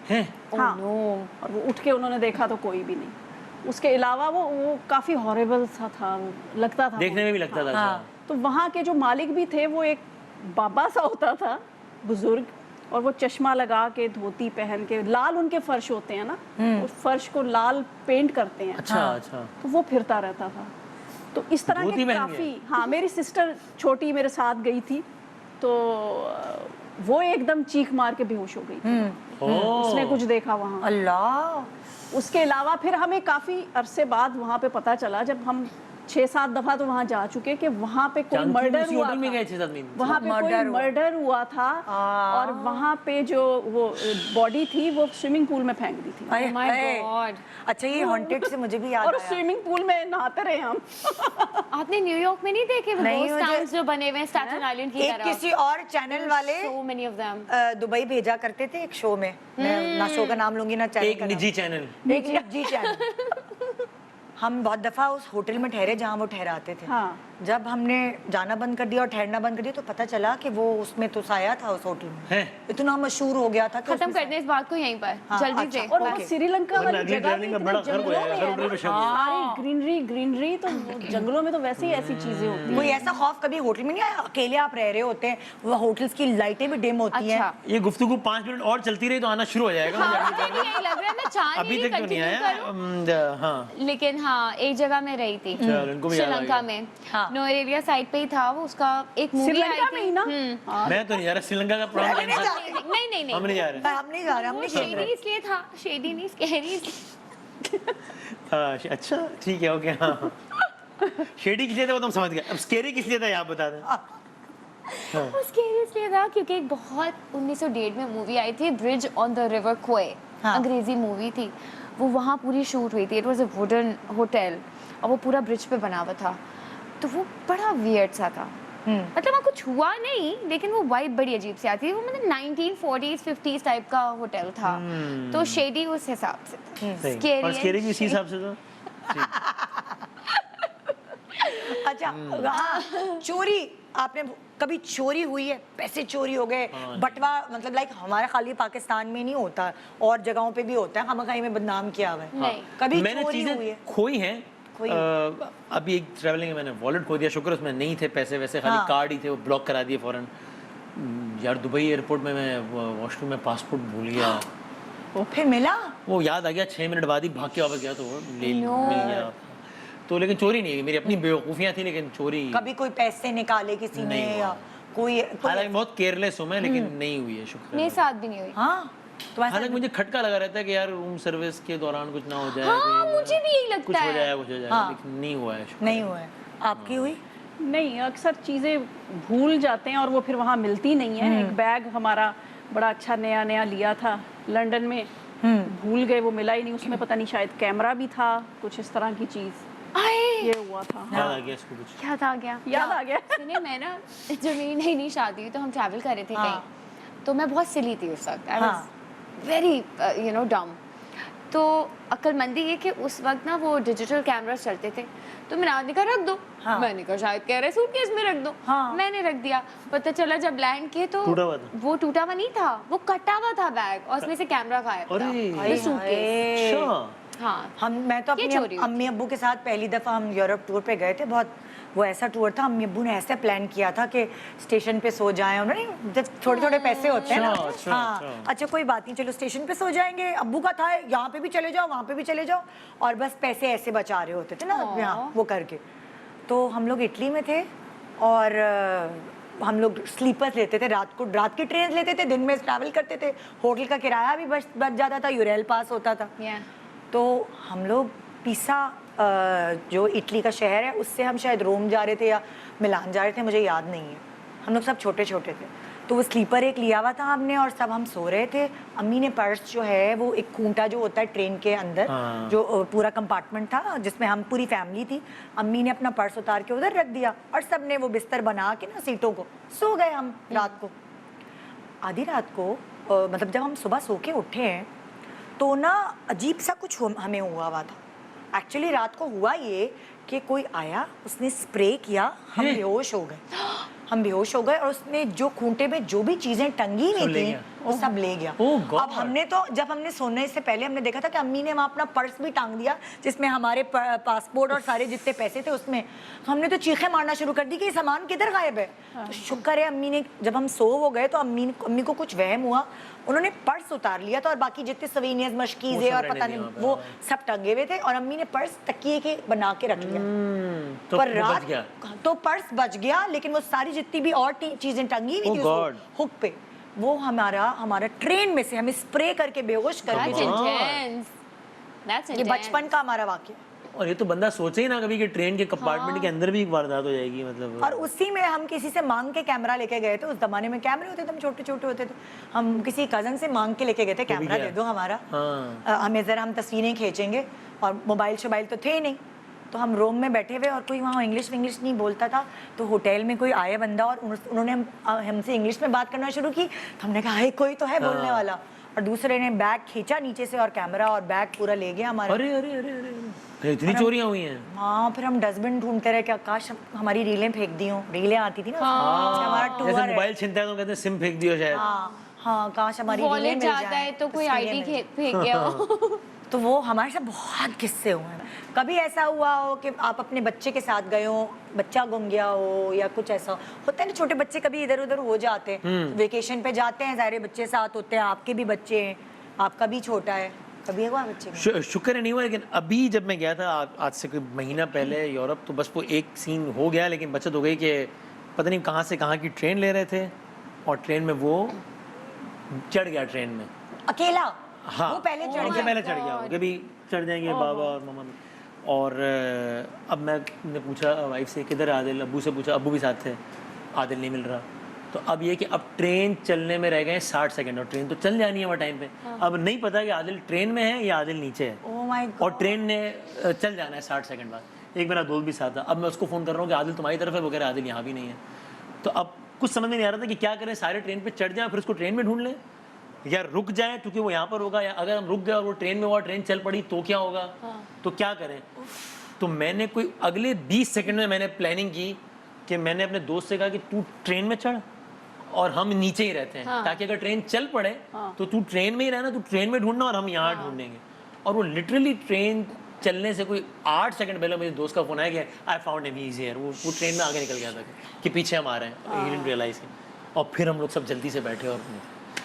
है। हाँ, और वो उठ के उन्होंने देखा तो कोई भी नहीं। उसके अलावा वो काफ़ी हॉरिबल सा था, लगता था देखने में भी लगता था। हाँ। तो वहाँ के जो मालिक भी थे वो एक बाबा सा होता था, बुजुर्ग, और वो चश्मा लगा के, धोती पहन के, लाल उनके फर्श होते हैं ना, उस फर्श को लाल पेंट करते हैं। अच्छा अच्छा। तो वो फिरता रहता था। तो इस तरह धोती के पहन काफ़ी, हाँ, मेरी सिस्टर छोटी मेरे साथ गई थी, तो वो एकदम चीख मार के बेहोश हो गई थी। उसने कुछ देखा वहाँ। अल्लाह। उसके अलावा फिर हमें काफ़ी अरसे बाद वहाँ पे पता चला, जब हम 6-7 दफ़ा तो वहाँ जा चुके, कि वहाँ पे कोई मर्डर हुआ में गए था। 6-7 दिन। वहाँ पे कोई मर्डर हुआ था, और वहाँ पे जो वो बॉडी थी वो स्विमिंग पूल में फेंक दी थी। अरे, my अरे। God. अच्छा, ये हॉन्टेड से मुझे भी याद और आया। स्विमिंग पूल में नहाते रहे हम। आपने न्यूयॉर्क में नहीं देखे वो नहीं, ghost मुझे- towns जो बने हुए हैं स्टैटन आइलैंड की एक तरह? किसी और चैनल वाले So many of them. Dubai भेजा करते थे एक शो में, मैं ना शो का नाम लूंगी ना चैनल एक का नाम। निजी चैनल। एक निजी चैनल। हम बहुत दफा उस होटल में ठहरे जहाँ वो ठहराते थे। हाँ। जब हमने जाना बंद कर दिया और ठहरना बंद कर दिया तो पता चला कि वो उसमें तो साया था उस होटल में। है। इतना मशहूर हो गया था कि खत्म उसमें कर दें इस बात को यहीं पर हाँ, जल्दी अच्छा, से। और वो ओके। श्रीलंका वरना वाली अगली जगह भी ट्रैवलिंग का इतने बड़ा घर जंगलों में हर है होटल में ना, शब्द है। सारी ग्रीनरी तो जंगलों में तो वैसे ही ऐसी चीजें होती हैं। कोई ऐसा खौफ कभी होटल में नहीं आया? अकेले आप रह रहे होते हैं, वो होटल्स की लाइटें भी डिम होती हैं। अच्छा। ये गुफ्तगू 5 मिनट और चलती रही तो आना शुरू हो जाएगा मुझे अगली मुझे भी यही लग रहा है, मैं चाह अभी नहीं तक तो नहीं continue आया। करूं। हाँ लेकिन हाँ, एक जगह में रही थी चलो, इनको भी याद आ श्रीलंका गया। में, हाँ। नोएरेलिया साइड पे ही था वो। उसका एक मूवी आई श्रीलंका में थी। ही ना? मैं तो नहीं जा रहा श्रीलंका का प्रोग्राम नहीं जा रहे। नहीं हम नहीं जा रहे। हम नहीं जा रहे, हम वो नहीं खेल शेडी रहे। इसलिए था, शेडी नहीं स्कैरी इसलिए। अच्छा ठीक है ओके हाँ शेडी किस लिए था वो तो हम समझ गए अब स्केरी किस लिए था आप बता दें वो स्कैरी इसलिए था क्योंकि एक बहुत 1901 में मूवी आई थी, ब्रिज ऑन द रिवर क्वे, हाँ। अंग्रेजी मूवी थी वो। वहाँ पूरी शूट हुई थी। It was a wooden hotel और वो पूरा ब्रिज पे बना हुआ था। तो वो बड़ा वियर्ड सा था। मतलब वहाँ कुछ हुआ नहीं, लेकिन वो वाइब बड़ी अजीब सी आती थी। वो मतलब 1940s 50s टाइप का होटल था। तो शेडी उस हिसाब से था। सही। और स्केरी भी इसी हिसाब से था अच्छा, हाँ, चोरी आपने कभी चोरी हुई है? पैसे चोरी हो गए, बटवा, मतलब लाइक हमारा खाली पाकिस्तान में नहीं होता, और जगहों पे भी होता है, हम कहीं में बदनाम किया हुआ है। नहीं। कभी मैंने चोरी हुई चीजें है? खोई हैं खोई अभी एक ट्रैवलिंग में मैंने वॉलेट खो दिया, शुक्र उसमें नहीं थे पैसे वैसे, खाली हाँ। कार्ड ही थे, वो ब्लॉक करा दिए फौरन। यार दुबई एयरपोर्ट में मैं वॉशरूम में पासपोर्ट भूल गया, फिर मिला? वो याद आ गया 6 मिनट बाद ही भाग के वापस गया तो वो मिल गया। तो लेकिन चोरी नहीं हुई, मेरी अपनी बेवकूफ़ियाँ थी, लेकिन चोरी कभी कोई पैसे निकाले किसी ने नहीं या हुआ। कोई हालांकि बहुत केयरलेस हूँ मैं, लेकिन नहीं हुई है शुक्र मेरे है। साथ भी नहीं हुई। हाँ, तुम्हारे हालांकि साथ मुझे खटका लगा रहता है कि यार रूम सर्विस के दौरान कुछ ना हो जाए, हाँ, कोई मुझे भी यही कुछ लगता हो है। जाए, कुछ हो जाए, हाँ। लेकिन नहीं हुआ है शुक्र नहीं है। हुआ है। आपकी हुई? नहीं, अक्सर चीज़ें भूल जाते हैं और वो फिर वहाँ मिलती नहीं है। एक बैग हमारा बड़ा अच्छा नया नया लिया था लंदन में, भूल गए, वो मिला ही नहीं। उसमें पता नहीं शायद कैमरा भी था, कुछ इस तरह की चीज़, ये हुआ था। याद आ गया इसको कुछ। याद आ गया। याद आ गया। सुनिए, मैं ना जब मेरी नई नई शादी हुई तो हम ट्रैवल कर रहे थे हाँ। कहीं, तो मैं बहुत सिली थी उस वक्त। आई हाँ। वाज वेरी डम। तो अक्लमंदी ये कि उस वक्त ना वो डिजिटल कैमरास चलते थे, तो मैंने आदमी कहा रख दो। हाँ। मैंने कहा शायद कह रहे सूटकेस में रख दो। हाँ। मैंने रख दिया। पता चला जब लैंड किए तो टूटा हुआ था? वो टूटा हुआ नहीं था, वो कटा हुआ था बैग, और उसमें से कैमरा गायब था। अरे, The हाय, suitcase। हाय। अच्छा हाँ। मैं तो ये अपनी चोरी हुई। अम्मी अब्बू के साथ पहली दफ़ा हम यूरोप टूर पे गए थे। बहुत वो ऐसा टूर था, अम्मी अब्बू ने ऐसे प्लान किया था कि स्टेशन पे सो जाएं। उन्होंने जब थोड़े थोड़े पैसे होते हैं ना, अच्छा, हाँ, अच्छा कोई बात नहीं, चलो स्टेशन पे सो जाएंगे। अब्बू का था यहाँ पे भी चले जाओ, वहाँ पे भी चले जाओ, और बस पैसे ऐसे बचा रहे होते थे ना यहाँ वो करके। तो हम लोग इटली में थे और हम लोग स्लीपर्स लेते थे, रात की ट्रेन लेते थे, दिन में ट्रैवल करते थे। होटल का किराया भी बच जाता था, यूरेल पास होता था। Yeah. तो हम लोग पिसा जो इटली का शहर है, उससे हम शायद रोम जा रहे थे या मिलान जा रहे थे, मुझे याद नहीं है। हम लोग सब छोटे छोटे थे। तो वो स्लीपर एक लिया हुआ था हमने, और सब हम सो रहे थे। अम्मी ने पर्स जो है, वो एक खूंटा जो होता है ट्रेन के अंदर, हाँ। जो पूरा कंपार्टमेंट था जिसमें हम पूरी फैमिली थी, अम्मी ने अपना पर्स उतार के उधर रख दिया, और सब ने वो बिस्तर बना के ना सीटों को सो गए हम रात को। आधी रात को मतलब जब हम सुबह सो के उठे हैं तो ना अजीब सा कुछ हमें हुआ था। एक्चुअली रात को हुआ ये कि कोई आया, उसने स्प्रे किया, हम बेहोश हो गए। ہم بے ہوش ہو گئے اور اس نے جو کھونٹے میں جو بھی چیزیں ٹنگی ہوئی تھیں وہ سب لے گیا. اب ہم نے تو جب ہم نے سونے سے پہلے ہم نے دیکھا تھا کہ امی نے وہاں اپنا پرس بھی ٹانگ دیا جس میں ہمارے پاسپورٹ اور سارے جتنے پیسے تھے اس میں. ہم نے تو چیخیں مارنا شروع کر دی کہ یہ سامان کدھر غائب ہے. تو شکر ہے امی نے جب ہم سو ہو گئے تو امی کو کچھ وہم ہوا, انہوں نے پرس اتار لیا تھا اور باقی جتنے سوینئرز مشکیزیں اور پتہ نہیں وہ سب ٹنگے ہوئے تھے اور امی نے پرس تکیے کے بنا کے رکھ لیا. پر رات تو پرس بچ گیا لیکن وہ ساری جتنی بھی اور چیزیں ٹنگی ہوئی تھی ہک پہ وہ ہمارا ٹرین میں سے ہمیں اسپرے کر کے بے ہوش کر کے یہ بچپن کا ہمارا واقعہ. اور یہ تو بندہ سوچے ہی نا کبھی کہ ٹرین کے کمپارٹمنٹ کے اندر بھی ایک واردات ہو جائے گی مطلب. اور اسی میں ہم کسی سے مانگ کے کیمرہ لے کے گئے تھے, اس زمانے میں کیمرے ہوتے تھے, ہم چھوٹے چھوٹے ہوتے تھے, ہم کسی کزن سے مانگ کے لے کے گئے تھے کیمرہ دے دو ہمارا, ہمیں ذرا ہم تصویریں کھینچیں گے, اور موبائل شوبائل تو تھے نہیں. تو ہم روم میں بیٹھے ہوئے اور کوئی وہاں انگلش نہیں بولتا تھا, تو ہوٹل میں کوئی آئے بندہ اور انہوں نے ہم سے انگلش میں بات کرنا شروع کی, تو ہم نے کہا کوئی تو ہے بولنے والا, اور دوسرے نے بیگ کھینچا نیچے سے اور کیمرہ اور بیگ پورا لے گیا ہمارا. اتنی چوریاں ہوئی ہیں. ہاں پھر ہم ڈسٹ بن ڈھونڈتے رہے کہ کاش ہماری ریلیں پھینک دی ہوں, ریلیں آتی تھی نا ہمارا ٹور جیسے موبائل چھنتا ہے تو کہتے ہیں سم پھینک دیو شاید. ہاں کاش ہماری ریلیں مل جائیں تو کوئی آئی ڈی پھینک گیا ہو. تو وہ ہمارے ساتھ بہت قصے ہوئے ہیں. کبھی ایسا ہوا ہو کہ آپ اپنے بچے کے ساتھ گئے ہو, بچہ گم گیا ہو یا کچھ ایسا ہوتا ہے نا, چھوٹے بچے کبھی ادھر ادھر ہو جاتے ہیں, ویکیشن پہ جاتے ہیں, ظاہر بچے ساتھ ہوتے ہیں, آپ کے بھی بچے ہیں, آپ کا بھی چھوٹا ہے, کبھی ہوا بچے شکر ہے نہیں ہوا. لیکن ابھی جب میں گیا تھا آج سے کوئی مہینہ پہلے یورپ, تو بس وہ ایک سین ہو گیا, لیکن بچت ہو گئی کہ پتہ نہیں کہاں سے کہاں کی ٹرین لے رہے تھے اور ٹرین میں وہ چڑھ گیا ٹرین میں اکیلا. ہاں وہ پہلے چڑھ گیا, کہ بھی چڑھ جائیں گے بابا اور ماما. اور اب میں نے پوچھا وائف سے کدھر عادل, ابو سے پوچھا, ابو بھی ساتھ تھے, عادل نہیں مل رہا. تو اب یہ کہ اب ٹرین چلنے میں رہ گئے 60 سیکنڈ, اور ٹرین تو چل جانی ہے وہ ٹائم پہ. اب نہیں پتا کہ عادل ٹرین میں ہے یا عادل نیچے ہے, اور ٹرین نے چل جانا ہے 60 سیکنڈ بعد. ایک میرا دوست بھی ساتھ تھا. اب میں اس کو فون کر رہا ہوں کہ عادل تمہاری طرف ہے, وہ کہہ رہا ہے عادل یہاں بھی نہیں ہے. تو اب کچھ سمجھ میں نہیں آ رہا تھا کہ کیا کریں, سارے ٹرین پہ چڑھ جائیں پھر اس کو ٹرین میں ڈھونڈ لیں, یا رک جائیں کیونکہ وہ یہاں پر ہوگا, یا اگر ہم رک گئے اور وہ ٹرین میں ہوا, ٹرین چل پڑی تو کیا ہوگا, تو کیا کریں. تو میں نے کوئی اگلے 20 سیکنڈ میں نے پلاننگ کی کہ میں نے اپنے دوست سے کہا کہ تو ٹرین میں چڑھ اور ہم نیچے ہی رہتے ہیں, تاکہ اگر ٹرین چل پڑے تو ٹرین میں ہی رہنا, تو ٹرین میں ڈھونڈنا اور ہم یہاں ڈھونڈیں گے. اور وہ لٹرلی ٹرین چلنے سے کوئی 8 سیکنڈ پہلے مجھے دوست کا فون آیا کہ I found him easy here. وہ ٹرین میں آگے نکل گیا تھا کہ پیچھے ہم آ رہے ہیں, ہی ڈڈنٹ ریئلائز. اور پھر ہم لوگ سب جلدی سے بیٹھے اور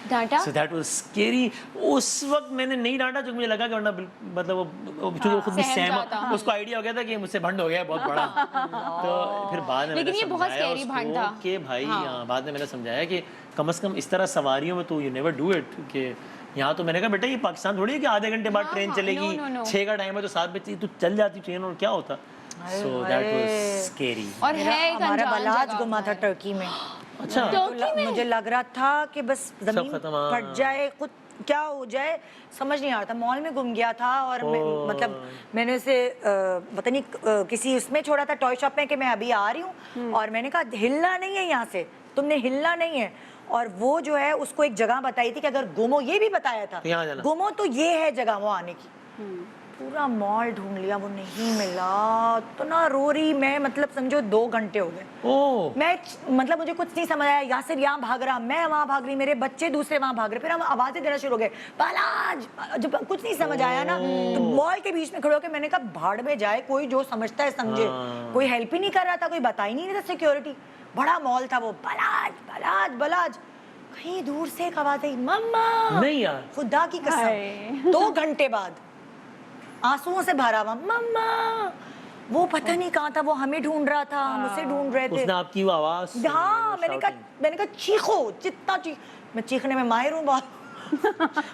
ڈانٹا. So that was scary. اس وقت میں نے نہیں ڈانٹا کیونکہ مجھے لگا کہ ورنہ مطلب وہ خود بھی سہم, اس کو آئیڈیا ہو گیا تھا کہ مجھ سے بھنڈ ہو گیا بہت بڑا. تو پھر بعد میں لیکن یہ بہت scary بھنڈ تھا کہ بھائی بعد میں نے سمجھایا کہ کم از کم اس طرح سواریوں میں تو you never do it. کہ یہاں تو میں نے کہا بیٹا یہ پاکستان تھوڑی ہے کہ آدھے گھنٹے بعد ٹرین چلے گی, 6 کا ٹائم ہے تو 7 بجے تو چل جاتی ٹرین, اور کیا ہوتا. So that was scary. اور ہے ہمارا بلاج گما تھا ٹرکی میں. اچھا مجھے لگ رہا تھا کہ بس زمین پھٹ جائے, خود کیا ہو جائے سمجھ نہیں آ رہا تھا. مال میں گم گیا تھا اور مطلب میں نے اسے پتہ نہیں کسی اس میں چھوڑا تھا ٹوائے شاپ میں کہ میں ابھی آ رہی ہوں, اور میں نے کہا ہلنا نہیں ہے یہاں سے, تم نے ہلنا نہیں ہے. اور وہ جو ہے اس کو ایک جگہ بتائی تھی کہ اگر گمو, یہ بھی بتایا تھا گمو تو یہ ہے جگہ وہ آنے کی. پورا مال ڈھونڈ لیا, وہ نہیں ملا, تو نہ رو رہی میں, مطلب سمجھو 2 گھنٹے ہو گئے. میں مطلب مجھے کچھ نہیں سمجھ آیا, یاسر یہاں بھاگ رہا, میں وہاں بھاگ رہی, میرے بچے دوسرے وہاں بھاگ رہے. پھر ہم آوازیں دینا شروع ہو گئے, بالاج. جب کچھ نہیں سمجھ آیا نا تو مال کے بیچ میں کھڑے ہو کے میں نے کہا بھاڑ میں جائے, کوئی جو سمجھتا ہے سمجھے. کوئی ہیلپ ہی نہیں کر رہا تھا, کوئی بتا ہی نہیں رہا تھا. سیکیورٹی بڑا مال تھا وہ, بالاج بالاج بالاج. کہیں دور سے ایک آواز آئی, مما. نہیں یار, خدا کی قسم 2 گھنٹے بعد آنسوؤں سے بھرا ہوا, مما. وہ پتہ نہیں کہاں تھا, وہ ہمیں ڈھونڈ رہا تھا, ہم اسے ڈھونڈ رہے تھے. اس نے آپ کی وہ آواز, ہاں میں نے کہا چیخو, جتنا میں چیخنے میں ماہر ہوں بہت.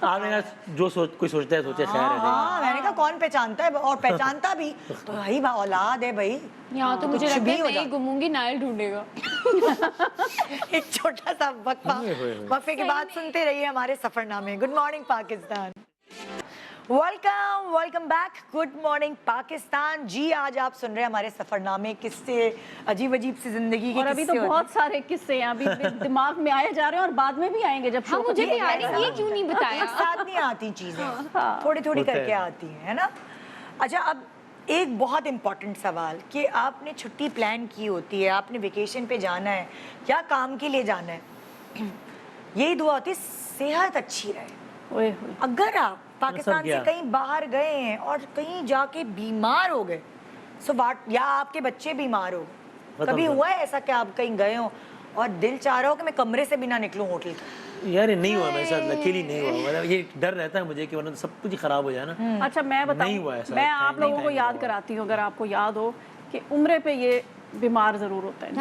آپ نے کہا جو کوئی سوچتا ہے سوچے خیر ہے. ہاں میں نے کہا کون پہچانتا ہے, اور پہچانتا بھی تو بھائی اولاد ہے بھائی. یہاں تو مجھے لگتا ہے میں گموں گی, نائل ڈھونڈے گا. ایک چھوٹا سا وقفہ, وقفے کے بعد سنتے رہیے ہمارے سفر نامے. Good morning Pakistan, welcome back. Good morning Pakistan. جی آج آپ سن رہے ہیں ہمارے سفر نامے, قصے عجیب عجیب سی زندگی کے. اور ابھی تو بہت سارے قصے ہیں ابھی دماغ میں آئے جا رہے ہیں, اور بعد میں بھی آئیں گے. جب مجھے بھی آ رہی, یہ کیوں نہیں بتایا. ساتھ نہیں آتی چیزیں, تھوڑی تھوڑی کر کے آتی ہیں, ہے نا. اچھا اب ایک بہت امپورٹنٹ سوال کہ آپ نے چھٹی پلان کی ہوتی ہے, آپ نے ویکیشن پہ جانا ہے یا کام کے لیے جانا ہے, یہی دعا ہوتی ہے صحت اچھی رہے. اوئے ہوئے. اگر آپ پاکستان سے کہیں باہر گئے ہیں اور کہیں جا کے بیمار ہو گئے, سو واٹ, یا آپ کے بچے بیمار ہو گئے, کبھی ہوا ہے ایسا کہ آپ کہیں گئے ہوں اور دل چاہ رہا ہو کہ میں کمرے سے بھی نہ نکلوں ہوٹل کا؟ یار نہیں ہوا میرے ساتھ, لکیلی نہیں ہوا. مطلب یہ ڈر رہتا ہے مجھے کہ ورنہ سب کچھ خراب ہو جائے نا. اچھا میں بتاؤں, میں آپ لوگوں کو یاد کراتی ہوں, اگر آپ کو یاد ہو کہ عمرے پہ یہ بیمار ضرور ہوتا ہے,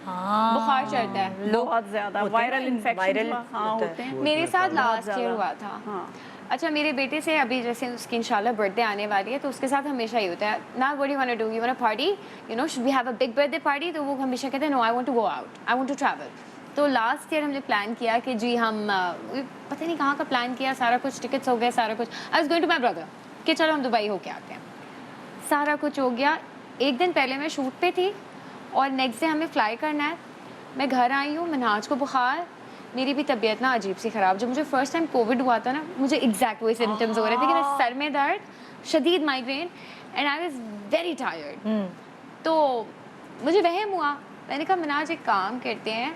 ہاں بخار چڑھتا ہے بہت زیادہ, وائرل انفیکشن ہاں ہوتے ہیں. میرے ساتھ لاسٹ ایئر ہوا تھا. اچھا میرے بیٹے سے ابھی جیسے اس کی انشاءاللہ برتھ ڈے آنے والی ہے, تو اس کے ساتھ ہمیشہ ہی ہوتا ہے, نا what do you want to do, you want a party, you know, should we have a big birthday party, تو وہ ہمیشہ کہتے ہیں no, I want to go out, I want to travel. تو لاسٹ ایئر ہم نے plan کیا کہ جی ہم پتہ نہیں کہاں کا پلان کیا, سارا کچھ ٹکٹس ہو گئے, سارا کچھ. I was going to my brother کہ چلو ہم دبئی ہو کے آتے ہیں. سارا کچھ ہو گیا, ایک دن پہلے میں شوٹ پہ تھی اور نیکسٹ ڈے ہمیں فلائی کرنا ہے. میں گھر آئی ہوں, مناج کو بخار, میری بھی طبیعت نا عجیب سی خراب. جب مجھے فرسٹ ٹائم کووڈ ہوا تھا نا, مجھے ایگزیکٹ وہی سمٹمز ہو رہے تھے کہ میرے سر میں درد, شدید migraine, and I was very tired. تو مجھے وہم ہوا, میں نے کہا مناج ایک کام کرتے ہیں,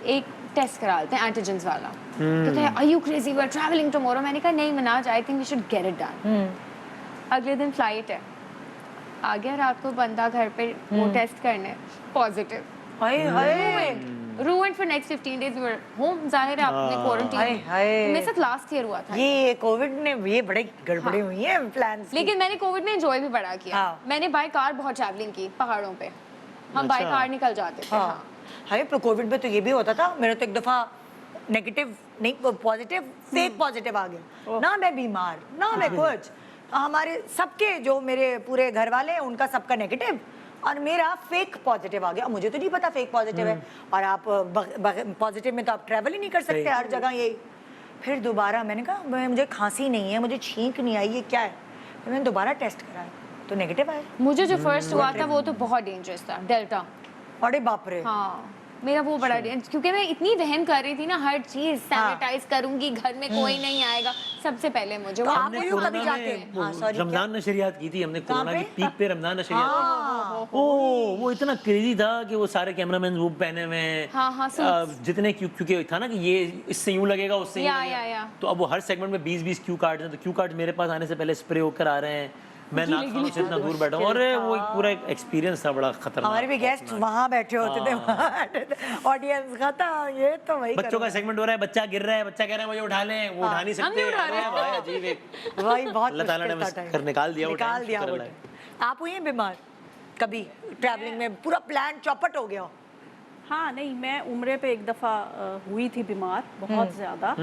ایک ٹیسٹ کرا لیتے ہیں اینٹیجنز والا. کہتے ہیں are you crazy, we are traveling tomorrow. میں نے کہا نہیں مناج, I think we should get it done. اگلے دن فلائٹ ہے, آ گیا رات کو بندہ گھر پہ وہ ٹیسٹ کرنے, positive. ruined for next 15 days we were home. ظاہر ہے آپ نے کوارنٹین, میرے ساتھ لاسٹ ایئر ہوا تھا. یہ کووڈ نے یہ بڑے گڑبڑے ہوئی ہیں پلانس. لیکن میں نے کووڈ میں انجوائے بھی بڑا کیا. میں نے بائی کار بہت ٹریولنگ کی پہاڑوں پہ, ہم بائی کار نکل جاتے تھے. ہاں کووڈ میں تو یہ بھی ہوتا تھا, میرا تو ایک دفعہ نیگیٹو نہیں پازیٹیو, فیک پازیٹیو آ گیا, نہ میں بیمار نہ میں کچھ. ہمارے سب کے جو میرے پورے گھر والے ہیں ان کا سب کا نیگیٹو, اور میرا فیک پازیٹیو آ گیا. مجھے تو نہیں پتا فیک پازیٹیو ہے, اور آپ پازیٹیو میں تو آپ ٹریول ہی نہیں کر سکتے ہر جگہ. یہی پھر دوبارہ میں نے کہا مجھے کھانسی نہیں ہے, مجھے چھینک نہیں آئی, یہ کیا ہے؟ میں نے دوبارہ ٹیسٹ کرایا تو نیگیٹو آیا. مجھے جو فرسٹ ہوا تھا وہ تو بہت ڈینجرس تھا, ڈیلٹا. اڑے باپ رے. ہاں میرا وہ بڑا ڈینجرس, کیونکہ میں اتنی وہم کر رہی تھی نا, ہر چیز سینیٹائز کروں گی, گھر میں کوئی نہیں آئے گا, سب سے پہلے مجھے. رمضان نشریات کی تھی ہم نے, کورونا کی پیک پہ رمضان نشریات. وہ اتنا کریزی تھا کہ وہ سارے کیمرہ مین وہ پہنے ہوئے ہیں جتنے, کیونکہ تھا نا کہ یہ اس سے یوں لگے گا اس سے یوں لگے گا, تو اب وہ ہر سیگمنٹ میں 20 کیو کارڈ ہیں. تو کیو کارڈ میرے پاس آنے سے پہلے اسپرے ہو کر آ رہے ہیں, میں ناک خانوں سے اتنا دور بیٹھا ہوں, اور وہ ایک پورا ایکسپیرینس تھا بڑا خطرناک. ہمارے بھی گیسٹ وہاں بیٹھے ہوتے تھے, آڈینس کا تھا یہ تو وہی. بچوں کا سیگمنٹ ہو رہا ہے, بچہ گر رہا ہے, بچہ کہہ رہا ہے مجھے اٹھا لیں, وہ اٹھا نہیں سکتے. بھائی عجیب ایک, وہی بہت اللہ تعالیٰ نے نکال دیا. آپ ہوئی ہیں بیمار کبھی ٹریولنگ میں, پورا پلان چوپٹ ہو گیا؟ ہاں نہیں, میں عمرے پہ ایک دفعہ ہوئی تھی بیمار بہت زیادہ,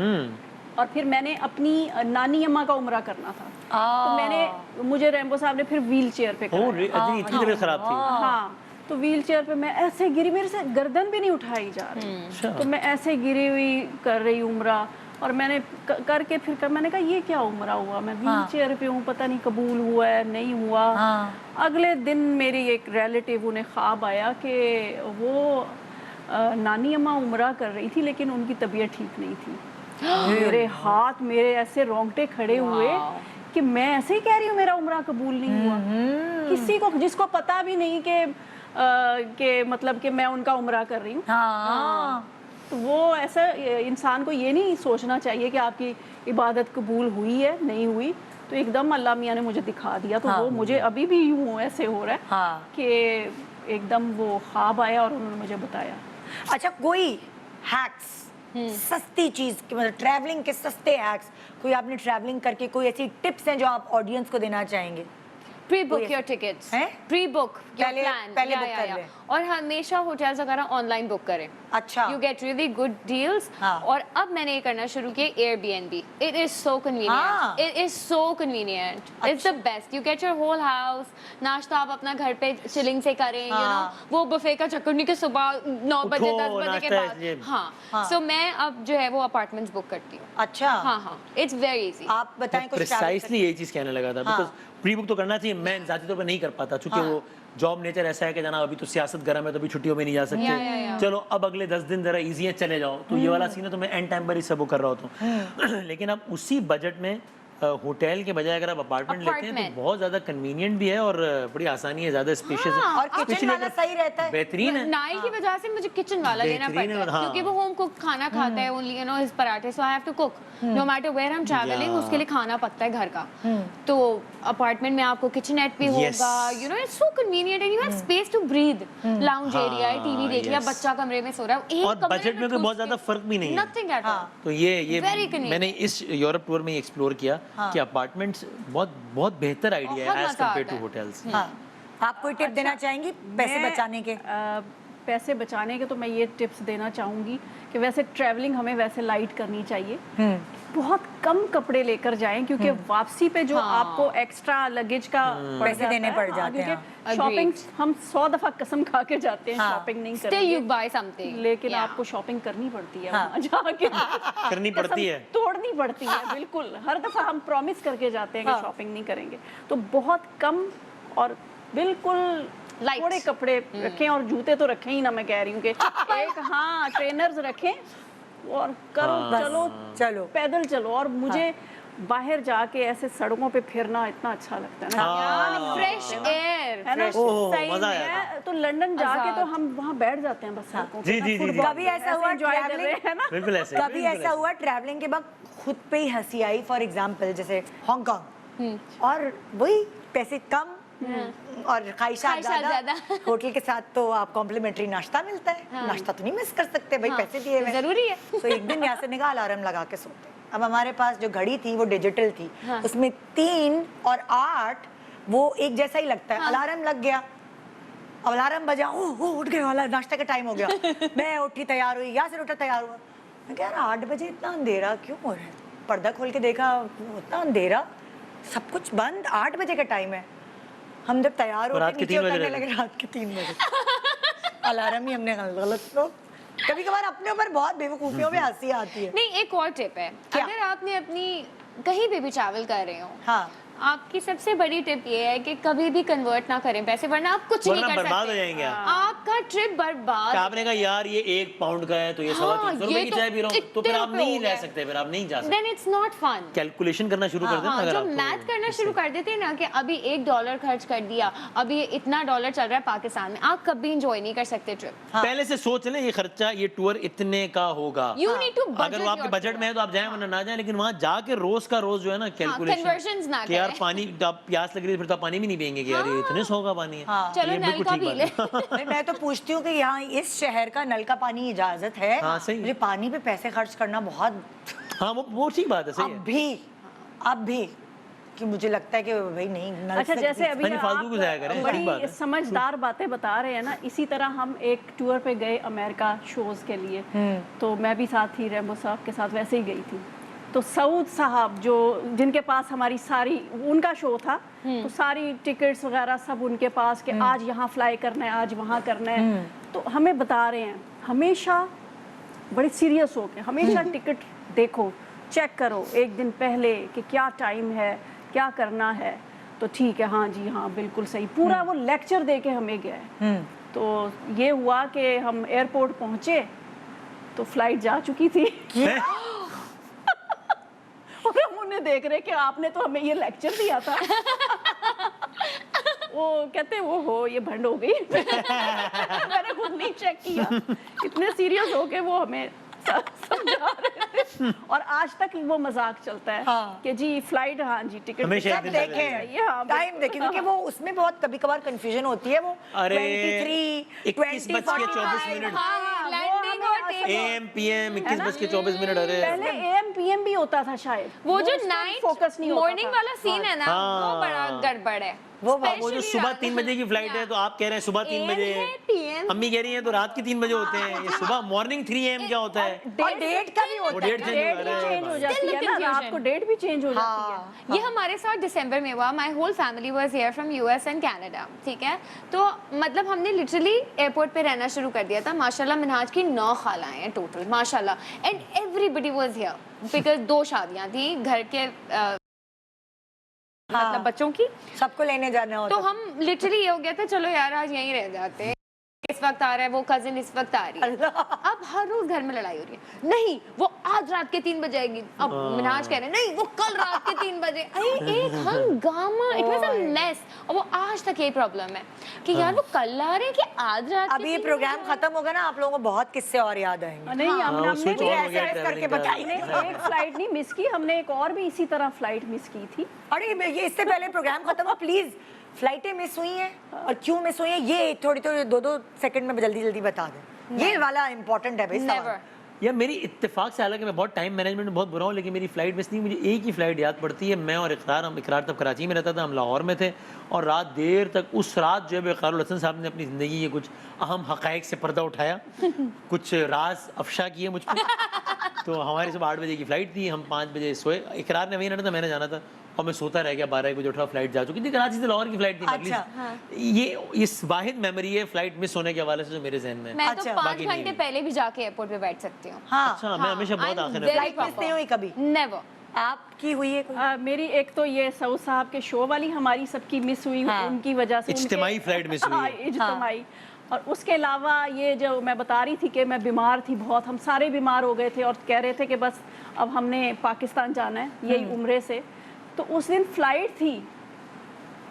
اور پھر میں نے اپنی نانی اماں کا عمرہ کرنا تھا, تو میں نے, مجھے ریمبو صاحب نے پھر ویل چیئر پہ کرایا. اتنی طبیعت خراب تھی. ہاں تو ویل چیئر پہ میں ایسے گری, میرے سے گردن بھی نہیں اٹھائی جا رہی, تو میں ایسے گری ہوئی کر رہی عمرہ, اور میں نے کر کے پھر میں نے کہا یہ کیا عمرہ ہوا, میں ویل چیئر پہ ہوں, پتہ نہیں قبول ہوا ہے نہیں ہوا. اگلے دن میری ایک ریلیٹیو انہیں خواب آیا کہ وہ نانی اماں عمرہ کر رہی تھی لیکن ان کی طبیعت ٹھیک نہیں تھی. میرے ہاتھ میرے ایسے رونگٹے کھڑے ہوئے کہ میں ایسے ہی کہہ رہی ہوں میرا عمرہ قبول نہیں ہوا. کسی کو, جس کو پتا بھی نہیں کہ مطلب کہ میں ان کا عمرہ کر رہی ہوں. تو وہ ایسا, انسان کو یہ نہیں سوچنا چاہیے کہ آپ کی عبادت قبول ہوئی ہے نہیں ہوئی. تو ایک دم اللہ میاں نے مجھے دکھا دیا, تو وہ مجھے ابھی بھی یوں ایسے ہو رہا ہے کہ ایک دم وہ خواب آیا اور انہوں نے مجھے بتایا. اچھا کوئی ہیکس, سستی چیز, مطلب ٹریولنگ کے سستے ہیکس, کوئی آپ نے ٹریولنگ کر کے کوئی ایسی ٹپس ہیں جو آپ آڈینس کو دینا چاہیں گے؟ Prebook your tickets, prebook your plan, پہلے بک کر لیں, اور ہمیشہ ہوٹلز وغیرہ آن لائن بک کریں. اچھا, you get really good deals. اور اب میں نے یہ کرنا شروع کیا Airbnb. It is so convenient, it is so convenient, it's the best. You get your whole house, ناشتہ آپ اپنا گھر پہ چلنگ سے کریں, یو نو, وہ بفے کا چکر نہیں کہ صبح 9 بجے 10 بجے کے بعد. ہاں, سو میں اب جو ہے وہ اپارٹمنٹس بک کرتی ہوں. اچھا, ہاں اٹس ویری ایزی. آپ بتائیں کچھ. پریسائسلی یہی چیز کہنے لگا تھا, بیکاز پری بک تو کرنا چاہیے, میں ذاتی طور پہ نہیں کر پاتا چونکہ وہ جاب نیچر ایسا ہے کہ جناب ابھی تو سیاست گرم ہے تو ابھی چھٹیوں میں نہیں جا سکتے, چلو اب اگلے 10 دن ذرا ایزی ہیں چلے جاؤ. تو یہ والا سین ہے, تو میں اینڈ ٹائم پر ہی سب وہ کر رہا ہوتا ہوں. لیکن اب اسی بجٹ میں ہوٹل کے بجائے اگر آپ اپارٹمنٹ لیتے ہیں تو بہت زیادہ کنوینئنٹ بھی ہے اور بڑی آسانی ہے, زیادہ اسپیشیس ہے اور کچن والا صحیح رہتا ہے, بہترین ہے. نائل کی وجہ سے مجھے کچن والا لینا پڑتا ہے کیونکہ وہ ہوم کوک کھانا کھاتا ہے اونلی یو نو ہز پراٹھے, so I have to cook no matter where ہم ٹریولنگ, اس کے لیے کھانا پکتا ہے گھر کا. تو اپارٹمنٹ میں آپ کو کچن نیٹ بھی ہوگا, you know it's so convenient and you have space to breathe, lounge area TV وی دیکھ لیا, بچہ کمرے میں سو رہا ہے, اور بجٹ میں کوئی بہت زیادہ فرق بھی نہیں ہے. Nothing at all. تو یہ میں نے اس یورپ ٹور میں ایکسپلور کیا کہ اپارٹمنٹس بہت بہتر آئیڈیا ہے ایز کمپیئر ٹو ہوٹلس. ہاں, آپ کوئی ٹپ دینا چاہیں گی پیسے بچانے کے؟ پیسے بچانے کے تو میں یہ ٹپس دینا چاہوں گی کہ ویسے ٹریولنگ ہمیں ویسے لائٹ کرنی چاہیے, بہت کم کپڑے لے کر جائیں کیونکہ واپسی پہ جو آپ کو ایکسٹرا لگیج کا پیسے دینے پڑ جاتے ہیں. شاپنگ ہم 100 دفعہ قسم کھا کے جاتے ہیں شاپنگ نہیں Still کریں you buy something. لیکن آپ کو شاپنگ کرنی پڑتی ہے وہاں جا کے, کرنی پڑتی ہے, توڑنی پڑتی ہے. بالکل ہر دفعہ ہم پرومس کر کے جاتے ہیں کہ شاپنگ نہیں کریں گے, تو بہت کم اور بالکل تھوڑے کپڑے رکھیں, اور جوتے تو رکھیں ہی نہ, میں کہہ رہی ہوں کہ ایک ٹرینرز رکھیں اور کرو چلو پیدل چلو. اور مجھے باہر جا کے ایسے سڑکوں پہ پھرنا اتنا اچھا لگتا ہے نا, فریش ایئر ہے نا. مزہ آیا. تو لندن جا کے تو ہم وہاں بیٹھ جاتے ہیں بس سڑکوں پہ, کبھی ایسا ہوا بالکل ایسے کبھی ایسا ہوا ٹریولنگ کے بعد خود پہ ہی ہنسی آئی, فار ایگزامپل جیسے ہانگ کانگ, اور وہی پیسے کم اور خواہشات زیادہ, ہوٹل کے ساتھ تو آپ کمپلیمنٹری ناشتہ ملتا ہے, ناشتہ تو نہیں مس کر سکتے بھائی, پیسے دیے ہوئے ضروری ہے. تو ایک دن یہاں سے نکال الارم لگا کے سوتے. اب ہمارے پاس جو گھڑی تھی وہ ڈیجیٹل تھی, اس میں 3 اور 8 وہ ایک جیسا ہی لگتا ہے. الارم لگ گیا, اب الارم بجا, اٹھ گئے والا ناشتہ کا ٹائم ہو گیا. میں اٹھی تیار ہوئی, یہاں سے اٹھا تیار ہوا, میں کہہ رہا 8 بجے اتنا اندھیرا کیوں ہو رہا ہے, پردہ کھول کے دیکھا اتنا اندھیرا, سب کچھ بند, 8 بجے کا ٹائم ہے. ہم جب تیار ہو کے نیچے اترنے لگے رات کے 3 بجے, الارم ہی ہم نے غلط. تو کبھی کبھار اپنے اوپر بہت بیوقوفیوں میں ہنسی آتی ہے. نہیں, ایک اور ٹپ ہے, اگر آپ نے اپنی کہیں پہ بھی ٹریول کر رہے ہو, آپ کی سب سے بڑی ٹپ یہ ہے کہ کبھی بھی کنورٹ نہ کریں پیسے, ورنہ آپ کچھ نہیں کر سکتے, برباد ہو جائیں گے. آپ کا ٹرپ برباد. آپ نے کہا یار یہ 1 پاؤنڈ کا ہے تو یہ 350 روپے کی چائے پی رہا ہوں, تو پھر آپ نہیں رہ سکتے, پھر آپ نہیں جا سکتے. Then it's not fun. Calculation کرنا شروع کر دینا. جو میتھ کرنا شروع کر دیتے ہیں نا کہ ابھی $1 خرچ کر دیا, ابھی اتنا ڈالر چل رہا ہے پاکستان میں, آپ کبھی انجوائے نہیں کر سکتے ٹرپ. پہلے سے سوچ لیں یہ خرچہ, یہ ٹور اتنے کا ہوگا. You need to budget. اگر وہ آپ کے بجٹ میں ہے تو آپ جائیں ورنہ نہ جائیں, لیکن وہاں جا کے روز کا روز جو ہے نا کیلکولیشن کہ یار پانی پیاس لگ رہی ہے پھر تو پانی بھی نہیں پئیں گے کہ یار یہ اتنے 100 کا پانی ہے. چلو نل کا پی لے. میں تو پوچھتی ہوں کہ یہاں اس شہر کا نل کا پانی اجازت ہے, مجھے پانی پہ پیسے خرچ کرنا بہت, ہاں وہ ٹھیک بات ہے, صحیح ہے. اب بھی کہ مجھے لگتا ہے کہ بھائی نہیں نل. اچھا جیسے ابھی فالتو کو ضائع کریں, بڑی سمجھدار باتیں بتا رہے ہیں نا, اسی طرح ہم ایک ٹور پہ گئے امریکہ شوز کے لیے, تو میں بھی ساتھ تھی, ریمبو صاحب کے ساتھ ویسے ہی گئی تھی. تو سعود صاحب جو جن کے پاس ہماری ساری ان کا شو تھا, تو ساری ٹکٹس وغیرہ سب ان کے پاس کہ آج یہاں فلائی کرنا ہے, آج وہاں کرنا ہے, تو ہمیں بتا رہے ہیں ہمیشہ بڑے سیریس ہو کے, ہمیشہ ٹکٹ دیکھو, چیک کرو ایک دن پہلے کہ کیا ٹائم ہے, کیا کرنا ہے. تو ٹھیک ہے, ہاں جی ہاں بالکل صحیح, پورا وہ لیکچر دے کے ہمیں گیا ہے. تو یہ ہوا کہ ہم ایئرپورٹ پہنچے تو فلائٹ جا چکی تھی, اور ہم انہیں دیکھ رہے کہ آپ نے تو ہمیں یہ لیکچر دیا تھا. وہ کہتے وہ ہو یہ بھنڈ ہو گئی, میں نے خود نہیں چیک کیا, اتنے سیریس ہو کے وہ ہمیں سمجھا رہے تھے. اور آج تک وہ مذاق چلتا ہے کہ جی فلائٹ, ہاں جی ٹکٹ دیکھیں, ٹائم دیکھیں, کیونکہ وہ اس میں بہت کبھی کبھار کنفیوژن ہوتی ہے. وہ 23, 20, AM PM 21:24. پہلے AM PM بھی ہوتا تھا شاید, وہ جو نائٹ فوکس نہیں ہوتا, مارننگ والا سین ہے نا, وہ بڑا گڑبڑ ہے. وہ جو صبح 3 بجے کی فلائٹ ہے تو آپ کہہ رہے ہیں صبح 3 بجے, امی کہہ رہی ہیں تو رات کی 3 بجے ہوتے ہیں, یہ صبح مارننگ 3 AM کیا ہوتا ہے, اور ڈیٹ کا بھی ہوتا ہے, ڈیٹ چینج ہو جاتی ہے نا, رات کو ڈیٹ بھی چینج ہو جاتی ہے. یہ ہمارے ساتھ دسمبر میں ہوا, my whole family was here from US and Canada, ٹھیک ہے. تو مطلب ہم نے لٹرلی ایئرپورٹ پہ رہنا شروع کر دیا تھا. ماشاءاللہ منہاج کی 9 خالائیں ہیں ٹوٹل, ماشاءاللہ, and everybody was here because 2 شادیاں تھیں گھر کے, مطلب بچوں کی, سب کو لینے جانا ہوتا. تو ہم لٹرلی یہ ہو گیا تھا چلو یار آج یہیں رہ جاتے ہیں. इस वक्त आ रहा है, वो कजिन इस वक्त आ रही है। अब हर रोज घर में लड़ाई हो रही है, नहीं वो आज रात के 3 बजे आएगी, अब मिनाज कह रहे हैं नहीं वो कल रात के 3 बजे। एक हंगामा, इट वाज अ मेस। और वो आज तक यही प्रॉब्लम है कि यार वो कल आ रहे हैं कि आज रात के अभी ये 3 प्रोग्राम बजे। खत्म होगा ना, आप लोगों को बहुत किस्से और याद आएंगे। नहीं हमने switch भी on हो गया ऐसे करके travelling का। बताइए। एक फ्लाइट नहीं मिस की, हमने एक और भी इसी तरह फ्लाइट मिस की थी। अरे ये इससे पहले प्रोग्राम खत्म हो, प्लीज फ्लाइटें मिस हुई हैं और क्यों मिस हुई हैं ये थोड़ी थोड़ी 2-2 सेकंड में जल्दी जल्दी बता दें। ये वाला इम्पोर्टेंट है भाई Never. सवाल। यार मेरी इत्तेफाक से, हालांकि मैं बहुत टाइम मैनेजमेंट में बहुत बुरा हूँ, लेकिन मेरी फ़्लाइट मिस नहीं, मुझे एक ही फ़्लाइट याद पड़ती है। मैं और इकरार, हम इकरार तब कराची में रहता था, हम लाहौर में थे, और रात देर तक उस रात जो है इकरारुल हसन साहब ने अपनी ज़िंदगी के कुछ अहम हक़ाइक़ से पर्दा उठाया, कुछ राज अफशा किए मुझ पर। तो हमारी सुबह 8 बजे की फ़्लाइट थी, हम 5 बजे सोए। इकरार ने वहीं रहना था, मैंने जाना था, और मैं सोता रह गया। 12 बजे उठा, फ्लाइट जा चुकी थी, कराची से लाहौर की फ्लाइट थी। अच्छा, ये इस वाहिद मेमोरी है फ्लाइट मिस होने के हवाले से जो मेरे जहन में है। मैं तो अच्छा, 5 बाकी नहीं घंटे है। पहले भी जाके एयरपोर्ट पे बैठ सकती हूँ। हाँ, अच्छा, मैं हमेशा बहुत I'm आखिर very में। फ्लाइट मिस नहीं हुई कभी नेवर। आपकी हुई है कोई? मेरी एक तो ये सऊद साहब के शो वाली हमारी सबकी मिस हुई, हाँ। उनकी वजह से इज्तिमाई फ्लाइट मिस हुई है। इज्तिमाई। और उसके अलावा ये जो मैं बता रही थी कि मैं बीमार थी बहुत, हम सारे बीमार हो गए थे और कह रहे थे कि बस अब हमने पाकिस्तान जाना है यही उम्रे से। तो उस दिन फ्लाइट थी,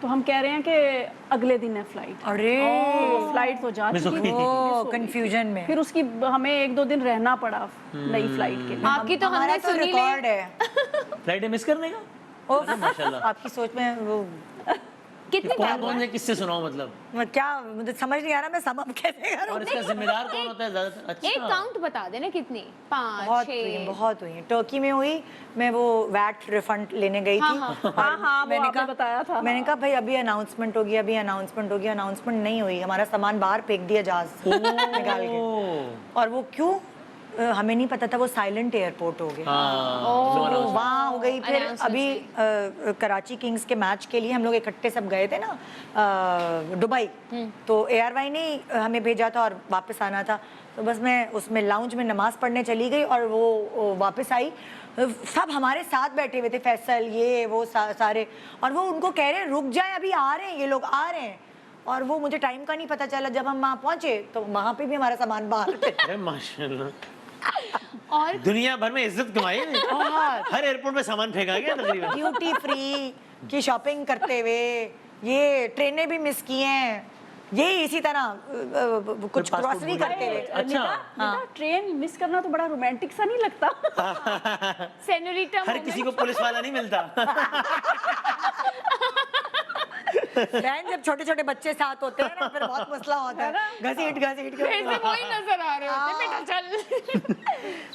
तो हम कह रहे हैं कि अगले दिन है फ्लाइट। अरे तो फ्लाइट तो जा मिस हो चुकी गई। थी, मिस हो ओ गई। कंफ्यूजन में। फिर उसकी हमें 1-2 दिन रहना पड़ा नई फ्लाइट के लिए। आपकी तो हमारा हमने तो सुनी रिकॉर्ड ले। है। फ्लाइट मिस करने का? ओ अरे माशाल्लाह। आपकी सोच में वो कितनी कौन बार कौन से किससे सुनाऊं मतलब? क्या मुझे समझ नहीं आ रहा मैं सम अप कैसे करूं। और इसका जिम्मेदार कौन होता है ज्यादातर? एक अच्छा, काउंट बता देना कितनी? 5 बहुत हुई 6 हैं, बहुत हुई हैं। टर्की में हुई, मैं वो वैट रिफंड लेने गई थी। हाँ, वो आपने बताया था। मैंने कहा भाई अभी अनाउंसमेंट होगी, अभी अनाउंसमेंट होगी, अनाउंसमेंट नहीं हुई, हमारा सामान बाहर फेंक दिया जहाज निकाल के। और वो क्यों हमें नहीं पता था, वो साइलेंट एयरपोर्ट हो गया। तो वहाँ हो गई। फिर Announcement अभी कराची किंग्स के मैच के लिए हम लोग इकट्ठे सब गए थे ना दुबई, तो एयरवाई ने हमें भेजा था और वापस आना था। तो बस मैं उसमें लाउंज में नमाज पढ़ने चली गई और वो वापस आई। सब हमारे साथ बैठे हुए थे, फैसल ये वो सारे, और वो उनको कह रहे हैं रुक जाए अभी आ रहे हैं, ये लोग आ रहे हैं। और वो मुझे टाइम का नहीं पता चला, जब हम वहाँ पहुँचे तो वहाँ पे भी हमारा सामान बाहर थे। अरे माशाल्लाह, और दुनिया भर में इज्जत कमाई है। हर एयरपोर्ट पे सामान फेंका गया तकरीबन। ड्यूटी फ्री की शॉपिंग करते हुए ये ट्रेनें भी मिस की हैं, ये इसी तरह कुछ passport ग्रॉसरी भूल करते गए। हुए। अच्छा। निदा, ट्रेन मिस करना तो बड़ा रोमांटिक सा नहीं लगता? सेनोरिटा हर किसी को पुलिस वाला नहीं मिलता। बहन जब छोटे छोटे बच्चे साथ होते हैं ना फिर बहुत मसला होता है, घसीट घसीट के। फिर से वही नजर आ रहे होते बेटा चल।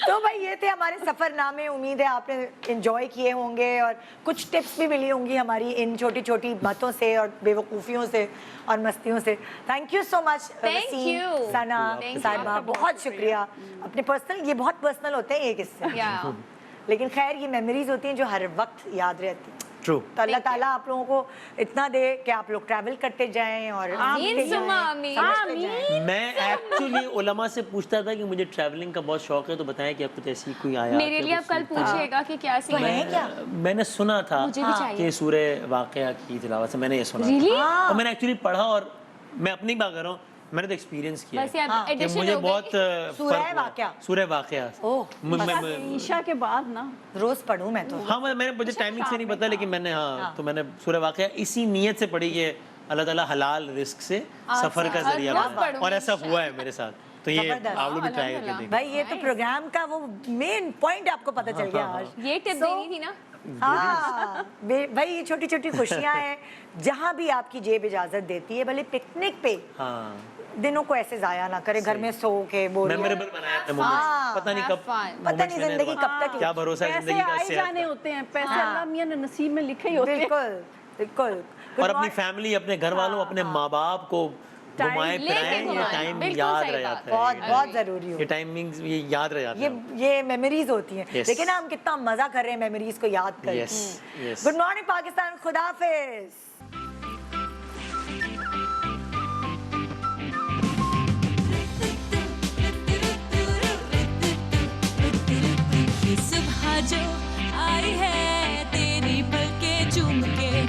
तो भाई ये थे हमारे सफरनामे, उम्मीद है आपने एंजॉय किए होंगे और कुछ टिप्स भी मिली होंगी हमारी इन छोटी छोटी बातों से और बेवकूफ़ियों से और मस्तियों से। Thank you so much Thank you. Sana Thank you. साहिबा, आपका बहुत शुक्रिया। अपने पर्सनल, ये बहुत पर्सनल होते हैं ये किस्से, या लेकिन खैर ये मेमोरीज होती हैं जो हर वक्त याद रहती हैं। ट्रू। तो अल्लाह ताला आप लोगों को इतना दे कि आप लोग ट्रैवल करते जाएं और आमीन सीखते सुम्मा जाएं, आमीन। समझते जाएं। मैं एक्चुअली उलमा से पूछता था कि मुझे ट्रैवलिंग का बहुत शौक है, तो बताएं कि आप कुछ ऐसी कोई आया मेरे लिए आप कल पूछिएगा कि क्या सीन है है। क्या? मैंने सुना था मुझे भी चाहिए। कि सूरह वाक़या की तिलावत से, मैंने ये सुना Really? था। और मैंने एक्चुअली पढ़ा, और मैं अपनी बात कर रहा हूँ, मैंने तो एक्सपीरियंस किया बस है यार कि एडिशन मुझे हो बहुत गई। सूरह फर्क हुआ। वाक़या? सूरह वाक़या। ओह, ईशा के बाद ना रोज पढ़ूं मैं तो। हाँ, मैंने मुझे टाइमिंग से नहीं पता, लेकिन मैंने तो मैंने सूरह वाक़या इसी नीयत से पढ़ी कि अल्लाह ताला हलाल रिस्क से सफ़र का जरिया रोज़ बनाए, पढ़ूंगी और ऐसा हुआ है मेरे साथ। तो ये जबरदस्त। आप लोग भी ट्राई करके अल्हम्दुलिल्लाह। देखिए। भाई ये तो प्रोग्राम का वो मेन पॉइंट आपको पता चल गया आज। ये टिप देनी थी ना। हाँ भाई ये छोटी छोटी खुशियां हैं, जहाँ भी आपकी जेब इजाजत देती है, भले पिकनिक पे हाँ, दिनों को ऐसे जाया ना करे, घर में सो के बोल मेमोरेबल बनाया था हाँ, मोमेंट्स। पता नहीं कब, have fun। पता नहीं जिंदगी कब तक क्या भरोसा है पैसे जिंदगी का आए इससे जाने होते हैं, पैसे अल्लाह मियां ने नसीब में लिखे ही होते हैं। बिल्कुल बिल्कुल। और अपनी फैमिली, अपने घर वालों, अपने माँ बाप को घुमाए लेके फिराएं, ये घुमाएं, टाइम बिल्कुल याद सही रह बात। जाता है। बहुत बहुत जरूरी हो ये टाइमिंग्स ये याद रह जाता है। ये मेमोरीज होती हैं। Yes. देखिए ना हम कितना मजा कर रहे हैं मेमोरीज को याद करके। Yes, yes. Good morning Pakistan, खुदा हाफिज।